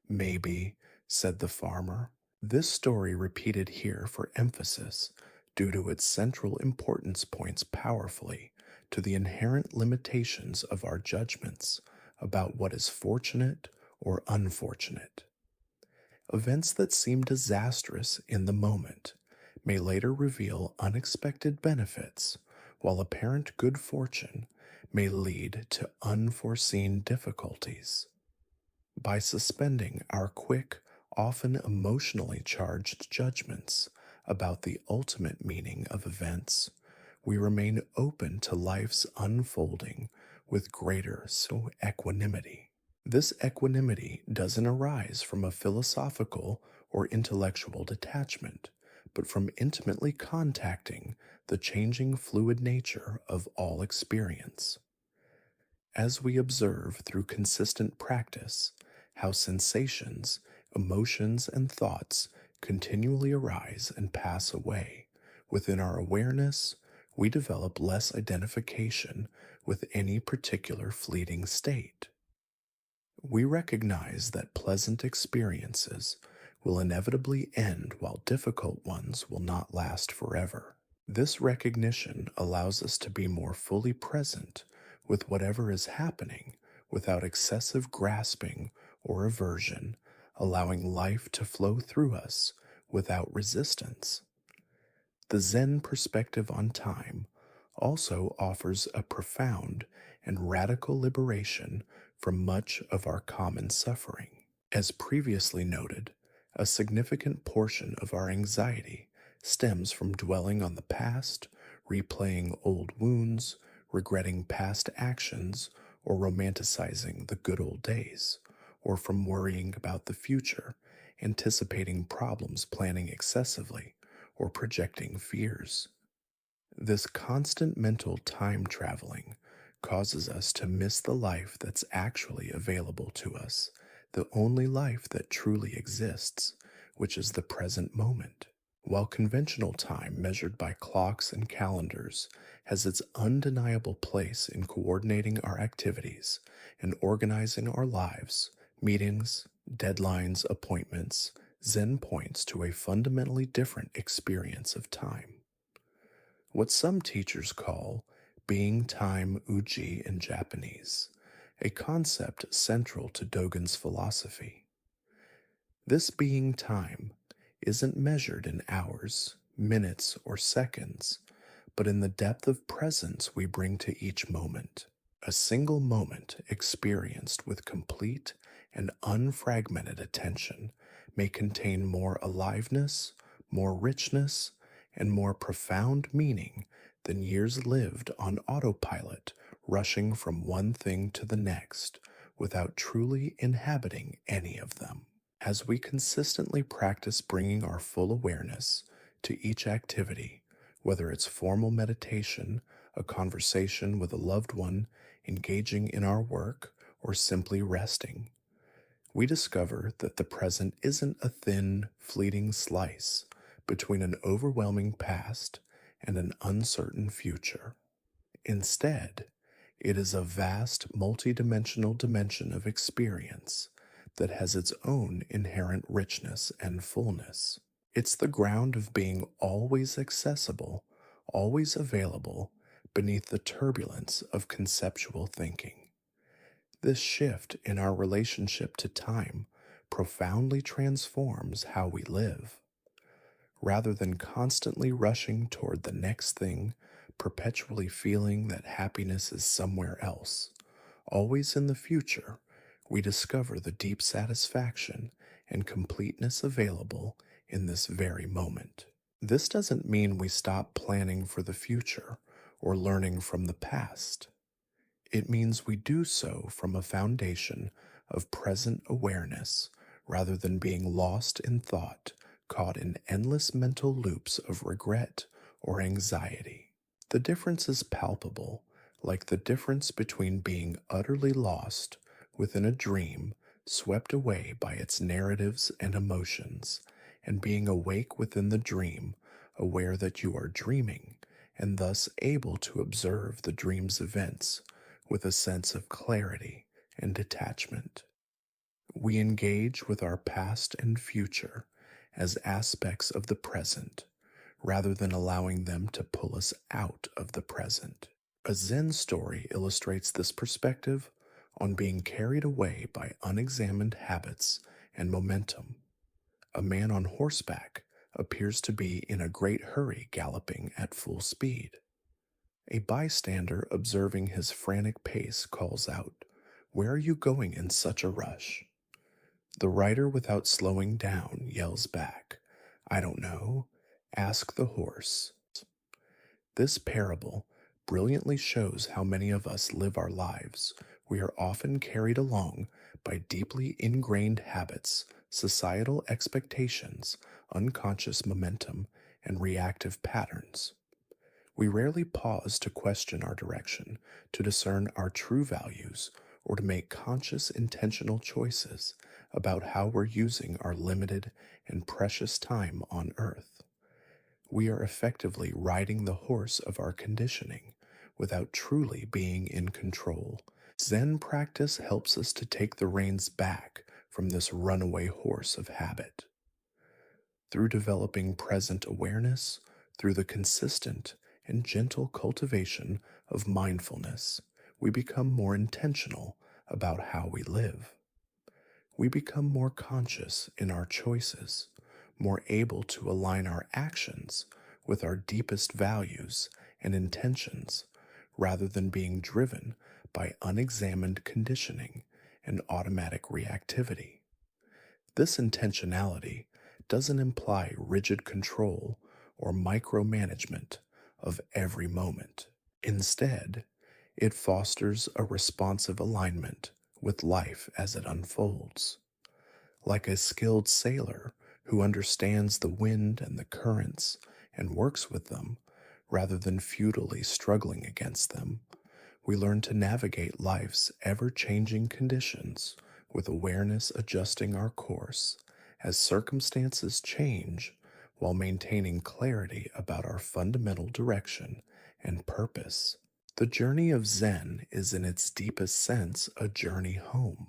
"Maybe," said the farmer. This story repeated here for emphasis, due to its central importance, points powerfully to the inherent limitations of our judgments about what is fortunate or unfortunate. Events that seem disastrous in the moment may later reveal unexpected benefits, while apparent good fortune may lead to unforeseen difficulties. By suspending our quick, often emotionally charged judgments about the ultimate meaning of events, we remain open to life's unfolding with greater equanimity. This equanimity doesn't arise from a philosophical or intellectual detachment, but from intimately contacting the changing fluid nature of all experience. As we observe through consistent practice how sensations, emotions, and thoughts continually arise and pass away within our awareness, we develop less identification with any particular fleeting state. We recognize that pleasant experiences will inevitably end while difficult ones will not last forever. This recognition allows us to be more fully present with whatever is happening without excessive grasping or aversion, allowing life to flow through us without resistance. The Zen perspective on time also offers a profound and radical liberation from much of our common suffering. As previously noted, a significant portion of our anxiety stems from dwelling on the past, replaying old wounds, regretting past actions, or romanticizing the good old days, or from worrying about the future, anticipating problems, planning excessively, or projecting fears. This constant mental time traveling causes us to miss the life that's actually available to us, the only life that truly exists, which is the present moment. While conventional time, measured by clocks and calendars, has its undeniable place in coordinating our activities and organizing our lives, meetings, deadlines, appointments, Zen points to a fundamentally different experience of time. What some teachers call being time uji in Japanese, a concept central to Dogen's philosophy. This being time isn't measured in hours, minutes, or seconds, but in the depth of presence we bring to each moment. A single moment experienced with complete and unfragmented attention may contain more aliveness, more richness, and more profound meaning than years lived on autopilot, rushing from one thing to the next without truly inhabiting any of them. As we consistently practice bringing our full awareness to each activity, whether it's formal meditation, a conversation with a loved one, engaging in our work, or simply resting, we discover that the present isn't a thin, fleeting slice between an overwhelming past and an uncertain future. Instead, it is a vast multidimensional dimension of experience that has its own inherent richness and fullness. It's the ground of being always accessible, always available beneath the turbulence of conceptual thinking. This shift in our relationship to time profoundly transforms how we live. Rather than constantly rushing toward the next thing, perpetually feeling that happiness is somewhere else, always in the future, we discover the deep satisfaction and completeness available in this very moment. This doesn't mean we stop planning for the future or learning from the past. It means we do so from a foundation of present awareness rather than being lost in thought, caught in endless mental loops of regret or anxiety. The difference is palpable, like the difference between being utterly lost within a dream swept away by its narratives and emotions, and being awake within the dream, aware that you are dreaming, and thus able to observe the dream's events with a sense of clarity and detachment. We engage with our past and future as aspects of the present, rather than allowing them to pull us out of the present. A Zen story illustrates this perspective on being carried away by unexamined habits and momentum. A man on horseback appears to be in a great hurry galloping at full speed. A bystander observing his frantic pace calls out, "Where are you going in such a rush?" The rider, without slowing down, yells back, "I don't know. Ask the horse." This parable brilliantly shows how many of us live our lives. We are often carried along by deeply ingrained habits, societal expectations, unconscious momentum, and reactive patterns. We rarely pause to question our direction, to discern our true values, or to make conscious, intentional choices about how we're using our limited and precious time on earth. We are effectively riding the horse of our conditioning without truly being in control. Zen practice helps us to take the reins back from this runaway horse of habit. Through developing present awareness, through the consistent and gentle cultivation of mindfulness, we become more intentional about how we live. We become more conscious in our choices, more able to align our actions with our deepest values and intentions, rather than being driven by unexamined conditioning and automatic reactivity. This intentionality doesn't imply rigid control or micromanagement of every moment. Instead, it fosters a responsive alignment with life as it unfolds. Like a skilled sailor who understands the wind and the currents and works with them rather than futilely struggling against them, we learn to navigate life's ever-changing conditions with awareness, adjusting our course as circumstances change while maintaining clarity about our fundamental direction and purpose. The journey of Zen is, in its deepest sense, a journey home.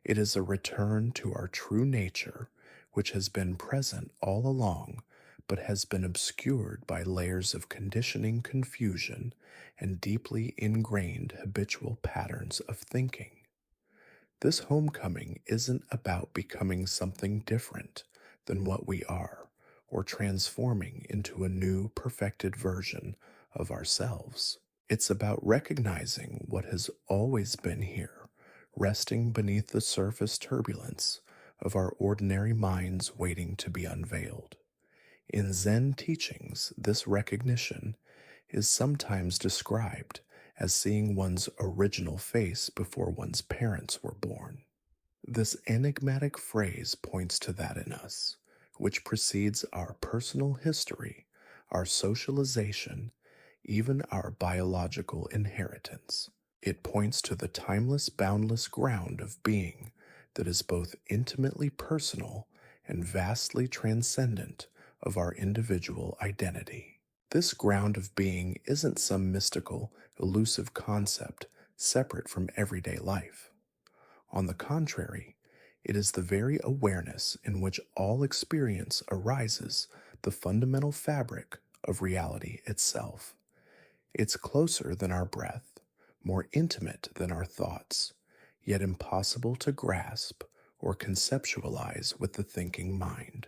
It is a return to our true nature, which has been present all along, but has been obscured by layers of conditioning, confusion, and deeply ingrained habitual patterns of thinking. This homecoming isn't about becoming something different than what we are, or transforming into a new, perfected version of ourselves. It's about recognizing what has always been here, resting beneath the surface turbulence of our ordinary minds waiting to be unveiled. In Zen teachings, this recognition is sometimes described as seeing one's original face before one's parents were born. This enigmatic phrase points to that in us, which precedes our personal history, our socialization, even our biological inheritance. It points to the timeless, boundless ground of being that is both intimately personal and vastly transcendent of our individual identity. This ground of being isn't some mystical, elusive concept separate from everyday life. On the contrary, it is the very awareness in which all experience arises, the fundamental fabric of reality itself. It's closer than our breath, more intimate than our thoughts, yet impossible to grasp or conceptualize with the thinking mind.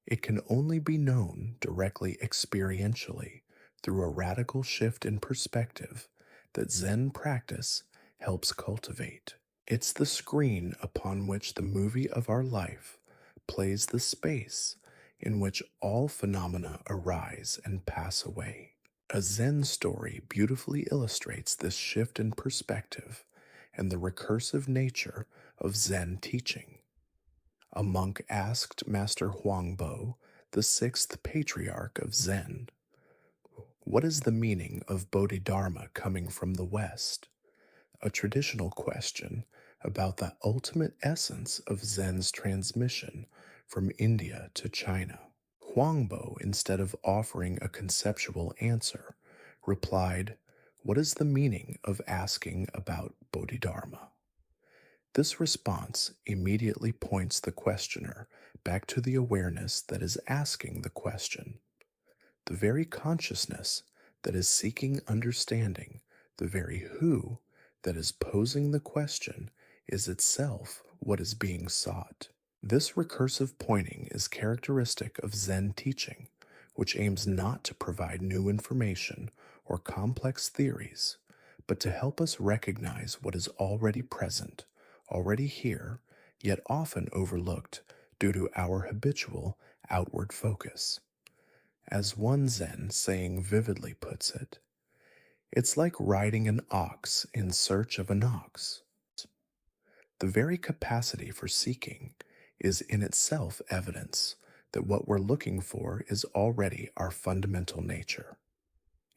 It can only be known directly experientially through a radical shift in perspective that Zen practice helps cultivate. It's the screen upon which the movie of our life plays the space in which all phenomena arise and pass away. A Zen story beautifully illustrates this shift in perspective and the recursive nature of Zen teaching. A monk asked Master Huangbo, the sixth patriarch of Zen, "What is the meaning of Bodhidharma coming from the West?" A traditional question about the ultimate essence of Zen's transmission from India to China. Huangbo, instead of offering a conceptual answer, replied, "What is the meaning of asking about Bodhidharma?" This response immediately points the questioner back to the awareness that is asking the question. The very consciousness that is seeking understanding, the very who that is posing the question, is itself what is being sought. This recursive pointing is characteristic of Zen teaching, which aims not to provide new information or complex theories, but to help us recognize what is already present, already here, yet often overlooked due to our habitual outward focus. As one Zen saying vividly puts it, it's like riding an ox in search of an ox. The very capacity for seeking is in itself evidence that what we're looking for is already our fundamental nature.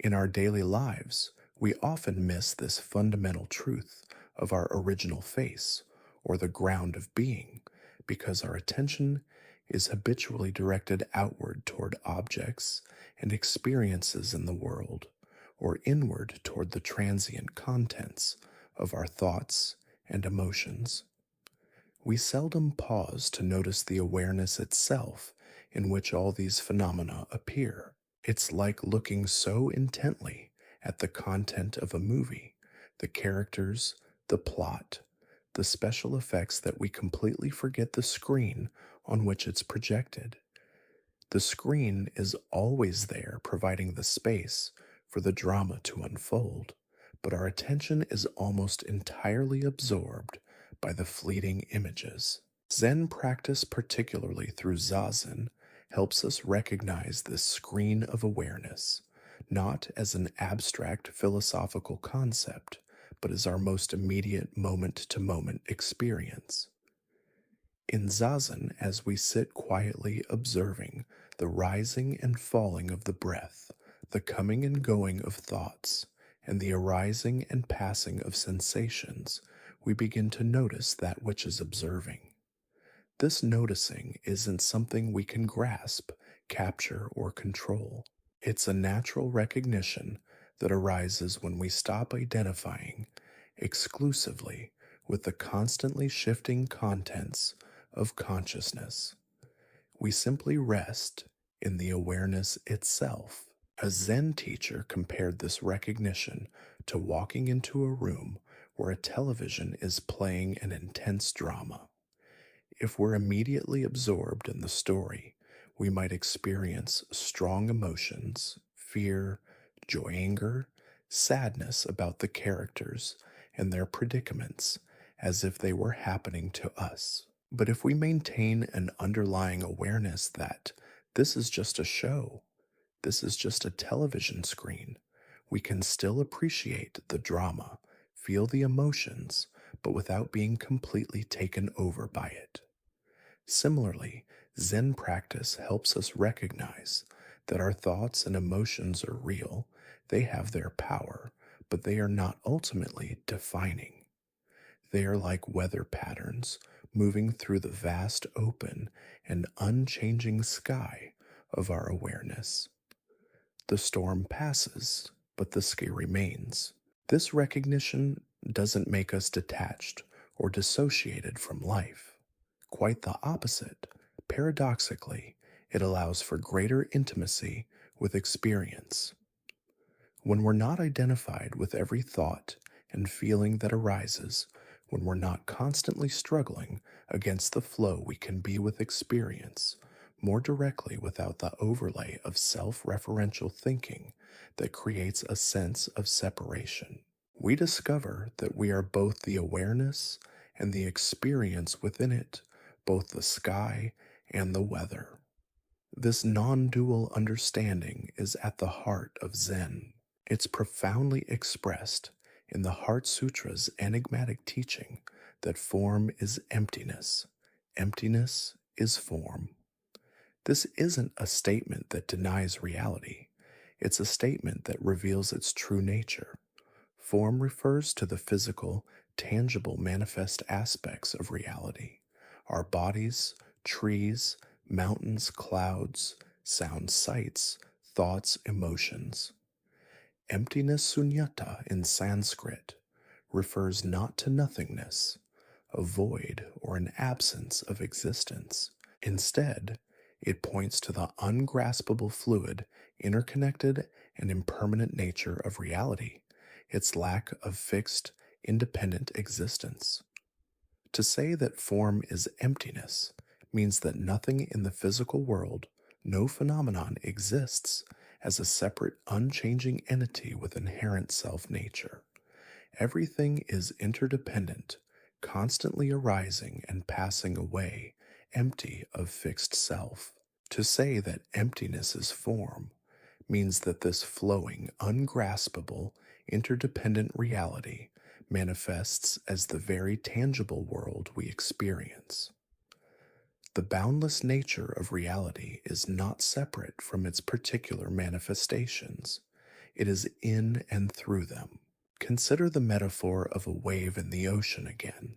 In our daily lives, we often miss this fundamental truth of our original face, or the ground of being, because our attention is habitually directed outward toward objects and experiences in the world, or inward toward the transient contents of our thoughts and emotions. We seldom pause to notice the awareness itself in which all these phenomena appear. It's like looking so intently at the content of a movie, the characters, the plot, the special effects, that we completely forget the screen on which it's projected. The screen is always there, providing the space for the drama to unfold, but our attention is almost entirely absorbed by the fleeting images. Zen practice, particularly through Zazen, helps us recognize this screen of awareness, not as an abstract philosophical concept, but as our most immediate moment to moment experience. In Zazen, as we sit quietly observing the rising and falling of the breath, the coming and going of thoughts, and the arising and passing of sensations, we begin to notice that which is observing. This noticing isn't something we can grasp, capture, or control. It's a natural recognition that arises when we stop identifying exclusively with the constantly shifting contents of consciousness. We simply rest in the awareness itself. A Zen teacher compared this recognition to walking into a room where a television is playing an intense drama. If we're immediately absorbed in the story, we might experience strong emotions, fear, joy, anger, sadness about the characters and their predicaments as if they were happening to us. But if we maintain an underlying awareness that this is just a show, this is just a television screen, we can still appreciate the drama, feel the emotions, but without being completely taken over by it. Similarly, Zen practice helps us recognize that our thoughts and emotions are real, they have their power, but they are not ultimately defining. They are like weather patterns moving through the vast open and unchanging sky of our awareness. The storm passes, but the ski remains. This recognition doesn't make us detached or dissociated from life. Quite the opposite. Paradoxically, it allows for greater intimacy with experience. When we're not identified with every thought and feeling that arises, when we're not constantly struggling against the flow, we can be with experience more directly without the overlay of self referential thinking that creates a sense of separation. We discover that we are both the awareness and the experience within it, both the sky and the weather. This non dual understanding is at the heart of Zen. It's profoundly expressed in the Heart Sutra's enigmatic teaching that form is emptiness, emptiness is form. This isn't a statement that denies reality, it's a statement that reveals its true nature. Form refers to the physical, tangible, manifest aspects of reality our bodies, trees, mountains, clouds, sound, sights, thoughts, emotions. Emptiness sunyata in Sanskrit refers not to nothingness, a void or an absence of existence. Instead, it points to the ungraspable fluid, interconnected, and impermanent nature of reality, its lack of fixed, independent existence. To say that form is emptiness means that nothing in the physical world, no phenomenon exists as a separate, unchanging entity with inherent self nature. Everything is interdependent, constantly arising and passing away, empty of fixed self. To say that emptiness is form means that this flowing, ungraspable, interdependent reality manifests as the very tangible world we experience. The boundless nature of reality is not separate from its particular manifestations. It is in and through them. Consider the metaphor of a wave in the ocean again.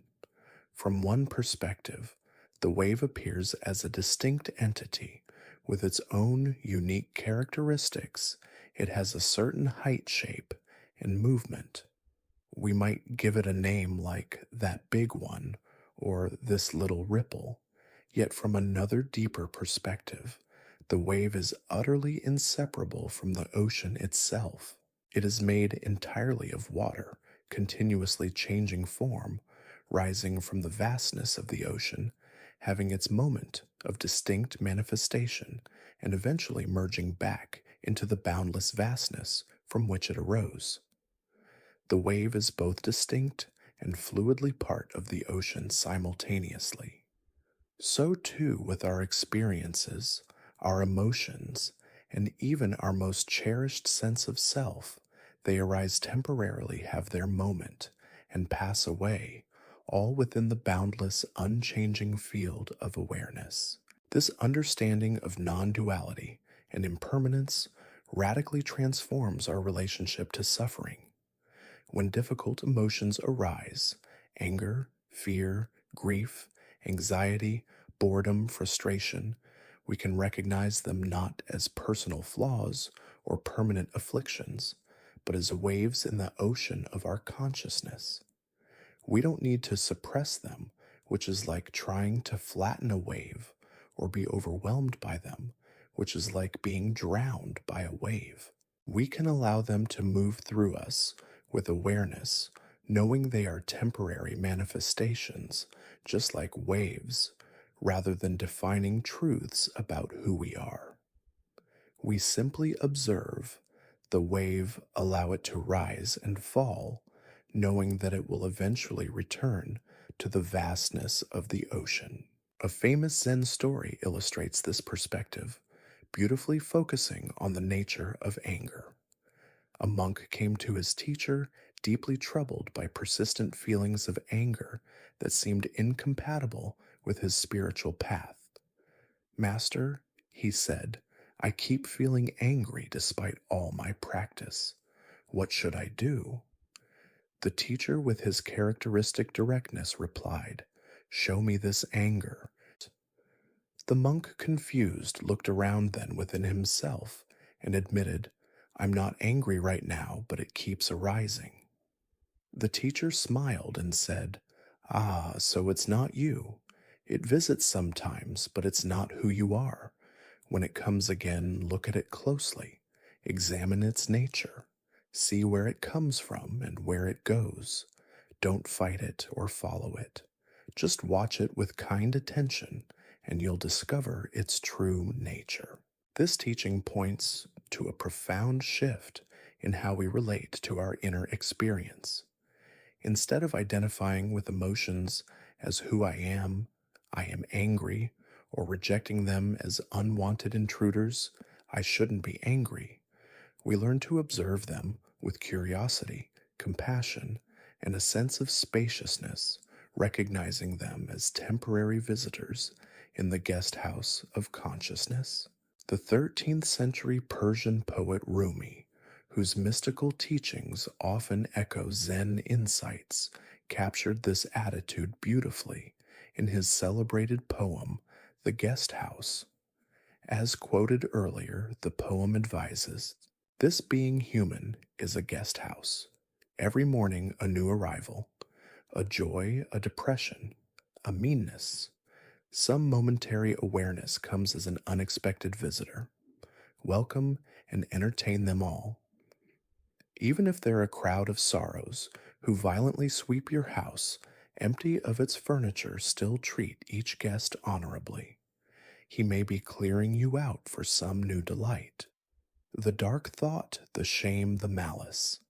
From one perspective, the wave appears as a distinct entity with its own unique characteristics. It has a certain height, shape, and movement. We might give it a name like that big one or this little ripple. Yet, from another deeper perspective, the wave is utterly inseparable from the ocean itself. It is made entirely of water, continuously changing form, rising from the vastness of the ocean, having its moment of distinct manifestation, and eventually merging back into the boundless vastness from which it arose. The wave is both distinct and fluidly part of the ocean simultaneously. So too with our experiences, our emotions, and even our most cherished sense of self. They arise temporarily, have their moment, and pass away, all within the boundless, unchanging field of awareness. This understanding of non duality and impermanence radically transforms our relationship to suffering. When difficult emotions arise, anger, fear, grief, anxiety, boredom, frustration, we can recognize them not as personal flaws or permanent afflictions, but as waves in the ocean of our consciousness. We don't need to suppress them, which is like trying to flatten a wave, or be overwhelmed by them, which is like being drowned by a wave. We can allow them to move through us with awareness, knowing they are temporary manifestations, just like waves, rather than defining truths about who we are. We simply observe the wave, allow it to rise and fall, knowing that it will eventually return to the vastness of the ocean. A famous Zen story illustrates this perspective, beautifully focusing on the nature of anger. A monk came to his teacher, deeply troubled by persistent feelings of anger that seemed incompatible with his spiritual path. Master, he said, I keep feeling angry despite all my practice. What should I do? The teacher, with his characteristic directness, replied, Show me this anger. The monk, confused, looked around then within himself and admitted, I'm not angry right now, but it keeps arising. The teacher smiled and said, Ah, so it's not you. It visits sometimes, but it's not who you are. When it comes again, look at it closely. Examine its nature. See where it comes from and where it goes. Don't fight it or follow it. Just watch it with kind attention, and you'll discover its true nature. This teaching points to a profound shift in how we relate to our inner experience. Instead of identifying with emotions as who I am angry, or rejecting them as unwanted intruders, I shouldn't be angry, we learn to observe them with curiosity, compassion, and a sense of spaciousness, recognizing them as temporary visitors in the guest house of consciousness. The 13th century Persian poet Rumi, whose mystical teachings often echo Zen insights, captured this attitude beautifully in his celebrated poem, The Guest House. As quoted earlier, the poem advises, this being human is a guest house. Every morning a new arrival, a joy, a depression, a meanness. Some momentary awareness comes as an unexpected visitor. Welcome and entertain them all. Even if they're a crowd of sorrows who violently sweep your house, empty of its furniture, still treat each guest honorably. He may be clearing you out for some new delight. The dark thought, the shame, the malice.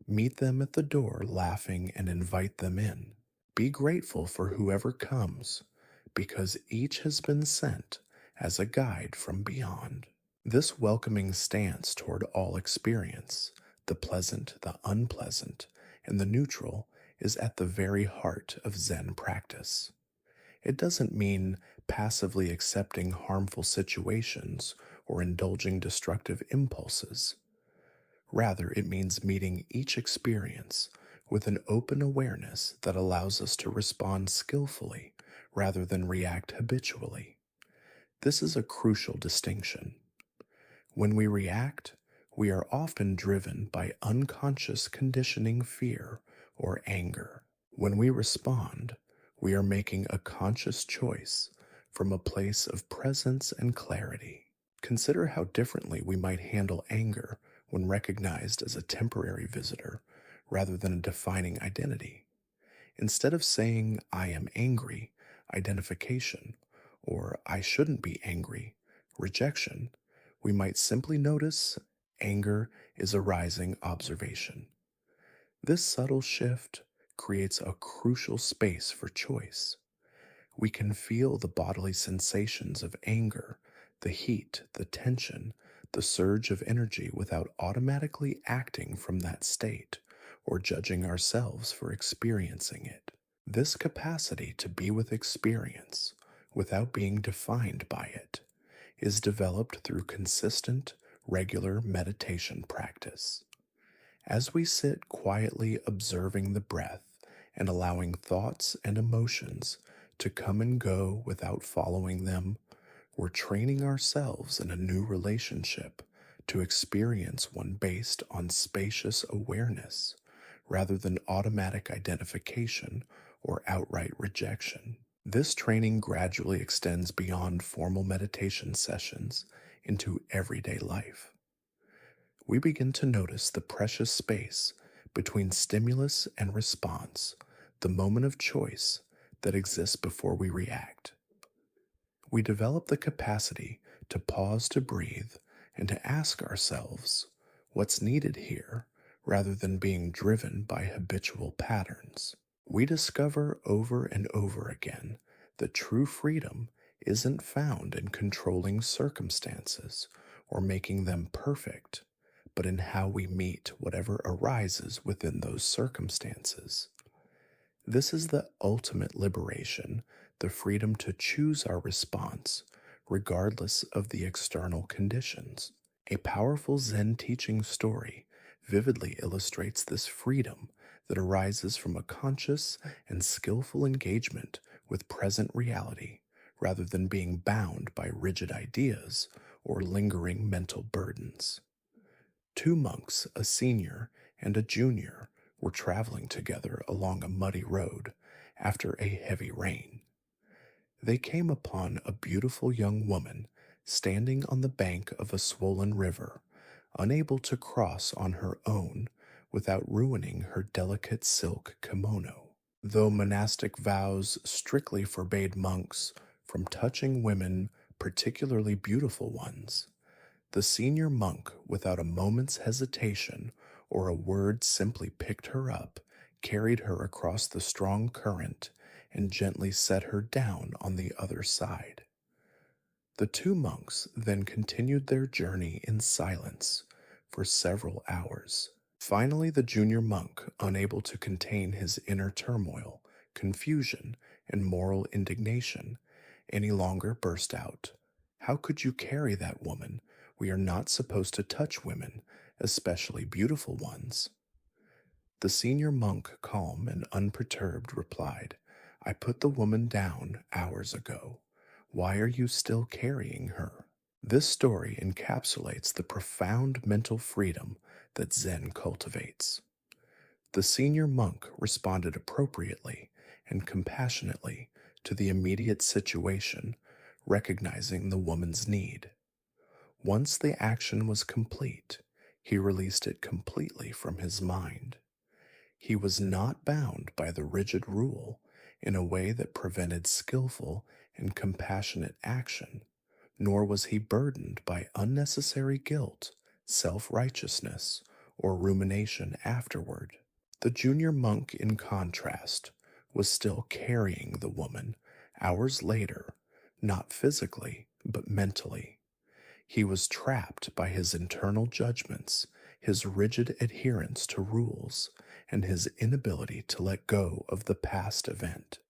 Meet them at the door laughing and invite them in. Be grateful for whoever comes, because each has been sent as a guide from beyond. This welcoming stance toward all experience, the pleasant, the unpleasant, and the neutral, is at the very heart of Zen practice. It doesn't mean passively accepting harmful situations or indulging destructive impulses. Rather, it means meeting each experience with an open awareness that allows us to respond skillfully rather than react habitually. This is a crucial distinction. When we react, we are often driven by unconscious conditioning, fear, or anger. When we respond, we are making a conscious choice from a place of presence and clarity. Consider how differently we might handle anger when recognized as a temporary visitor rather than a defining identity. Instead of saying, I am angry, identification, or I shouldn't be angry, rejection, we might simply notice anger is arising observation. This subtle shift creates a crucial space for choice. We can feel the bodily sensations of anger, the heat, the tension, the surge of energy without automatically acting from that state or judging ourselves for experiencing it. This capacity to be with experience without being defined by it is developed through consistent, regular meditation practice. As we sit quietly observing the breath and allowing thoughts and emotions to come and go without following them, we're training ourselves in a new relationship to experience one based on spacious awareness rather than automatic identification or outright rejection. This training gradually extends beyond formal meditation sessions into everyday life. We begin to notice the precious space between stimulus and response, the moment of choice that exists before we react. We develop the capacity to pause to breathe and to ask ourselves what's needed here rather than being driven by habitual patterns. We discover over and over again that true freedom isn't found in controlling circumstances or making them perfect, but in how we meet whatever arises within those circumstances. This is the ultimate liberation, the freedom to choose our response, regardless of the external conditions. A powerful Zen teaching story vividly illustrates this freedom that arises from a conscious and skillful engagement with present reality, rather than being bound by rigid ideas or lingering mental burdens. Two monks, a senior and a junior, were traveling together along a muddy road after a heavy rain. They came upon a beautiful young woman standing on the bank of a swollen river, unable to cross on her own without ruining her delicate silk kimono. Though monastic vows strictly forbade monks from touching women, particularly beautiful ones, the senior monk, without a moment's hesitation or a word, simply picked her up, carried her across the strong current, and gently set her down on the other side. The two monks then continued their journey in silence for several hours. Finally, the junior monk, unable to contain his inner turmoil, confusion, and moral indignation, any longer burst out, "How could you carry that woman? We are not supposed to touch women, especially beautiful ones." The senior monk, calm and unperturbed, replied, "I put the woman down hours ago. Why are you still carrying her?" This story encapsulates the profound mental freedom that Zen cultivates. The senior monk responded appropriately and compassionately to the immediate situation, recognizing the woman's need. Once the action was complete, he released it completely from his mind. He was not bound by the rigid rule in a way that prevented skillful and compassionate action, nor was he burdened by unnecessary guilt, self righteousness, or rumination afterward. The junior monk, in contrast, was still carrying the woman hours later, not physically, but mentally. He was trapped by his internal judgments, his rigid adherence to rules, and his inability to let go of the past event.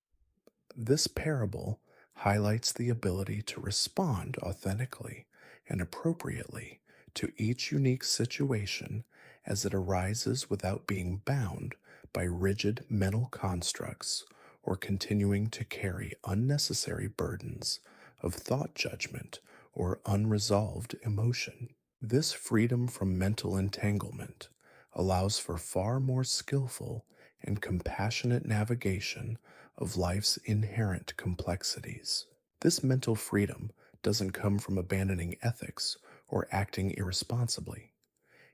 This parable highlights the ability to respond authentically and appropriately to each unique situation as it arises without being bound by rigid mental constructs or continuing to carry unnecessary burdens of thought judgment or unresolved emotion. This freedom from mental entanglement allows for far more skillful and compassionate navigation of life's inherent complexities. This mental freedom doesn't come from abandoning ethics or acting irresponsibly.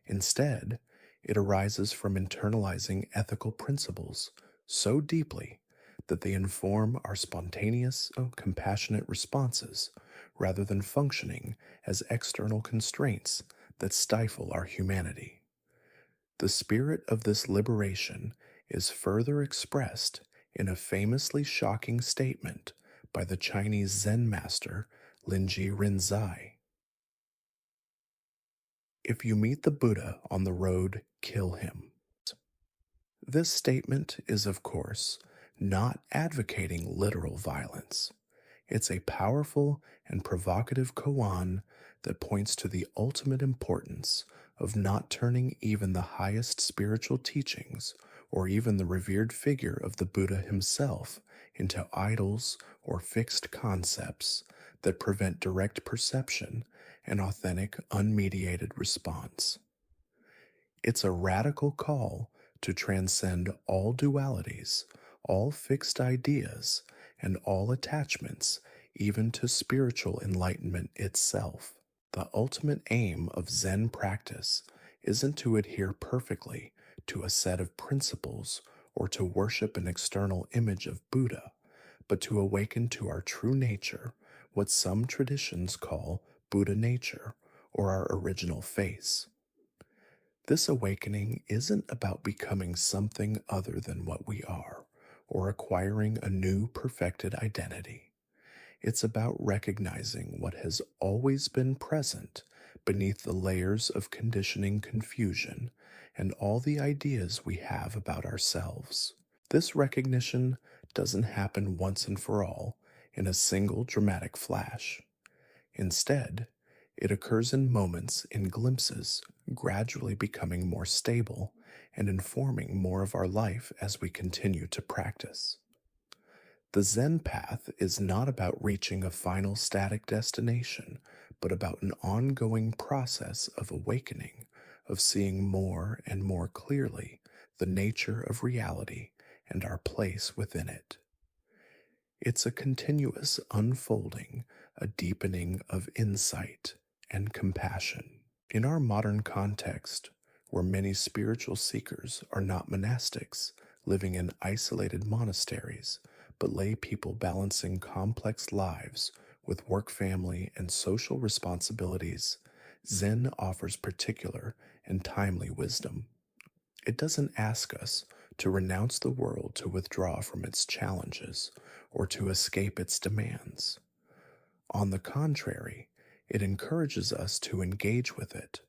Instead, it arises from internalizing ethical principles so deeply that they inform our spontaneous, compassionate responses rather than functioning as external constraints that stifle our humanity. The spirit of this liberation is further expressed in a famously shocking statement by the Chinese Zen master Linji Rinzai. "If you meet the Buddha on the road, kill him." This statement is, of course, not advocating literal violence. It's a powerful and provocative koan that points to the ultimate importance of not turning even the highest spiritual teachings or even the revered figure of the Buddha himself into idols or fixed concepts that prevent direct perception and authentic, unmediated response. It's a radical call to transcend all dualities, all fixed ideas, and all attachments, even to spiritual enlightenment itself. The ultimate aim of Zen practice isn't to adhere perfectly to a set of principles or to worship an external image of Buddha, but to awaken to our true nature, what some traditions call Buddha nature, or our original face. This awakening isn't about becoming something other than what we are, or acquiring a new perfected identity. It's about recognizing what has always been present beneath the layers of conditioning confusion and all the ideas we have about ourselves. This recognition doesn't happen once and for all in a single dramatic flash. Instead, it occurs in moments, in glimpses, gradually becoming more stable and informing more of our life as we continue to practice. The Zen path is not about reaching a final static destination, but about an ongoing process of awakening, of seeing more and more clearly the nature of reality and our place within it. It's a continuous unfolding, a deepening of insight and compassion. In our modern context, where many spiritual seekers are not monastics living in isolated monasteries, but lay people balancing complex lives with work, family, and social responsibilities, Zen offers particular and timely wisdom. It doesn't ask us to renounce the world to withdraw from its challenges or to escape its demands. On the contrary, it encourages us to engage with it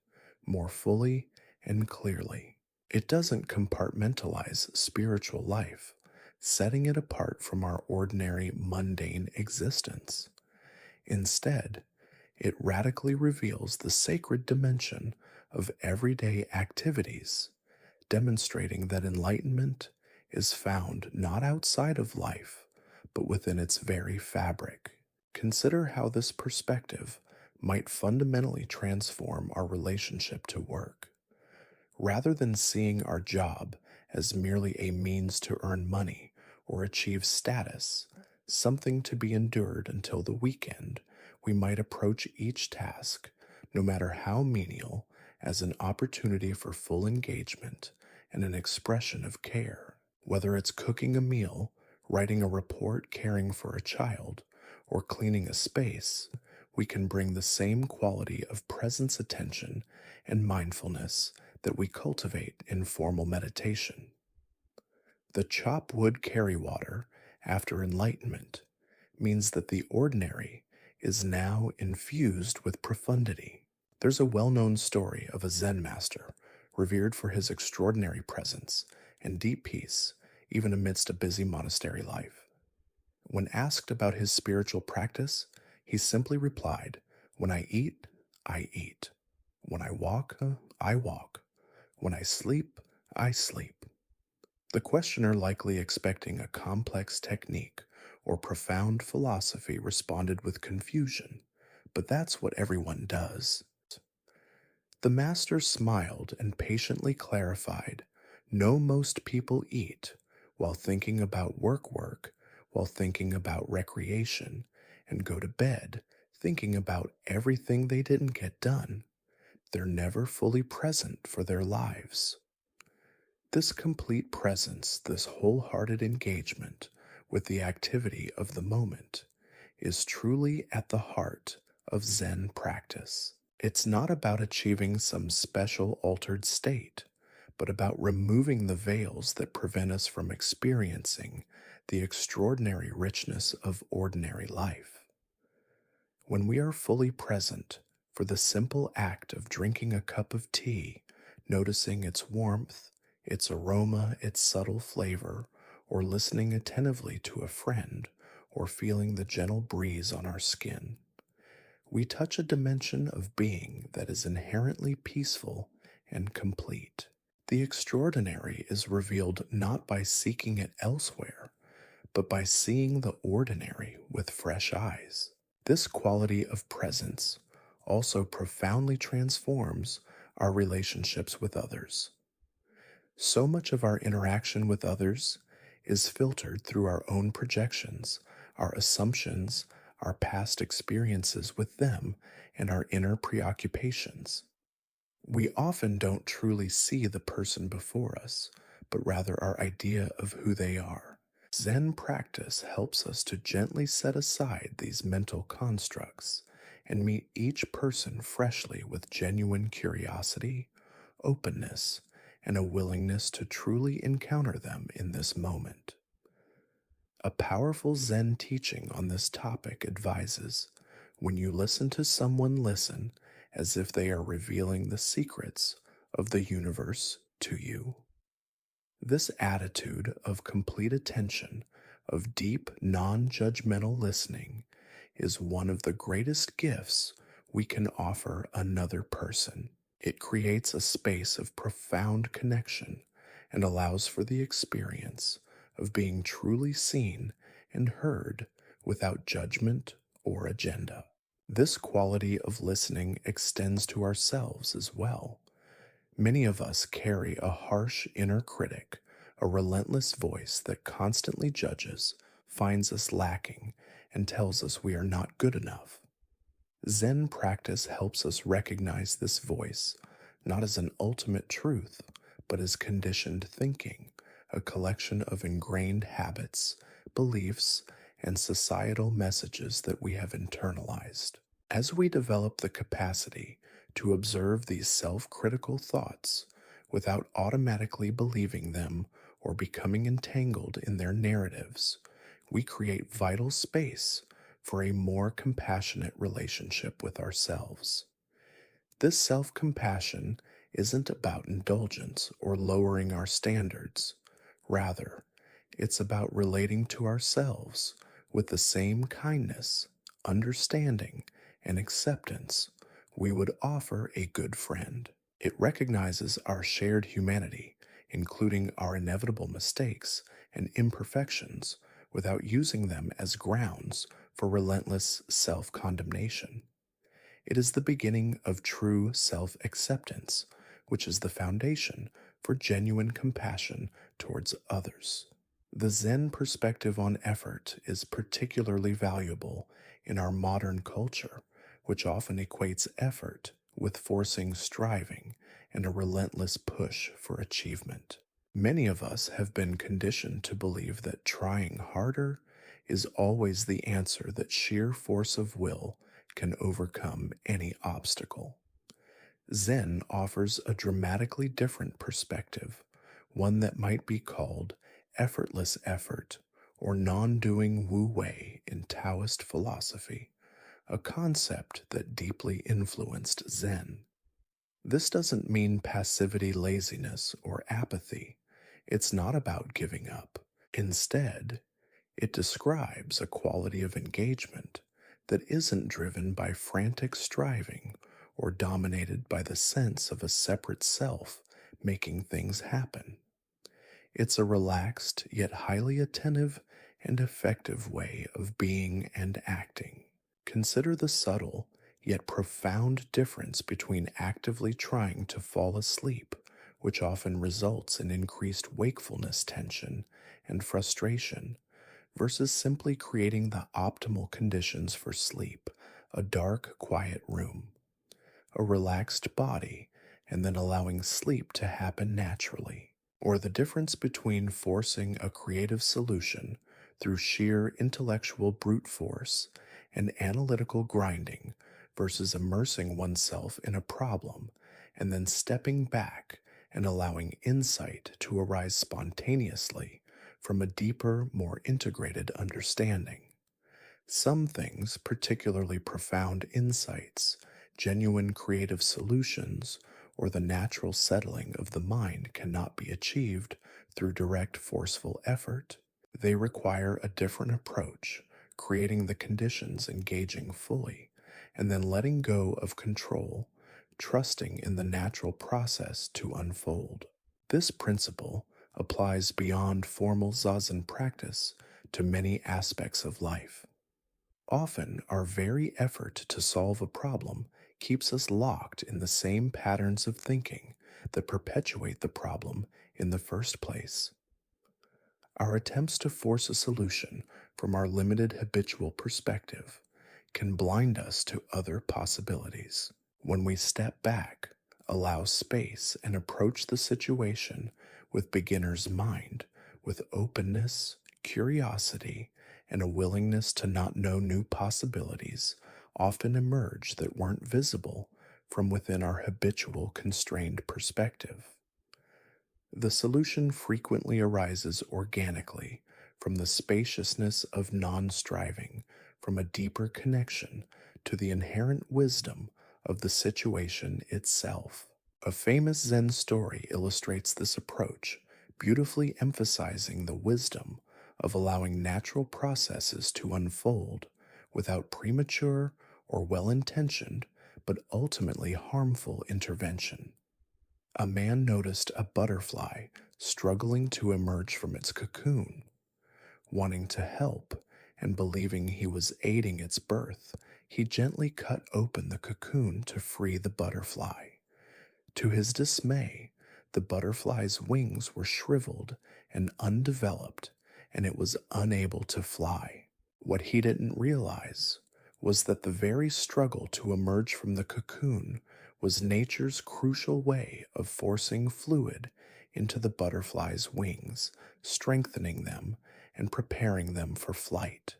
more fully and clearly. It doesn't compartmentalize spiritual life, setting it apart from our ordinary mundane existence. Instead, it radically reveals the sacred dimension of everyday activities, demonstrating that enlightenment is found not outside of life, but within its very fabric. Consider how this perspective might fundamentally transform our relationship to work. Rather than seeing our job as merely a means to earn money or achieve status, something to be endured until the weekend, we might approach each task, no matter how menial, as an opportunity for full engagement and an expression of care. Whether it's cooking a meal, writing a report, caring for a child, or cleaning a space, we can bring the same quality of presence, attention, and mindfulness that we cultivate in formal meditation. The chop wood carry water after enlightenment means that the ordinary is now infused with profundity. There's a well known story of a Zen master revered for his extraordinary presence and deep peace, even amidst a busy monastery life. When asked about his spiritual practice, he simply replied, "When I eat, I eat. When I walk, I walk. When I sleep, I sleep." The questioner, likely expecting a complex technique or profound philosophy, responded with confusion, "But that's what everyone does." The master smiled and patiently clarified, "No, most people eat while thinking about work, while thinking about recreation, and go to bed thinking about everything they didn't get done. They're never fully present for their lives." This complete presence, this wholehearted engagement with the activity of the moment, is truly at the heart of Zen practice. It's not about achieving some special altered state, but about removing the veils that prevent us from experiencing the extraordinary richness of ordinary life. When we are fully present for the simple act of drinking a cup of tea, noticing its warmth, its aroma, its subtle flavor, or listening attentively to a friend, or feeling the gentle breeze on our skin, we touch a dimension of being that is inherently peaceful and complete. The extraordinary is revealed not by seeking it elsewhere, but by seeing the ordinary with fresh eyes. This quality of presence also profoundly transforms our relationships with others. So much of our interaction with others is filtered through our own projections, our assumptions, our past experiences with them, and our inner preoccupations. We often don't truly see the person before us, but rather our idea of who they are. Zen practice helps us to gently set aside these mental constructs and meet each person freshly with genuine curiosity, openness, and a willingness to truly encounter them in this moment. A powerful Zen teaching on this topic advises, when you listen to someone, listen as if they are revealing the secrets of the universe to you. This attitude of complete attention, of deep, non judgmental listening, is one of the greatest gifts we can offer another person. It creates a space of profound connection and allows for the experience of being truly seen and heard without judgment or agenda. This quality of listening extends to ourselves as well. Many of us carry a harsh inner critic, a relentless voice that constantly judges, finds us lacking, and tells us we are not good enough. Zen practice helps us recognize this voice not as an ultimate truth, but as conditioned thinking, a collection of ingrained habits, beliefs, and societal messages that we have internalized. As we develop the capacity to observe these self critical thoughts without automatically believing them or becoming entangled in their narratives, we create vital space for a more compassionate relationship with ourselves. This self compassion isn't about indulgence or lowering our standards. Rather, it's about relating to ourselves with the same kindness, understanding, and acceptance we would offer a good friend. It recognizes our shared humanity, including our inevitable mistakes and imperfections, without using them as grounds for relentless self condemnation. It is the beginning of true self acceptance, which is the foundation for genuine compassion towards others. The Zen perspective on effort is particularly valuable in our modern culture, which often equates effort with forcing striving and a relentless push for achievement. Many of us have been conditioned to believe that trying harder is always the answer, that sheer force of will can overcome any obstacle. Zen offers a dramatically different perspective, one that might be called effortless effort or non doing Wu Wei in Taoist philosophy, a concept that deeply influenced Zen. This doesn't mean passivity, laziness, or apathy. It's not about giving up. Instead, it describes a quality of engagement that isn't driven by frantic striving or dominated by the sense of a separate self making things happen. It's a relaxed yet highly attentive and effective way of being and acting. Consider the subtle yet profound difference between actively trying to fall asleep, which often results in increased wakefulness tension and frustration, versus simply creating the optimal conditions for sleep, a dark, quiet room, a relaxed body, and then allowing sleep to happen naturally. Or the difference between forcing a creative solution through sheer intellectual brute force and analytical grinding versus immersing oneself in a problem and then stepping back and allowing insight to arise spontaneously from a deeper, more integrated understanding. Some things, particularly profound insights, genuine creative solutions, or the natural settling of the mind, cannot be achieved through direct forceful effort. They require a different approach, creating the conditions, engaging fully, and then letting go of control, trusting in the natural process to unfold. This principle applies beyond formal zazen practice to many aspects of life. Often, our very effort to solve a problem keeps us locked in the same patterns of thinking that perpetuate the problem in the first place. Our attempts to force a solution from our limited habitual perspective can blind us to other possibilities. When we step back, allow space, and approach the situation with beginner's mind, with openness, curiosity, and a willingness to not know, new possibilities often emerge that weren't visible from within our habitual constrained perspective. The solution frequently arises organically from the spaciousness of non striving, from a deeper connection to the inherent wisdom of the situation itself. A famous Zen story illustrates this approach, beautifully emphasizing the wisdom of allowing natural processes to unfold without premature or well intentioned but ultimately harmful intervention. A man noticed a butterfly struggling to emerge from its cocoon. Wanting to help and believing he was aiding its birth, he gently cut open the cocoon to free the butterfly. To his dismay, the butterfly's wings were shriveled and undeveloped, and it was unable to fly. What he didn't realize was that the very struggle to emerge from the cocoon was nature's crucial way of forcing fluid into the butterfly's wings, strengthening them and preparing them for flight.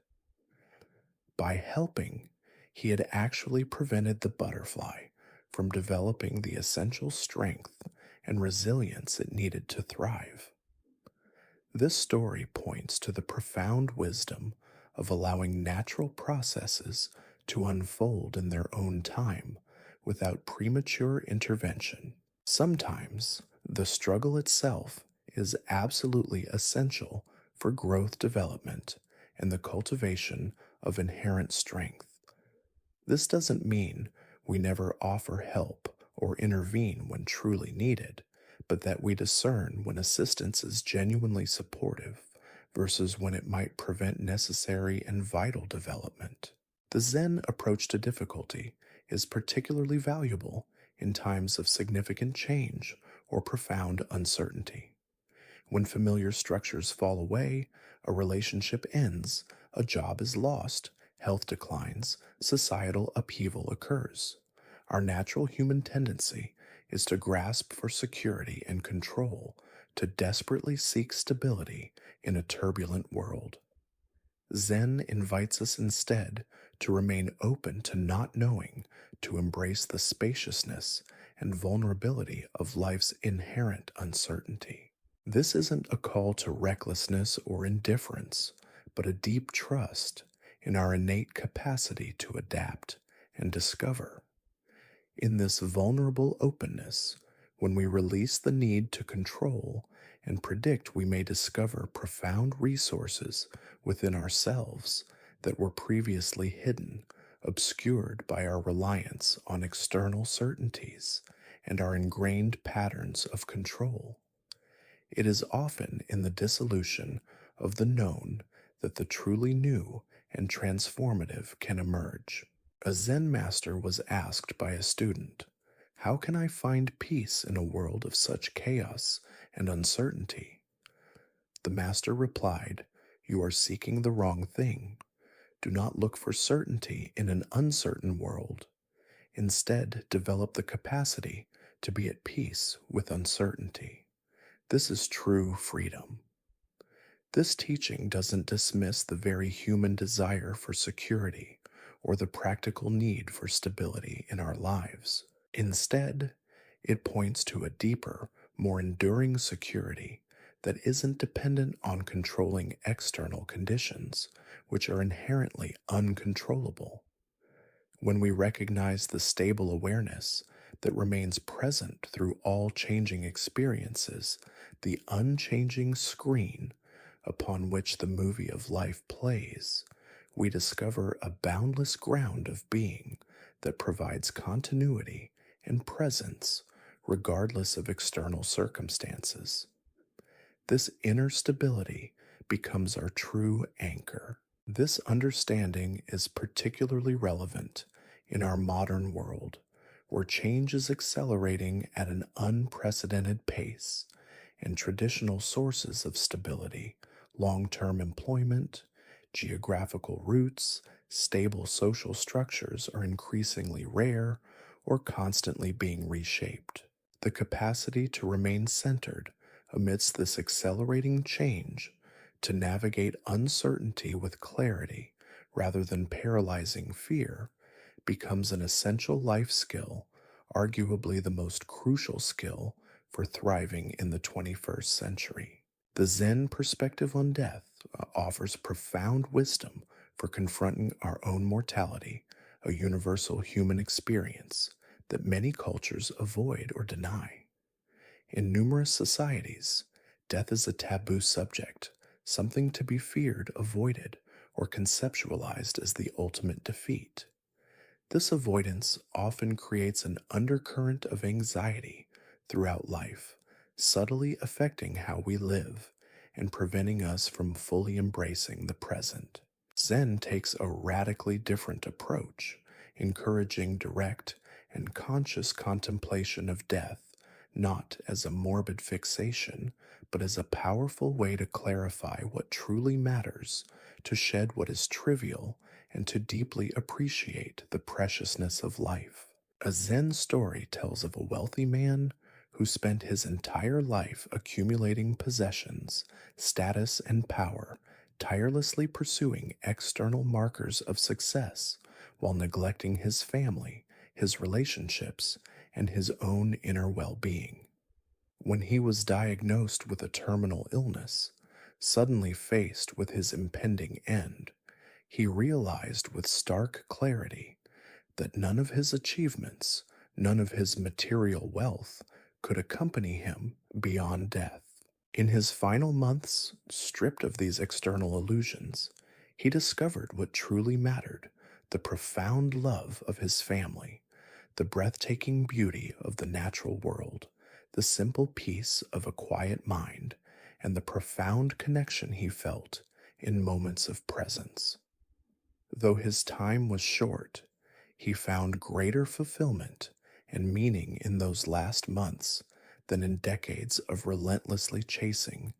By helping, he had actually prevented the butterfly from developing the essential strength and resilience it needed to thrive. This story points to the profound wisdom of allowing natural processes to unfold in their own time without premature intervention. Sometimes the struggle itself is absolutely essential for growth development and the cultivation of inherent strength. This doesn't mean we never offer help or intervene when truly needed, but that we discern when assistance is genuinely supportive versus when it might prevent necessary and vital development. The Zen approach to difficulty is particularly valuable in times of significant change or profound uncertainty. When familiar structures fall away, a relationship ends, a job is lost, health declines, societal upheaval occurs. Our natural human tendency is to grasp for security and control, to desperately seek stability in a turbulent world. Zen invites us instead to remain open to not knowing, to embrace the spaciousness and vulnerability of life's inherent uncertainty. This isn't a call to recklessness or indifference, but a deep trust in our innate capacity to adapt and discover. In this vulnerable openness, when we release the need to control and predict, we may discover profound resources within ourselves that were previously hidden, obscured by our reliance on external certainties and our ingrained patterns of control. It is often in the dissolution of the known that the truly new and transformative can emerge. A Zen master was asked by a student, "How can I find peace in a world of such chaos and uncertainty?" The master replied, "You are seeking the wrong thing. Do not look for certainty in an uncertain world. Instead, develop the capacity to be at peace with uncertainty. This is true freedom." This teaching doesn't dismiss the very human desire for security or the practical need for stability in our lives. Instead, it points to a deeper, more enduring security that isn't dependent on controlling external conditions, which are inherently uncontrollable. When we recognize the stable awareness that remains present through all changing experiences, the unchanging screen upon which the movie of life plays, we discover a boundless ground of being that provides continuity and presence regardless of external circumstances. This inner stability becomes our true anchor. This understanding is particularly relevant in our modern world, where change is accelerating at an unprecedented pace, and traditional sources of stability, long-term employment, geographical roots, stable social structures are increasingly rare or constantly being reshaped. The capacity to remain centered amidst this accelerating change, to navigate uncertainty with clarity rather than paralyzing fear, becomes an essential life skill, arguably the most crucial skill for thriving in the 21st century. The Zen perspective on death offers profound wisdom for confronting our own mortality, a universal human experience that many cultures avoid or deny. In numerous societies, death is a taboo subject, something to be feared, avoided, or conceptualized as the ultimate defeat. This avoidance often creates an undercurrent of anxiety throughout life, subtly affecting how we live and preventing us from fully embracing the present. Zen takes a radically different approach, encouraging direct and conscious contemplation of death not as a morbid fixation, but as a powerful way to clarify what truly matters, to shed what is trivial, and to deeply appreciate the preciousness of life. A Zen story tells of a wealthy man who spent his entire life accumulating possessions, status, and power, tirelessly pursuing external markers of success while neglecting his family, his relationships, and his own inner well being. When he was diagnosed with a terminal illness, suddenly faced with his impending end, he realized with stark clarity that none of his achievements, none of his material wealth could accompany him beyond death. In his final months, stripped of these external illusions, he discovered what truly mattered: the profound love of his family, the breathtaking beauty of the natural world, the simple peace of a quiet mind, and the profound connection he felt in moments of presence. Though his time was short, he found greater fulfillment and meaning in those last months than in decades of relentlessly chasing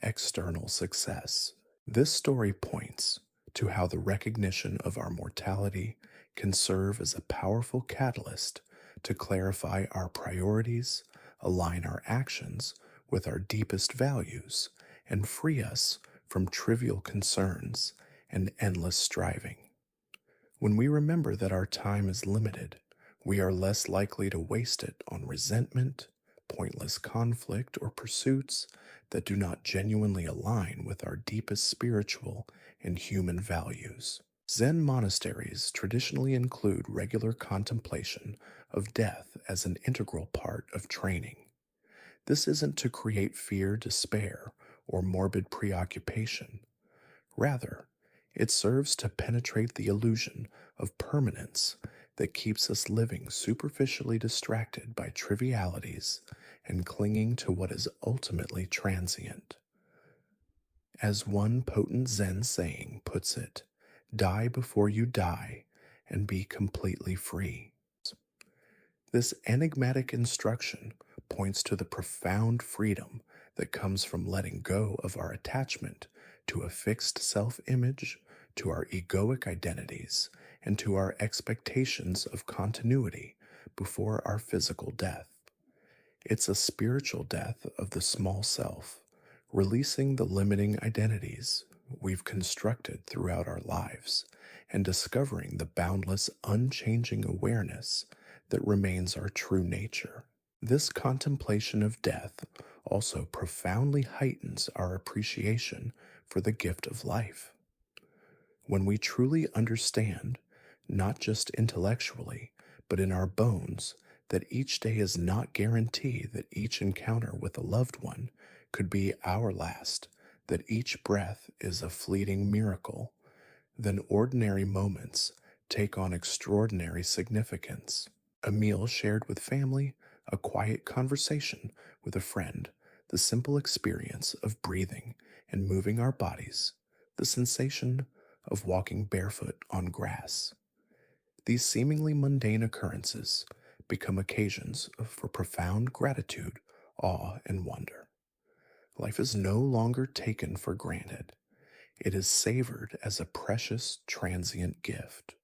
external success. This story points to how the recognition of our mortality can serve as a powerful catalyst to clarify our priorities, align our actions with our deepest values, and free us from trivial concerns and endless striving. When we remember that our time is limited, we are less likely to waste it on resentment, pointless conflict, or pursuits that do not genuinely align with our deepest spiritual and human values. Zen monasteries traditionally include regular contemplation of death as an integral part of training. This isn't to create fear, despair, or morbid preoccupation. Rather, it serves to penetrate the illusion of permanence that keeps us living superficially distracted by trivialities and clinging to what is ultimately transient. As one potent Zen saying puts it, die before you die and be completely free. This enigmatic instruction points to the profound freedom that comes from letting go of our attachment to a fixed self image, to our egoic identities, and to our expectations of continuity before our physical death. It's a spiritual death of the small self, releasing the limiting identities we've constructed throughout our lives and discovering the boundless, unchanging awareness that remains our true nature. This contemplation of death also profoundly heightens our appreciation for the gift of life. When we truly understand, not just intellectually, but in our bones, that each day is not guaranteed, that each encounter with a loved one could be our last, that each breath is a fleeting miracle, then ordinary moments take on extraordinary significance. A meal shared with family, a quiet conversation with a friend, the simple experience of breathing and moving our bodies, the sensation of walking barefoot on grass. These seemingly mundane occurrences become occasions for profound gratitude, awe, and wonder. Life is no longer taken for granted. It is savored as a precious, transient gift.